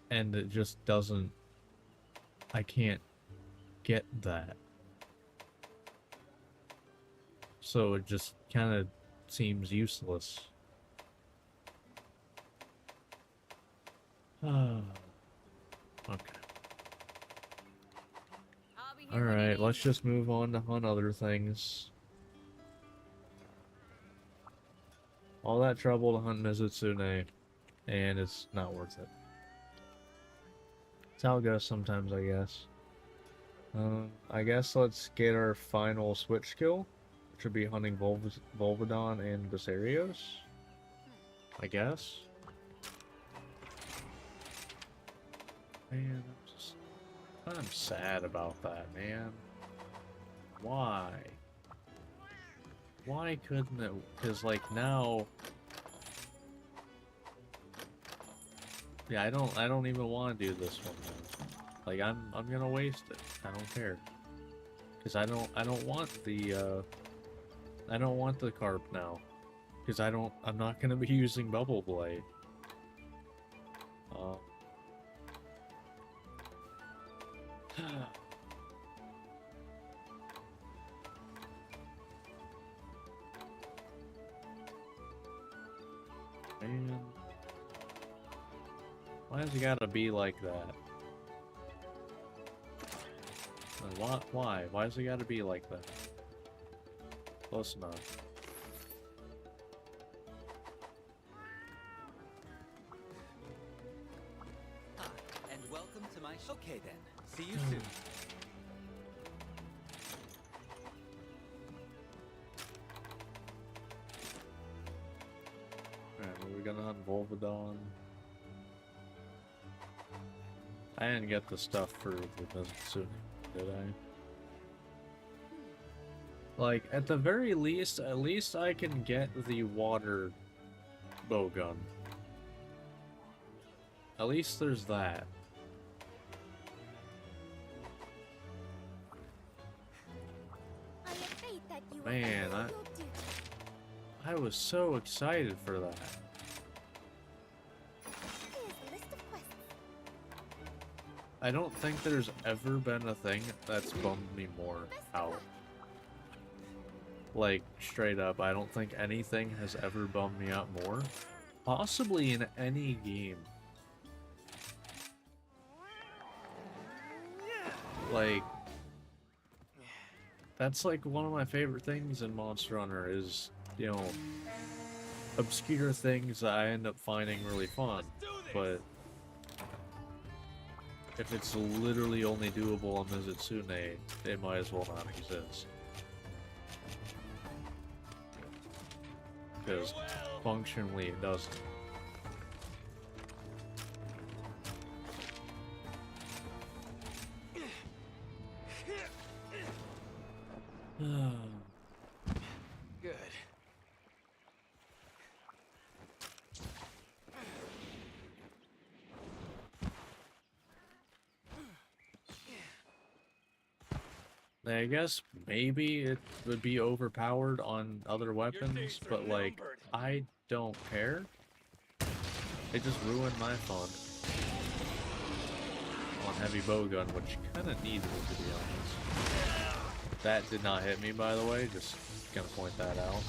And it just doesn't... I can't get that. So it just kind of seems useless. Okay. I'll be here when you Alright, need let's me. just move on to hunt other things. All that trouble to hunt Mizutsune, and it's not worth it. That's how it goes sometimes, I guess. I guess let's get our final switch skill, which would be hunting Volvidon and Viserios. I guess. Man, I'm sad about that, man. Why? Why couldn't it? Because like now, yeah, I don't even want to do this one. Man. Like I'm gonna waste it. I don't care. Because I don't want the carp now. Because I'm not gonna be using Bubble Blade. Man. Why has it gotta be like that? Why? Why has it gotta be like that? Close enough. Hi, and welcome to my show. Okay then, see you soon. Alright, we're gonna hunt Volvidon. I didn't get the stuff for the Mizutsune, did I? Like, at the very least, at least I can get the water bowgun. At least there's that. I am afraid that you will Man, fail your duty. I was so excited for that. Here's a list of quests. I don't think there's ever been a thing that's bummed me more out. Like, straight up, I don't think anything has ever bummed me out more. Possibly in any game. Like, that's like one of my favorite things in Monster Hunter is, you know, obscure things that I end up finding really fun. But if it's literally only doable on Mizutsune, it might as well not exist. Because functionally it doesn't. Good. I guess maybe it would be overpowered on other weapons, but like, I don't care. It just ruined my fun on heavy bowgun, which kind of needed it, to be honest. That did not hit me, by the way, just gonna point that out.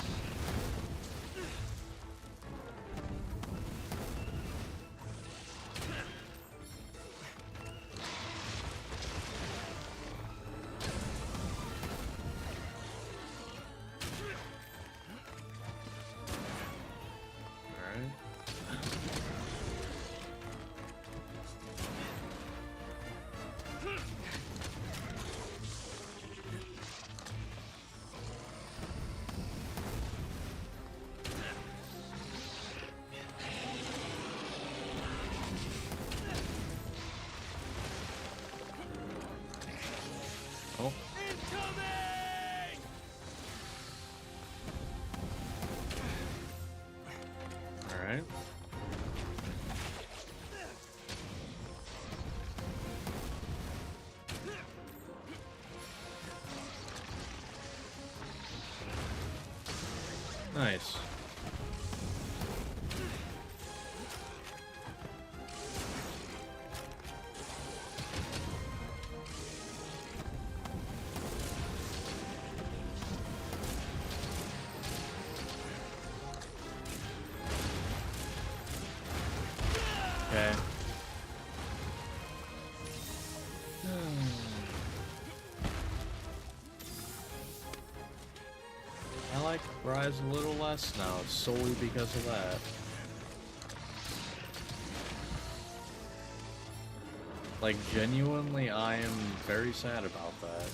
Oh. Alright. Nice. Okay. I like Rise a little less now, solely because of that. Like, genuinely, I am very sad about that.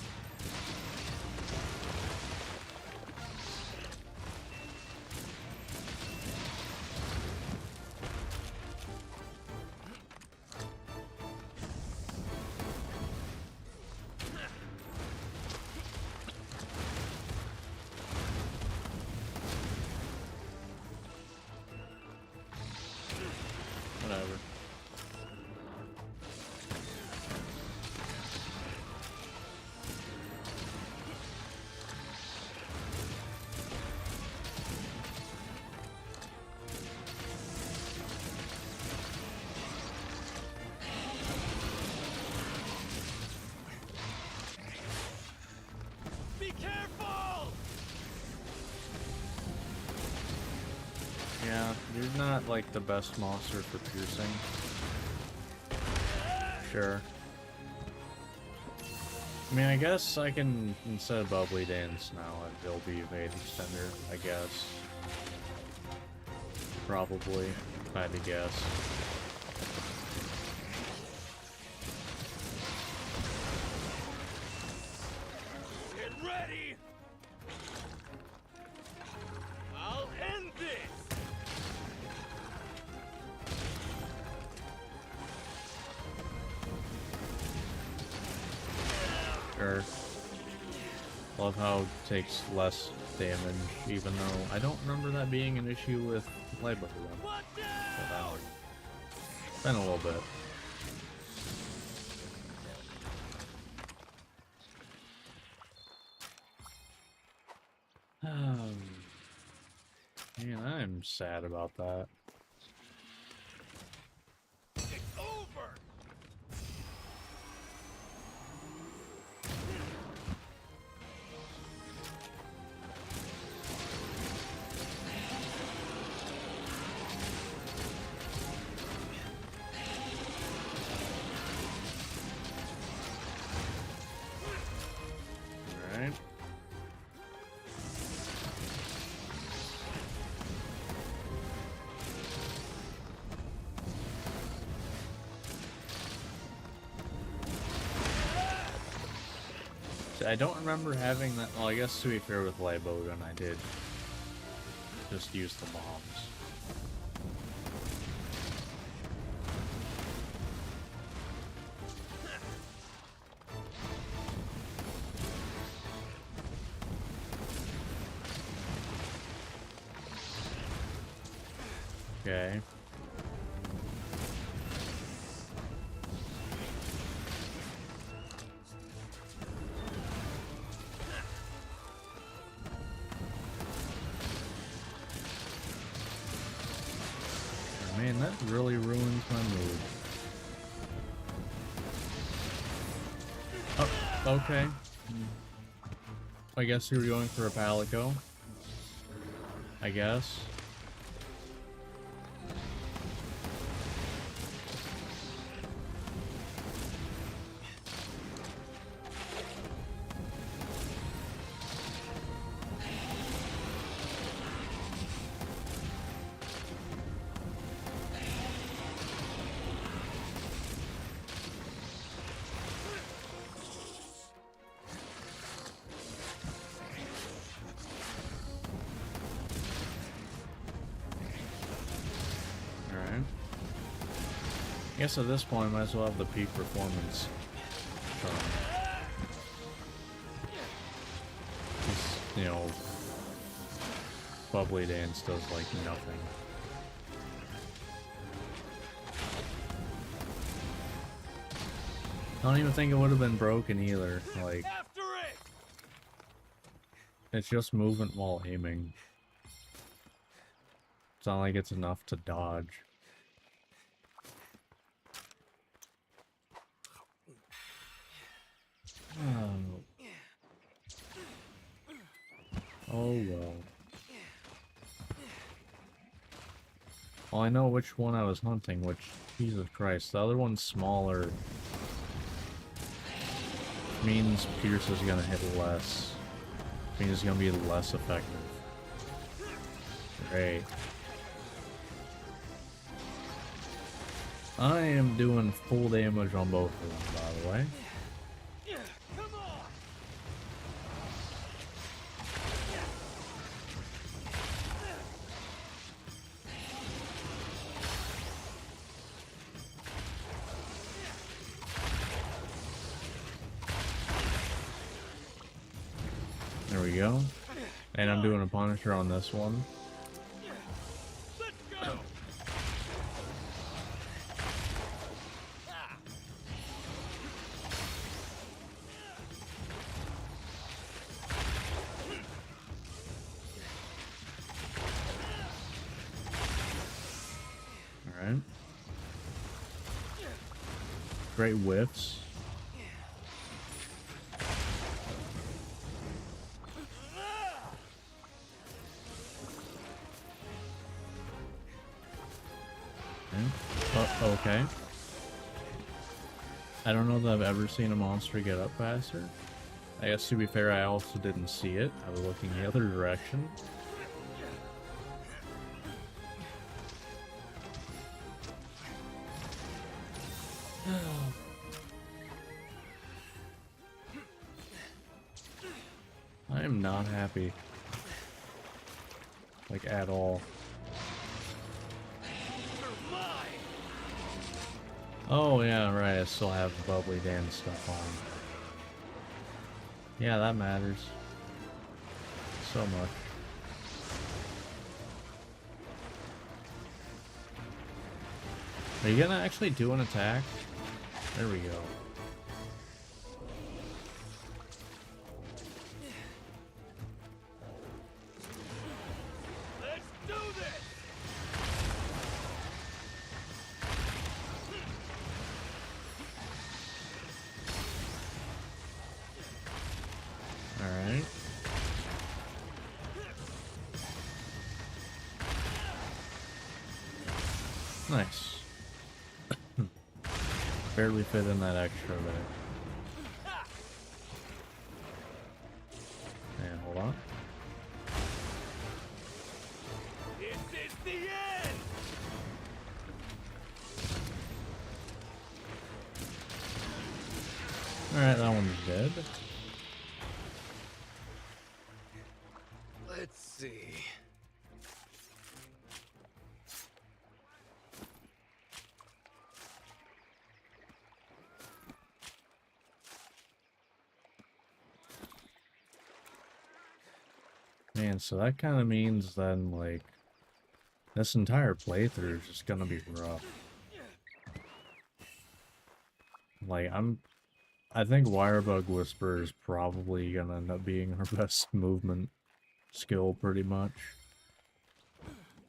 Whatever. Be careful! Yeah, you're not like the best monster for piercing. Sure. I mean, I guess I can, instead of Bubbly Dance now, it'll be Evade Extender, I guess. Probably, if I had to guess. Get ready! I'll end this! Sure. Love how it takes less damage, even though I don't remember that being an issue with Lightbugger though. Watch But, out! been a little bit. Man, I'm sad about that. It's over! Alright. I don't remember having that. Well, I guess to be fair with Libogan, I did just use the bombs. Okay. Man, that really ruins my mood. Oh, okay. I guess you were going for a Palico. I guess. I guess at this point I might as well have the peak performance. you know, Bubbly Dance does like nothing. I don't even think it would have been broken either. Like, After it! it's just movement while aiming. It's not like it's enough to dodge. Oh. Oh well. Well, I know which one I was hunting, which, Jesus Christ, the other one's smaller. Means Pierce is gonna hit less. Means it's gonna be less effective. Great. I am doing full damage on both of them, by the way. Come on! There we go. And I'm doing a Punisher on this one. Let's go! Alright. Great whiffs. Okay. I don't know that I've ever seen a monster get up faster. I guess to be fair, I also didn't see it. I was looking the other direction. I am not happy. Like, at all. Oh, yeah, right, I still have the Bubbly Dance stuff on. Yeah, that matters. So much. Are you gonna actually do an attack? There we go. Let's do this! Alright. Nice. Barely fit in that extra there. And hold on. This is the end! Alright, that one's dead. Let's see. Man, so that kind of means then, like, this entire playthrough is just gonna be rough. Like, I think Wirebug Whisper is probably gonna end up being our best movement skill, pretty much.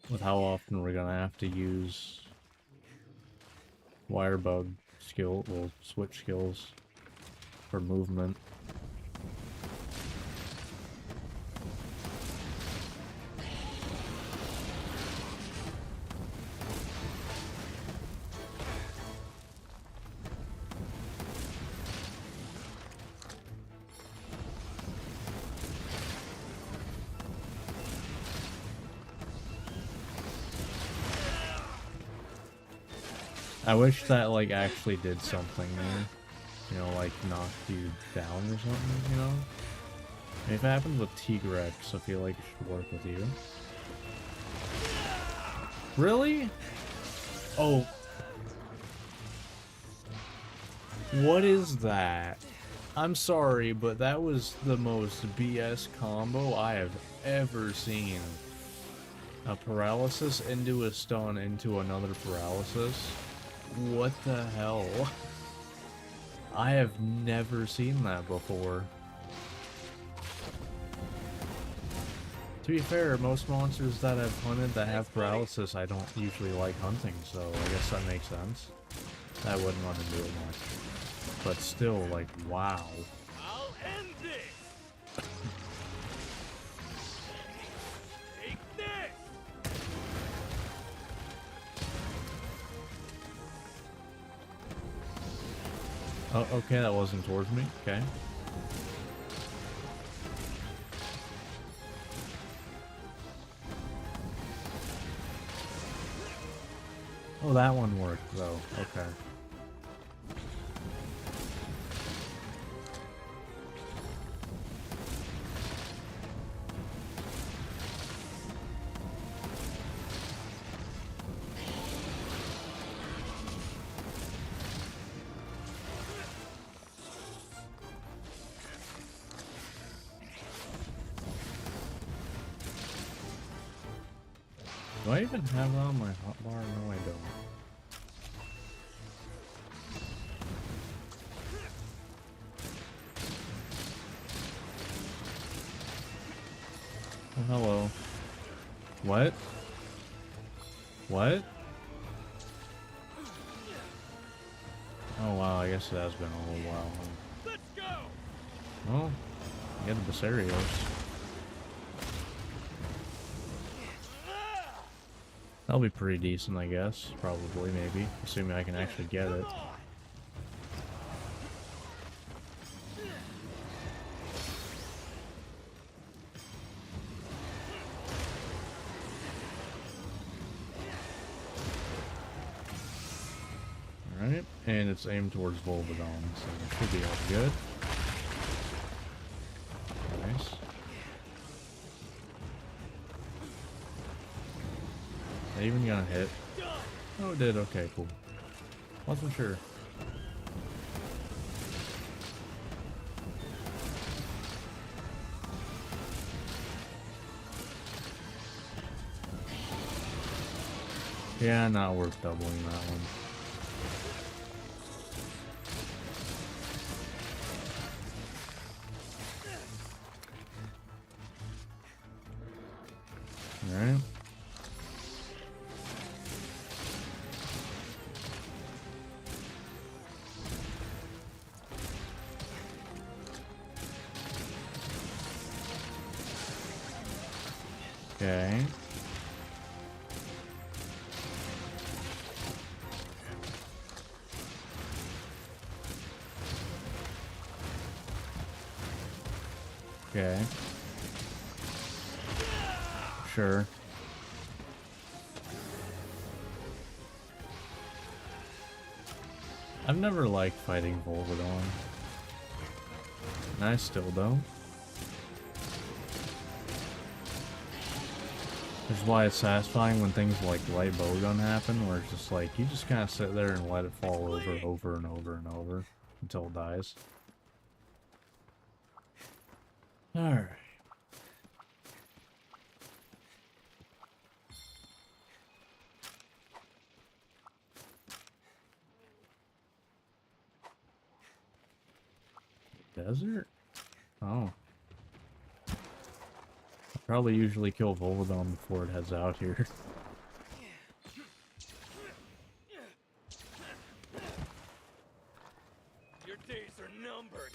With how often we're gonna have to use Wirebug skill, well, switch skills for movement. I wish that, like, actually did something there. You know, like, knocked you down or something, you know? If it happens with Tigrex, I feel like it should work with you. Really? Oh. What is that? I'm sorry, but that was the most BS combo I have ever seen. A paralysis into a stun into another paralysis? What the hell? I have never seen that before. To be fair, most monsters that I've hunted that have paralysis I don't usually like hunting, so I guess that makes sense. I wouldn't run into it much. But still, like, wow. I'll end this. Take this. Oh, okay, that wasn't towards me. Okay. Oh, that one worked, though. Okay. Do I even have it on my hotbar? No, I don't. Oh, hello. What? What? Oh wow, I guess it has been a little while. Huh? Let's go. Well, you get the Basarios. That'll be pretty decent, I guess. Probably, maybe. Assuming I can actually get it. Alright, and it's aimed towards Volvodon, so it should be all good. Nice. That even gonna hit? Oh, it did. Okay, cool. Wasn't sure. Yeah, not worth doubling that one. Alright. Okay. Okay. Sure. I've never liked fighting Volvodon. And I still don't. Which is why it's satisfying when things like light bowgun happen, where it's just like, you just kind of sit there and let it fall over and over and over and over until it dies. Alright. Desert? Oh. Probably usually kill Volvodon before it heads out here. Your days are numbered.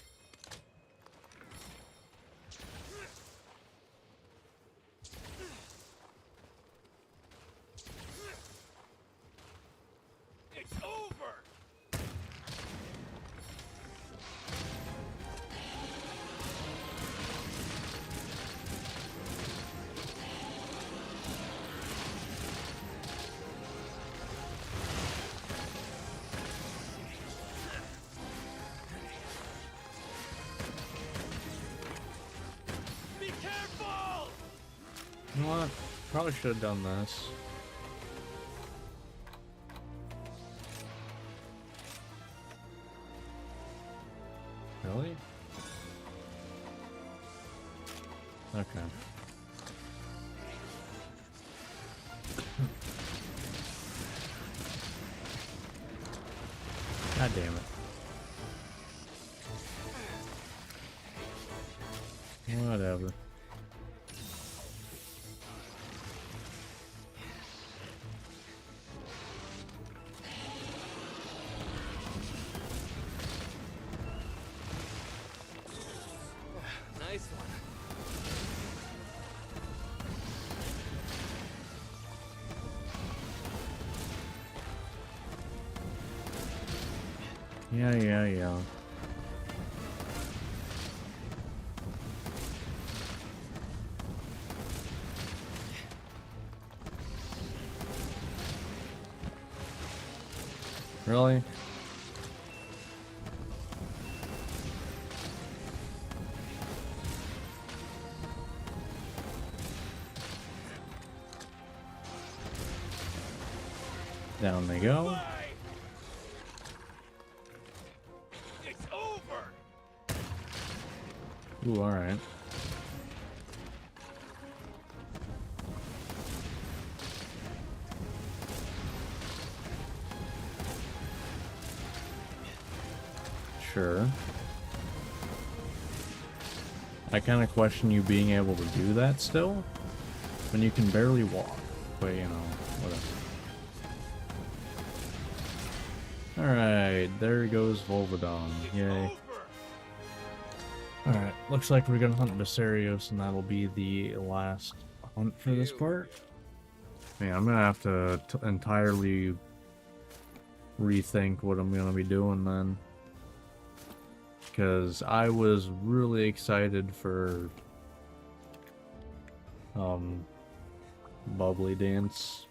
It's over. Be careful. You know what? Probably should have done this. Really? Okay. God damn it. Whatever. Nice one. Yeah. Really? Down they go. Bye. It's over. Ooh, alright. Sure. I kind of question you being able to do that still, when you can barely walk. But, you know, whatever. Alright, there goes Volvodon. It's Yay. over. Alright, looks like we're gonna hunt Viserios, and that'll be the last hunt for this part. Man, I'm gonna have to entirely rethink what I'm gonna be doing then. Because I was really excited for Bubbly Dance.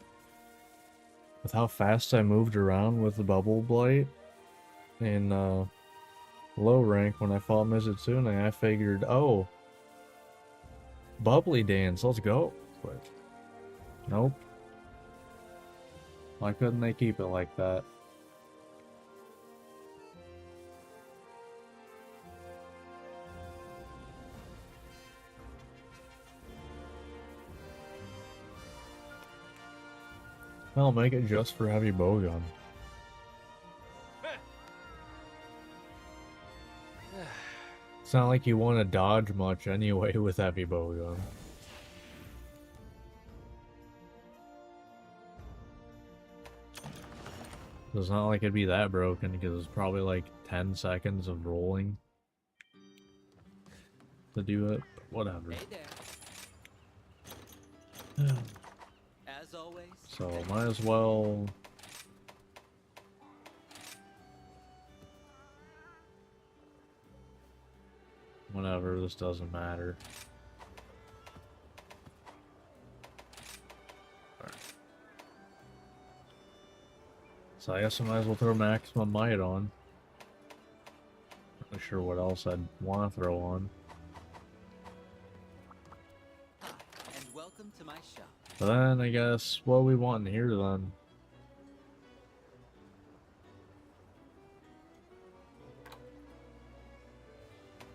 With how fast I moved around with the Bubble Blight in low rank when I fought Mizitsune, I figured, oh, Bubbly Dance, let's go. But nope. Why couldn't they keep it like that? I'll make it just for heavy bowgun. It's not like you want to dodge much anyway with heavy bowgun. It's not like it'd be that broken because it's probably like 10 seconds of rolling to do it. But whatever. Hey there. As always. So might as well. Whatever, this doesn't matter. Alright. So I guess I might as well throw maximum might on. Not really sure what else I'd want to throw on. Hi, and welcome to my shop. But then I guess what we want in here then.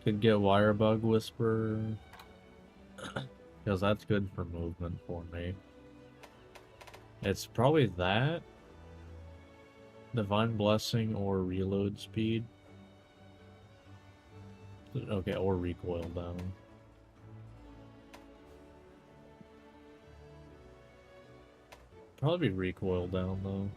Could get Wirebug Whisper. Because that's good for movement for me. It's probably that. Divine Blessing or reload speed. Okay, or recoil down. Probably recoil down though.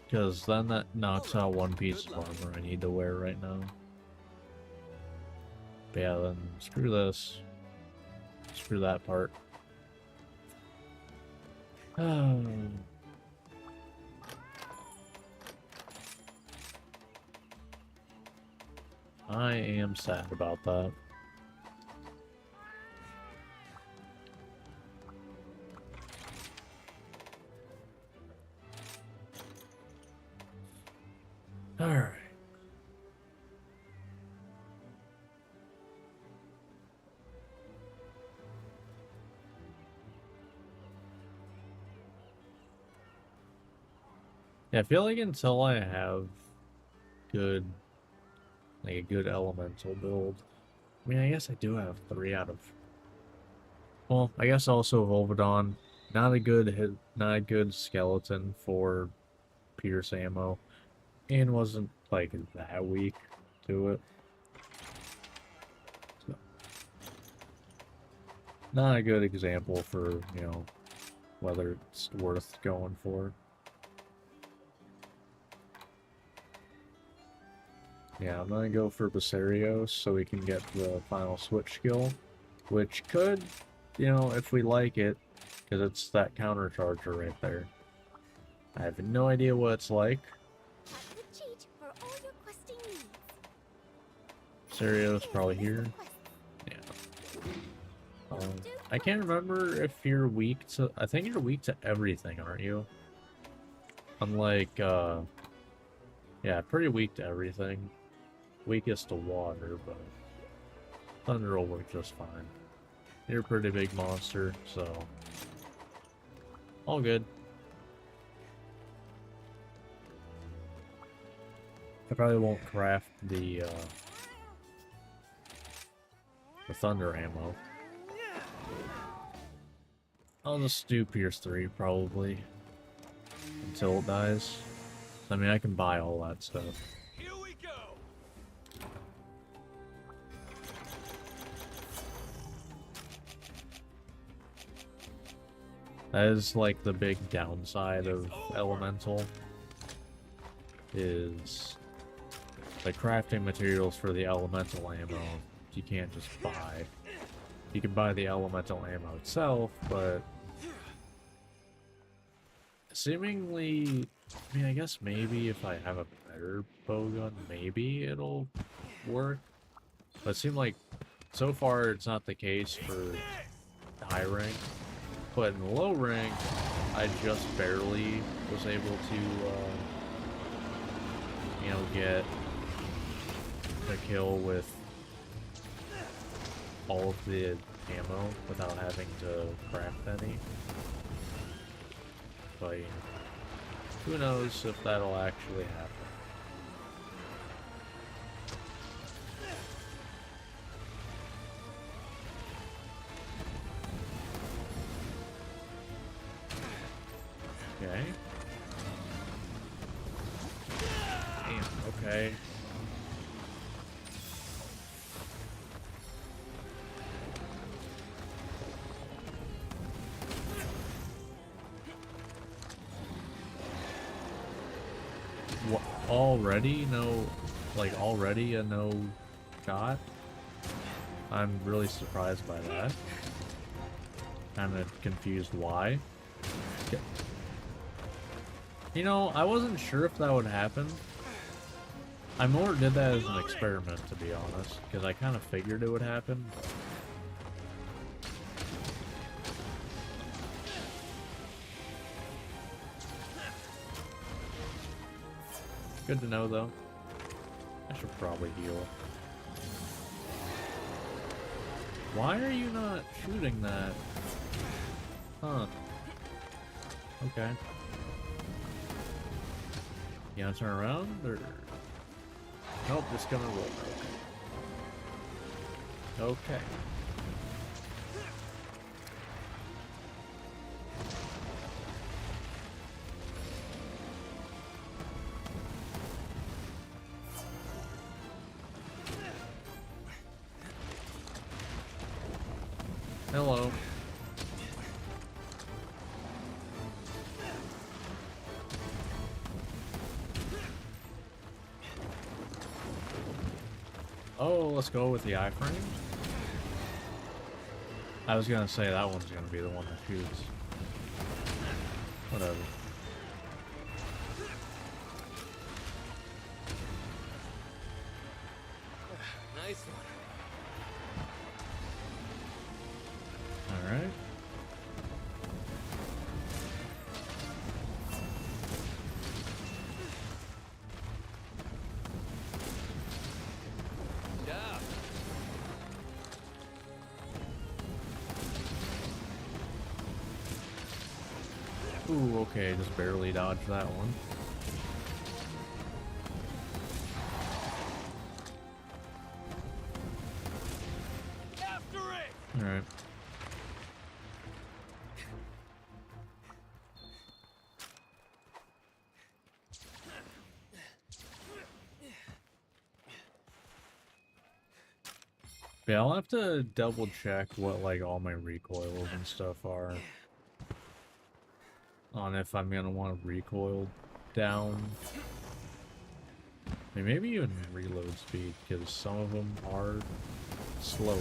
Because then that knocks out one piece of armor I need to wear right now. But yeah, then screw this. Screw that part. I am sad about that. Alright. Yeah, I feel like until I have good, like a good elemental build. I mean, I guess I do have 3 out of. Well, I guess also Volvidon, not a good hit, not a good skeleton for Pierce ammo, and wasn't like that weak to it. So, not a good example for, you know, whether it's worth going for. Yeah, I'm gonna go for Basarios so we can get the final switch skill, which could, you know, if we like it, because it's that counter charger right there. I have no idea what it's like. Tap the cheat for all your questing needs. Basarios probably Here's a here. list of quests. Yeah. I can't remember if you're weak to. I think you're weak to everything, aren't you? Unlike, yeah, pretty weak to everything. Weakest to water, but thunder will work just fine. You're a pretty big monster, so all good. I probably won't craft the thunder ammo. I'll just do Pierce 3 probably until it dies. I mean, I can buy all that stuff. Here we go. That is like the big downside of Elemental, is the crafting materials for the Elemental ammo you can't just buy. You can buy the Elemental ammo itself, but seemingly, I mean, I guess maybe if I have a better bowgun, maybe it'll work. But it seemed like so far it's not the case for high rank. But in the low rank, I just barely was able to, you know, get a kill with all of the ammo without having to craft any. But who knows if that'll actually happen. Okay. Damn, okay. What, already? No, like already a no shot? I'm really surprised by that. Kind of confused why. You know, I wasn't sure if that would happen. I more did that as an experiment, to be honest, because I kind of figured it would happen. Good to know, though. I should probably heal. Why are you not shooting that? Huh. Okay. You wanna turn around, or... Nope, just gonna roll. Okay. Okay. Hello. Oh, let's go with the iframe. I was gonna say that one's gonna be the one that shoots. Whatever. Nice one. Alright. Yeah. Ooh, okay, just barely dodged that one. Alright. Yeah, I'll have to double check what like all my recoils and stuff are. On if I'm gonna want to recoil down. I mean, maybe even reload speed, because some of them are slower.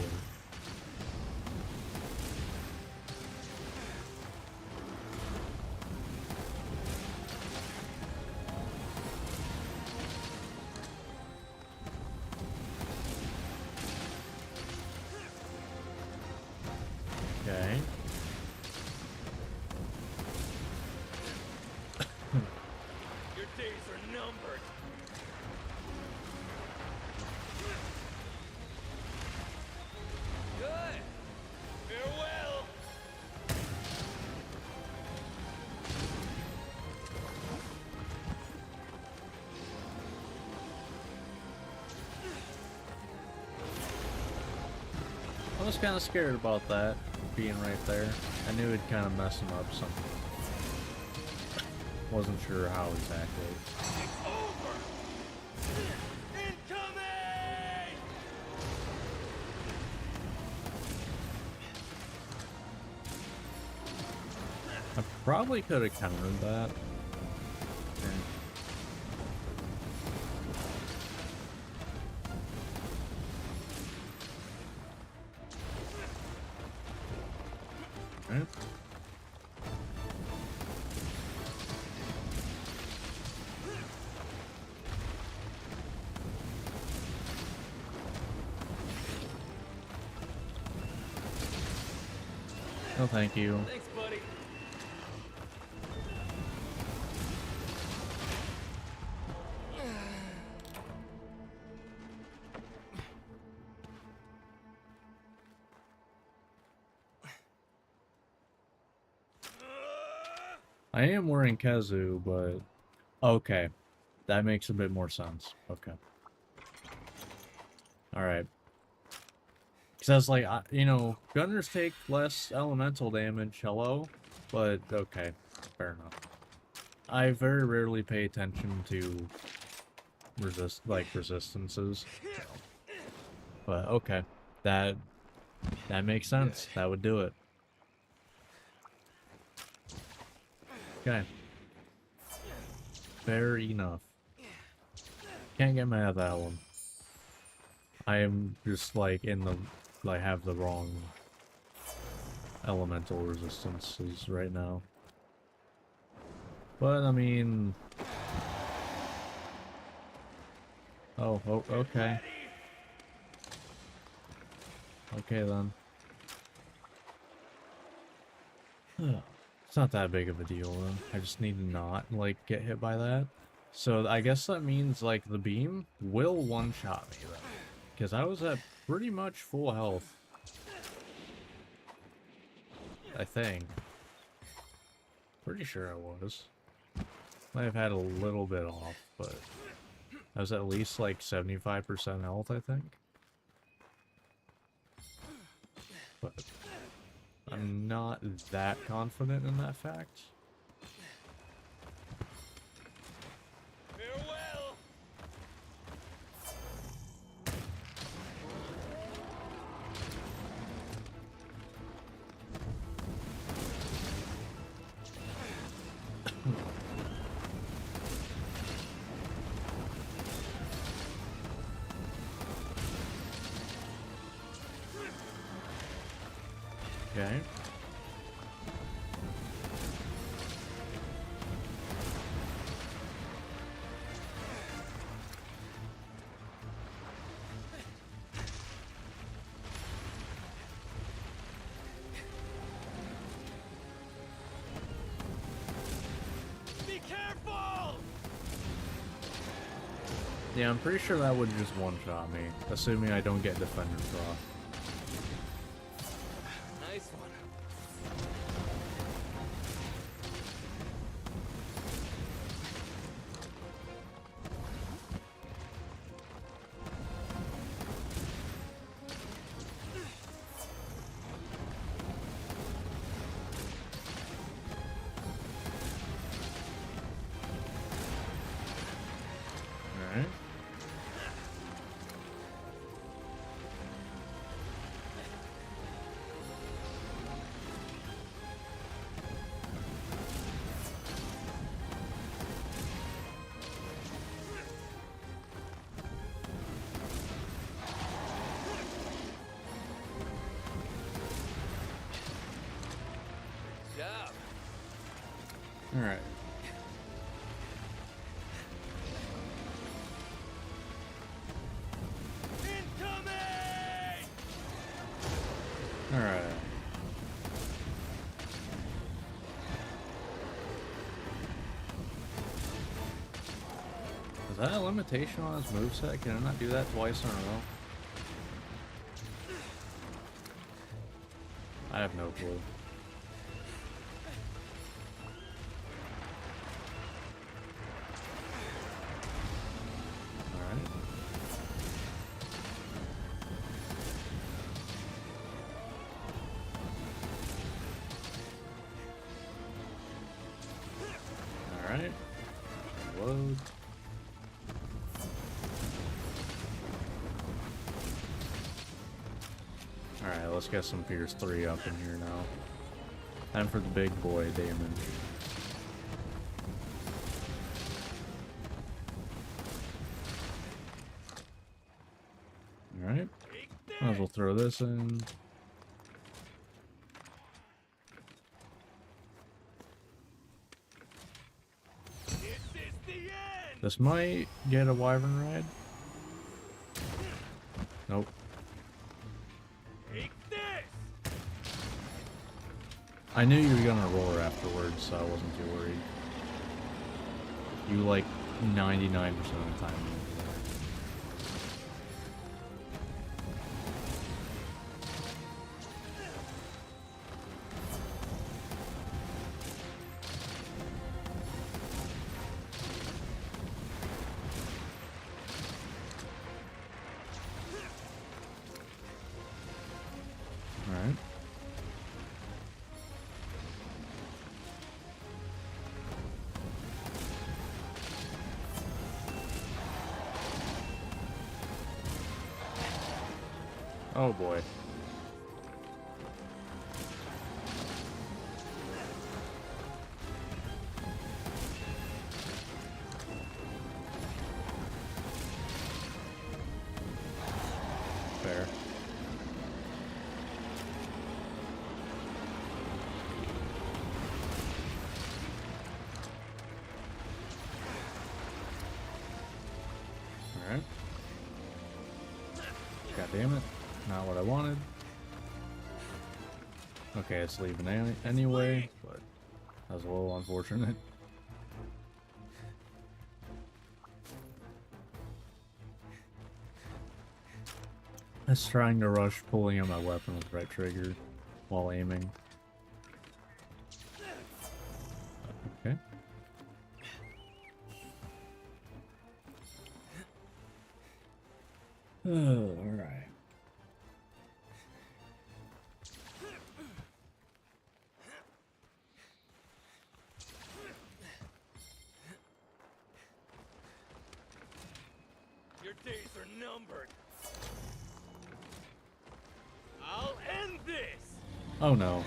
Okay. Your days are numbered. Good. Farewell. I was kind of scared about that being right there. I knew it'd kind of mess him up some. Wasn't sure how exactly. It's over. Incoming. I probably could have countered that. Right. No, thank you. Thanks, buddy. I am wearing Kazu, but okay, that makes a bit more sense. Okay, all right. Because I was like, you know, gunners take less elemental damage. Hello, but okay, fair enough. I very rarely pay attention to resistances, but okay, that makes sense. That would do it. Okay. Fair enough. Can't get mad at that one. I am just like have the wrong elemental resistances right now. But I mean, oh, okay. Okay then. It's not that big of a deal then. I just need to not like get hit by that. So I guess that means like the beam will one-shot me then. Because I was at pretty much full health. I think. Pretty sure I was. Might have had a little bit off, but I was at least like 75% health, I think. But I'm not that confident in that fact. Farewell. Okay. Be careful. Yeah, I'm pretty sure that would just one-shot me, assuming I don't get Defender Draw. Nice one. Alright. Incoming! Alright. Is that a limitation on his moveset? Can I not do that twice in a row? I have no clue. Alright. Alright. Load. Alright, let's get some Pierce 3 up in here now. Time for the big boy, Damon. Alright. Might as well throw this in. This is the end! This might get a wyvern ride. Nope. Take this! I knew you were gonna roar afterwards, so I wasn't too worried. You like 99% of the time. Alright. Oh boy. Fair. Alright. God damn it. Not what I wanted. Okay, it's leaving anyway, but that was a little unfortunate. I was trying to rush pulling out my weapon with right trigger while aiming. Okay. Oh, alright. Your days are numbered. I'll end this! Oh no.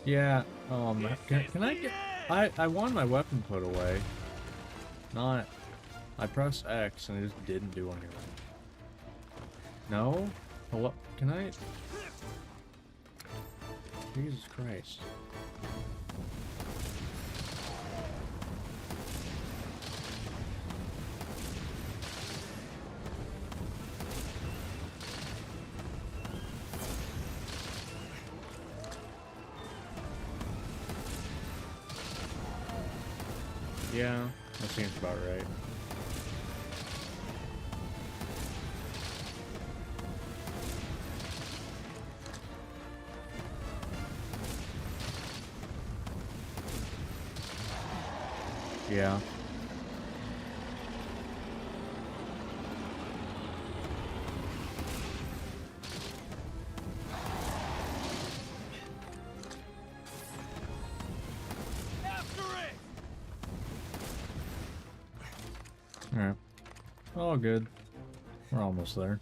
Yeah, can I get... I want my weapon put away. Not... I pressed X and it just didn't do anything. No? Hello? Can I... Jesus Christ. Yeah, that seems about right. Yeah. After it! Alright. All good. We're almost there.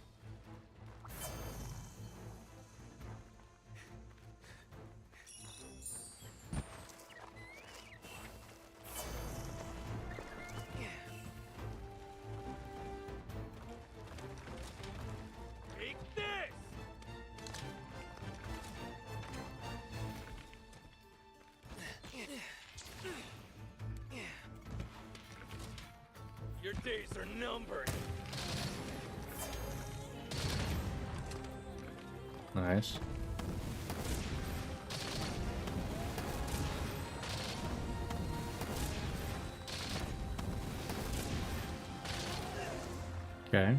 Take this! Your days are numbered. Nice. Okay.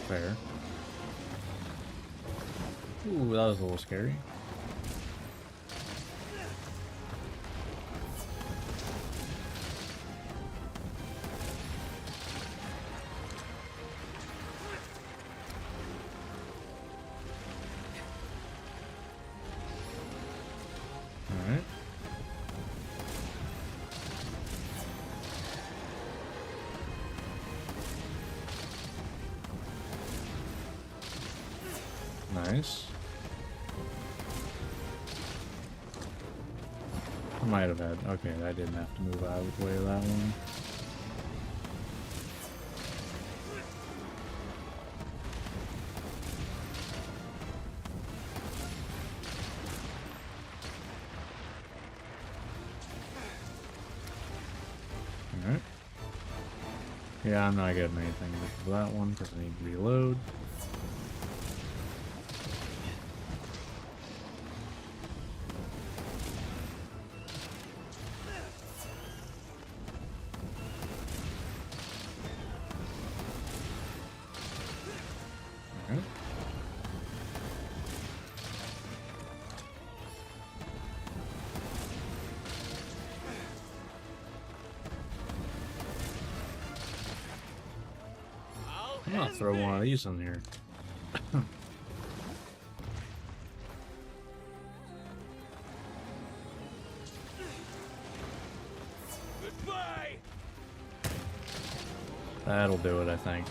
Fair. Ooh, that was a little scary. Alright. Nice. I might have had. Okay, I didn't have to move out of the way of that one. Alright. Yeah, I'm not getting anything for that one because I need to reload. Alright. I'm gonna throw one of these in here. Goodbye. That'll do it, I think.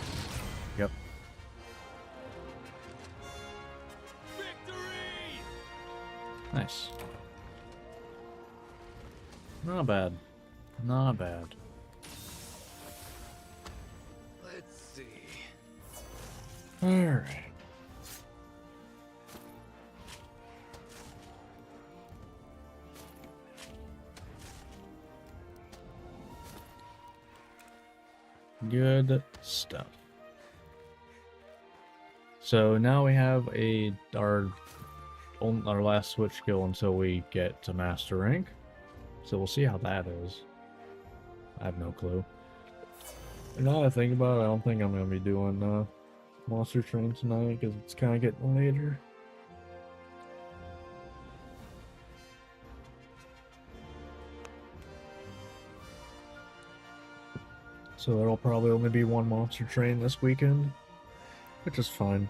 Yep. Victory. Nice. Not bad. Not bad. Let's see. Alright. Good stuff. So now we have our last switch skill until we get to master rank. So we'll see how that is. I have no clue. And now that I think about it, I don't think I'm gonna be doing Monster Train tonight because it's kind of getting later. So there'll probably only be one Monster Train this weekend, which is fine.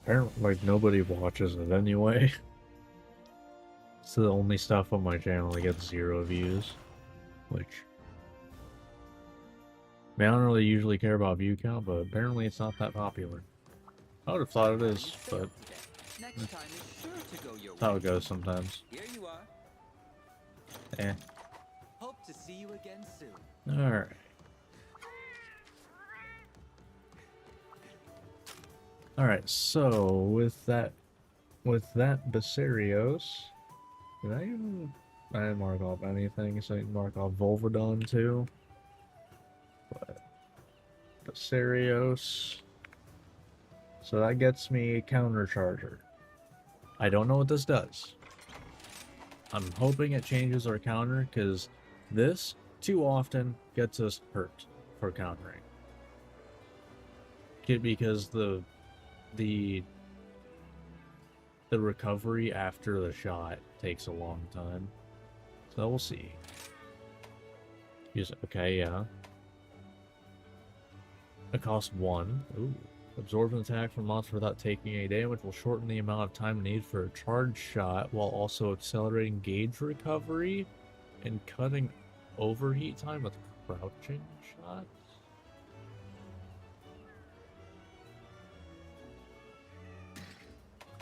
Apparently, like, nobody watches it anyway. It's the only stuff on my channel that gets 0 views, which... I mean, I don't really usually care about view count, but apparently it's not that popular. I would have thought it is, but Next time is sure to go your that's how way. it goes sometimes. Here you are. Eh. Hope to see you again soon. Alright. Alright, so with that Basarios, did I didn't mark off anything, so I didn't mark off Volverdon too. But Basarios. So that gets me Countercharger. I don't know what this does. I'm hoping it changes our counter, because this too often gets us hurt for countering. Because the recovery after the shot takes a long time. So we'll see. Okay, yeah. It costs 1. Ooh. Absorb an attack from a monster without taking any damage will shorten the amount of time needed for a charge shot while also accelerating gauge recovery and cutting overheat time with crouching shots.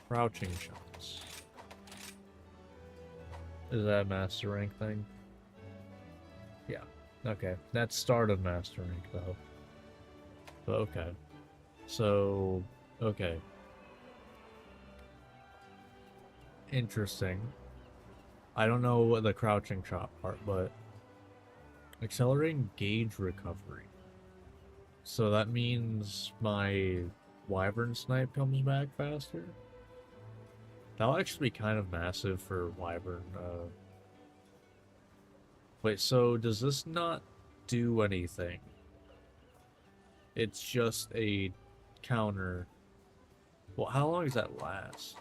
Crouching shots. Is that a master rank thing? Yeah. Okay. That's start of master rank though. But okay. So, okay. Interesting. I don't know what the crouching shot part, but accelerating gauge recovery. So that means my wyvern snipe comes back faster? That'll actually be kind of massive for wyvern. Wait, so does this not do anything? It's just a counter. Well, how long does that last?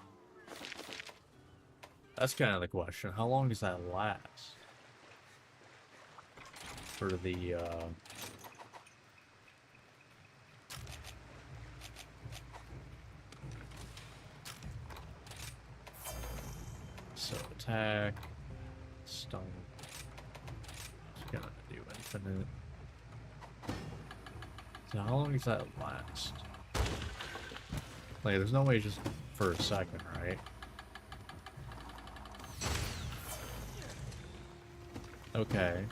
That's kind of the question. How long does that last? For the, So, attack, stun. It's gonna do infinite. So how long does that last? Like, there's no way just for a second, right? Okay.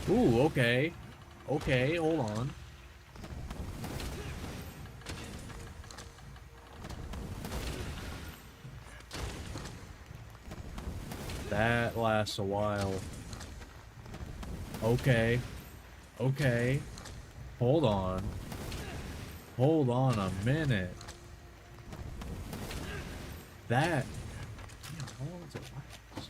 Ooh, okay. Okay, hold on. That lasts a while. Okay. Okay. Hold on. Hold on a minute. That... Damn, how long does it last?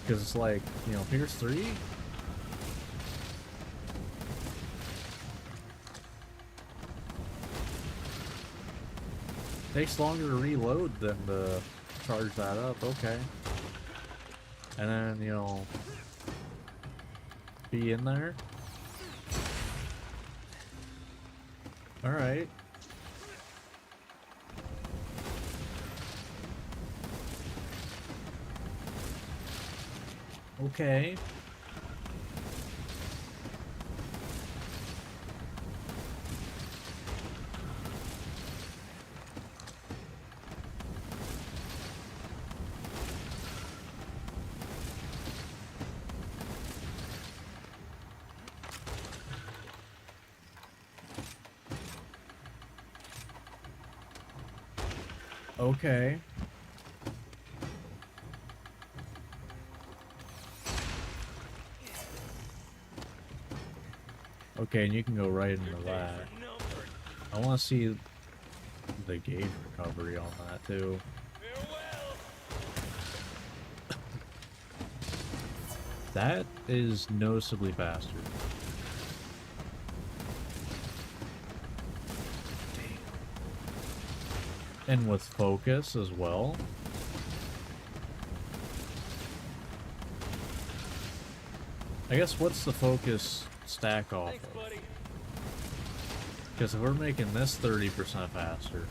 Because it's like, you know, Pierce 3? Takes longer to reload than to charge that up, okay. And then, you know, be in there. Alright. Okay. Okay. Okay, and you can go right into that. I want to see the gauge recovery on that too. That is noticeably faster. And with focus as well. I guess what's the focus stack off of? Because if we're making this 30% faster.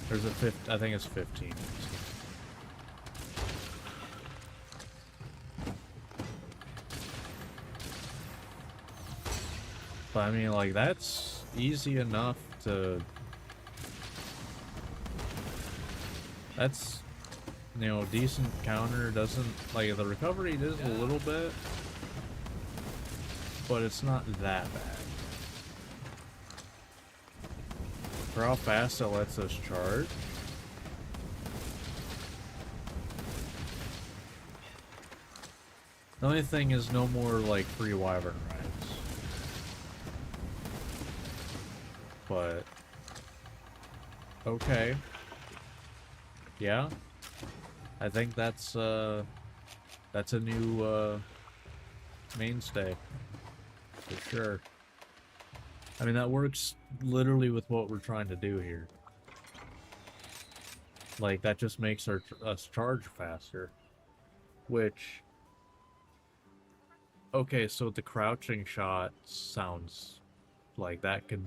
There's a I think it's 15. But I mean, like, that's easy enough to... That's, you know, decent counter. Doesn't, like, the recovery is a little bit, but it's not that bad. For how fast it lets us charge. The only thing is no more, like, free wyvern rides. But okay, yeah, I think that's a new mainstay for sure. I mean, that works literally with what we're trying to do here. Like, that just makes us charge faster, which, okay, so the crouching shot sounds like that could...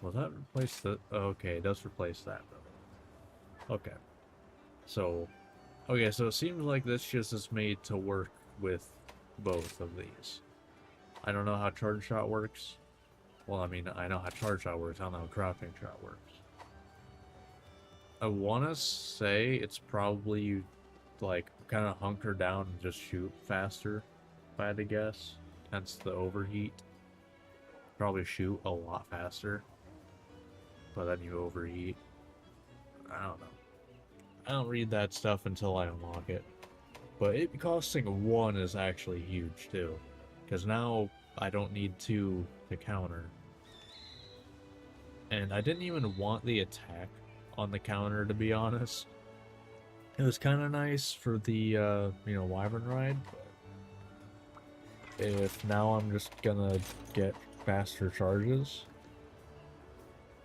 Will that replace the... Okay, it does replace that, though. Okay. So... Okay, so it seems like this just is made to work with both of these. I don't know how charge shot works. Well, I mean, I know how charge shot works. I don't know how crouching shot works. I want to say it's probably like kind of hunker down and just shoot faster, if I had to guess. Hence the overheat. Probably shoot a lot faster, but then you overheat. I don't know. I don't read that stuff until I unlock it. But it costing 1 is actually huge too, because now I don't need 2 to counter. And I didn't even want the attack on the counter, to be honest. It was kind of nice for the, you know, Wyvern ride, but if now I'm just gonna get faster charges,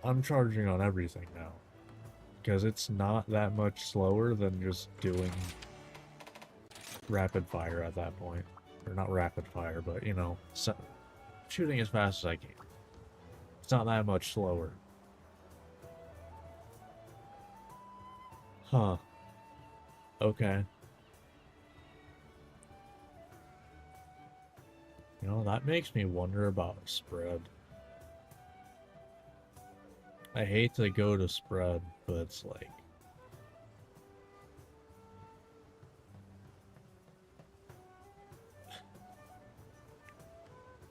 I'm charging on everything now. Because it's not that much slower than just doing rapid fire at that point. Or not rapid fire, but, you know, shooting as fast as I can. It's not that much slower. Huh. Okay. You know, that makes me wonder about spread. I hate to go to spread, but it's like...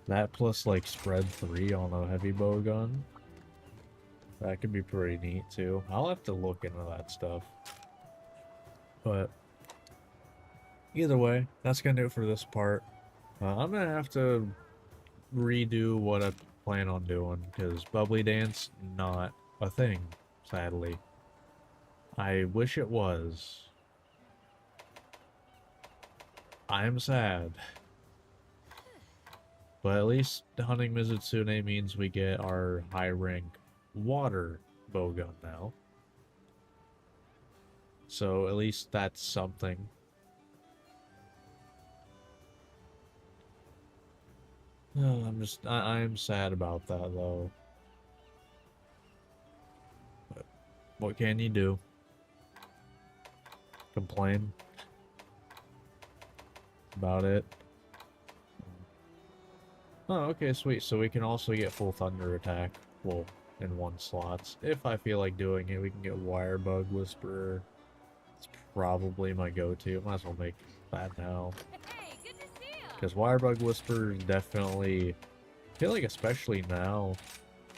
that plus like spread 3 on a heavy bow gun. That could be pretty neat too. I'll have to look into that stuff. But either way, that's gonna do it for this part. I'm gonna have to redo what I plan on doing, because Bubbly Dance, not a thing, sadly. I wish it was. I'm sad. But at least hunting Mizutsune means we get our high rank water bowgun now. So at least that's something. Oh, I'm sad about that though. But what can you do? Complain about it. Oh, okay, sweet. So we can also get full thunder attack. Well, in 1 slots. If I feel like doing it, we can get Wirebug Whisperer. It's probably my go-to. Might as well make that now. Hey, good to see ya. Because Wirebug Whisperer is definitely... I feel like especially now,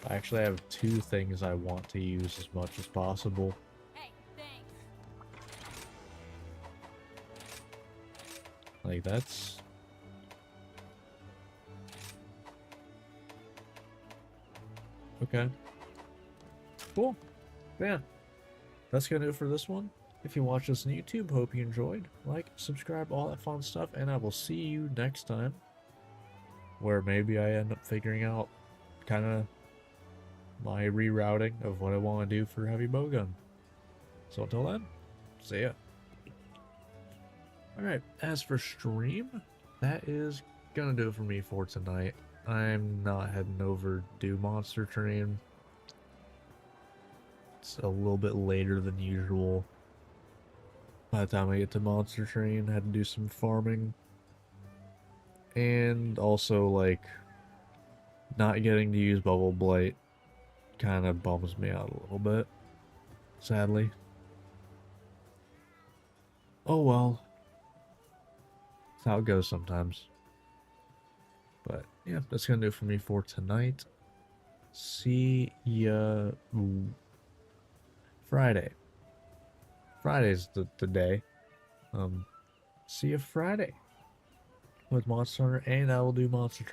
I actually have 2 things I want to use as much as possible. Hey, thanks. Like, that's... okay. Cool. Yeah. That's gonna do it for this one. If you watch this on YouTube, hope you enjoyed. Like, subscribe, all that fun stuff, and I will see you next time. Where maybe I end up figuring out kind of my rerouting of what I want to do for heavy bowgun. So until then, see ya. Alright, as for stream, that is gonna do it for me for tonight. I'm not heading over to do Monster Train. It's a little bit later than usual. By the time I get to Monster Train, I had to do some farming. And also, like, not getting to use Bubble Blight kind of bums me out a little bit, sadly. Oh well. That's how it goes sometimes. But yeah, that's gonna do it for me for tonight. See ya Friday. Friday's the day. See you Friday with Monster Hunter, and I will do Monster Train.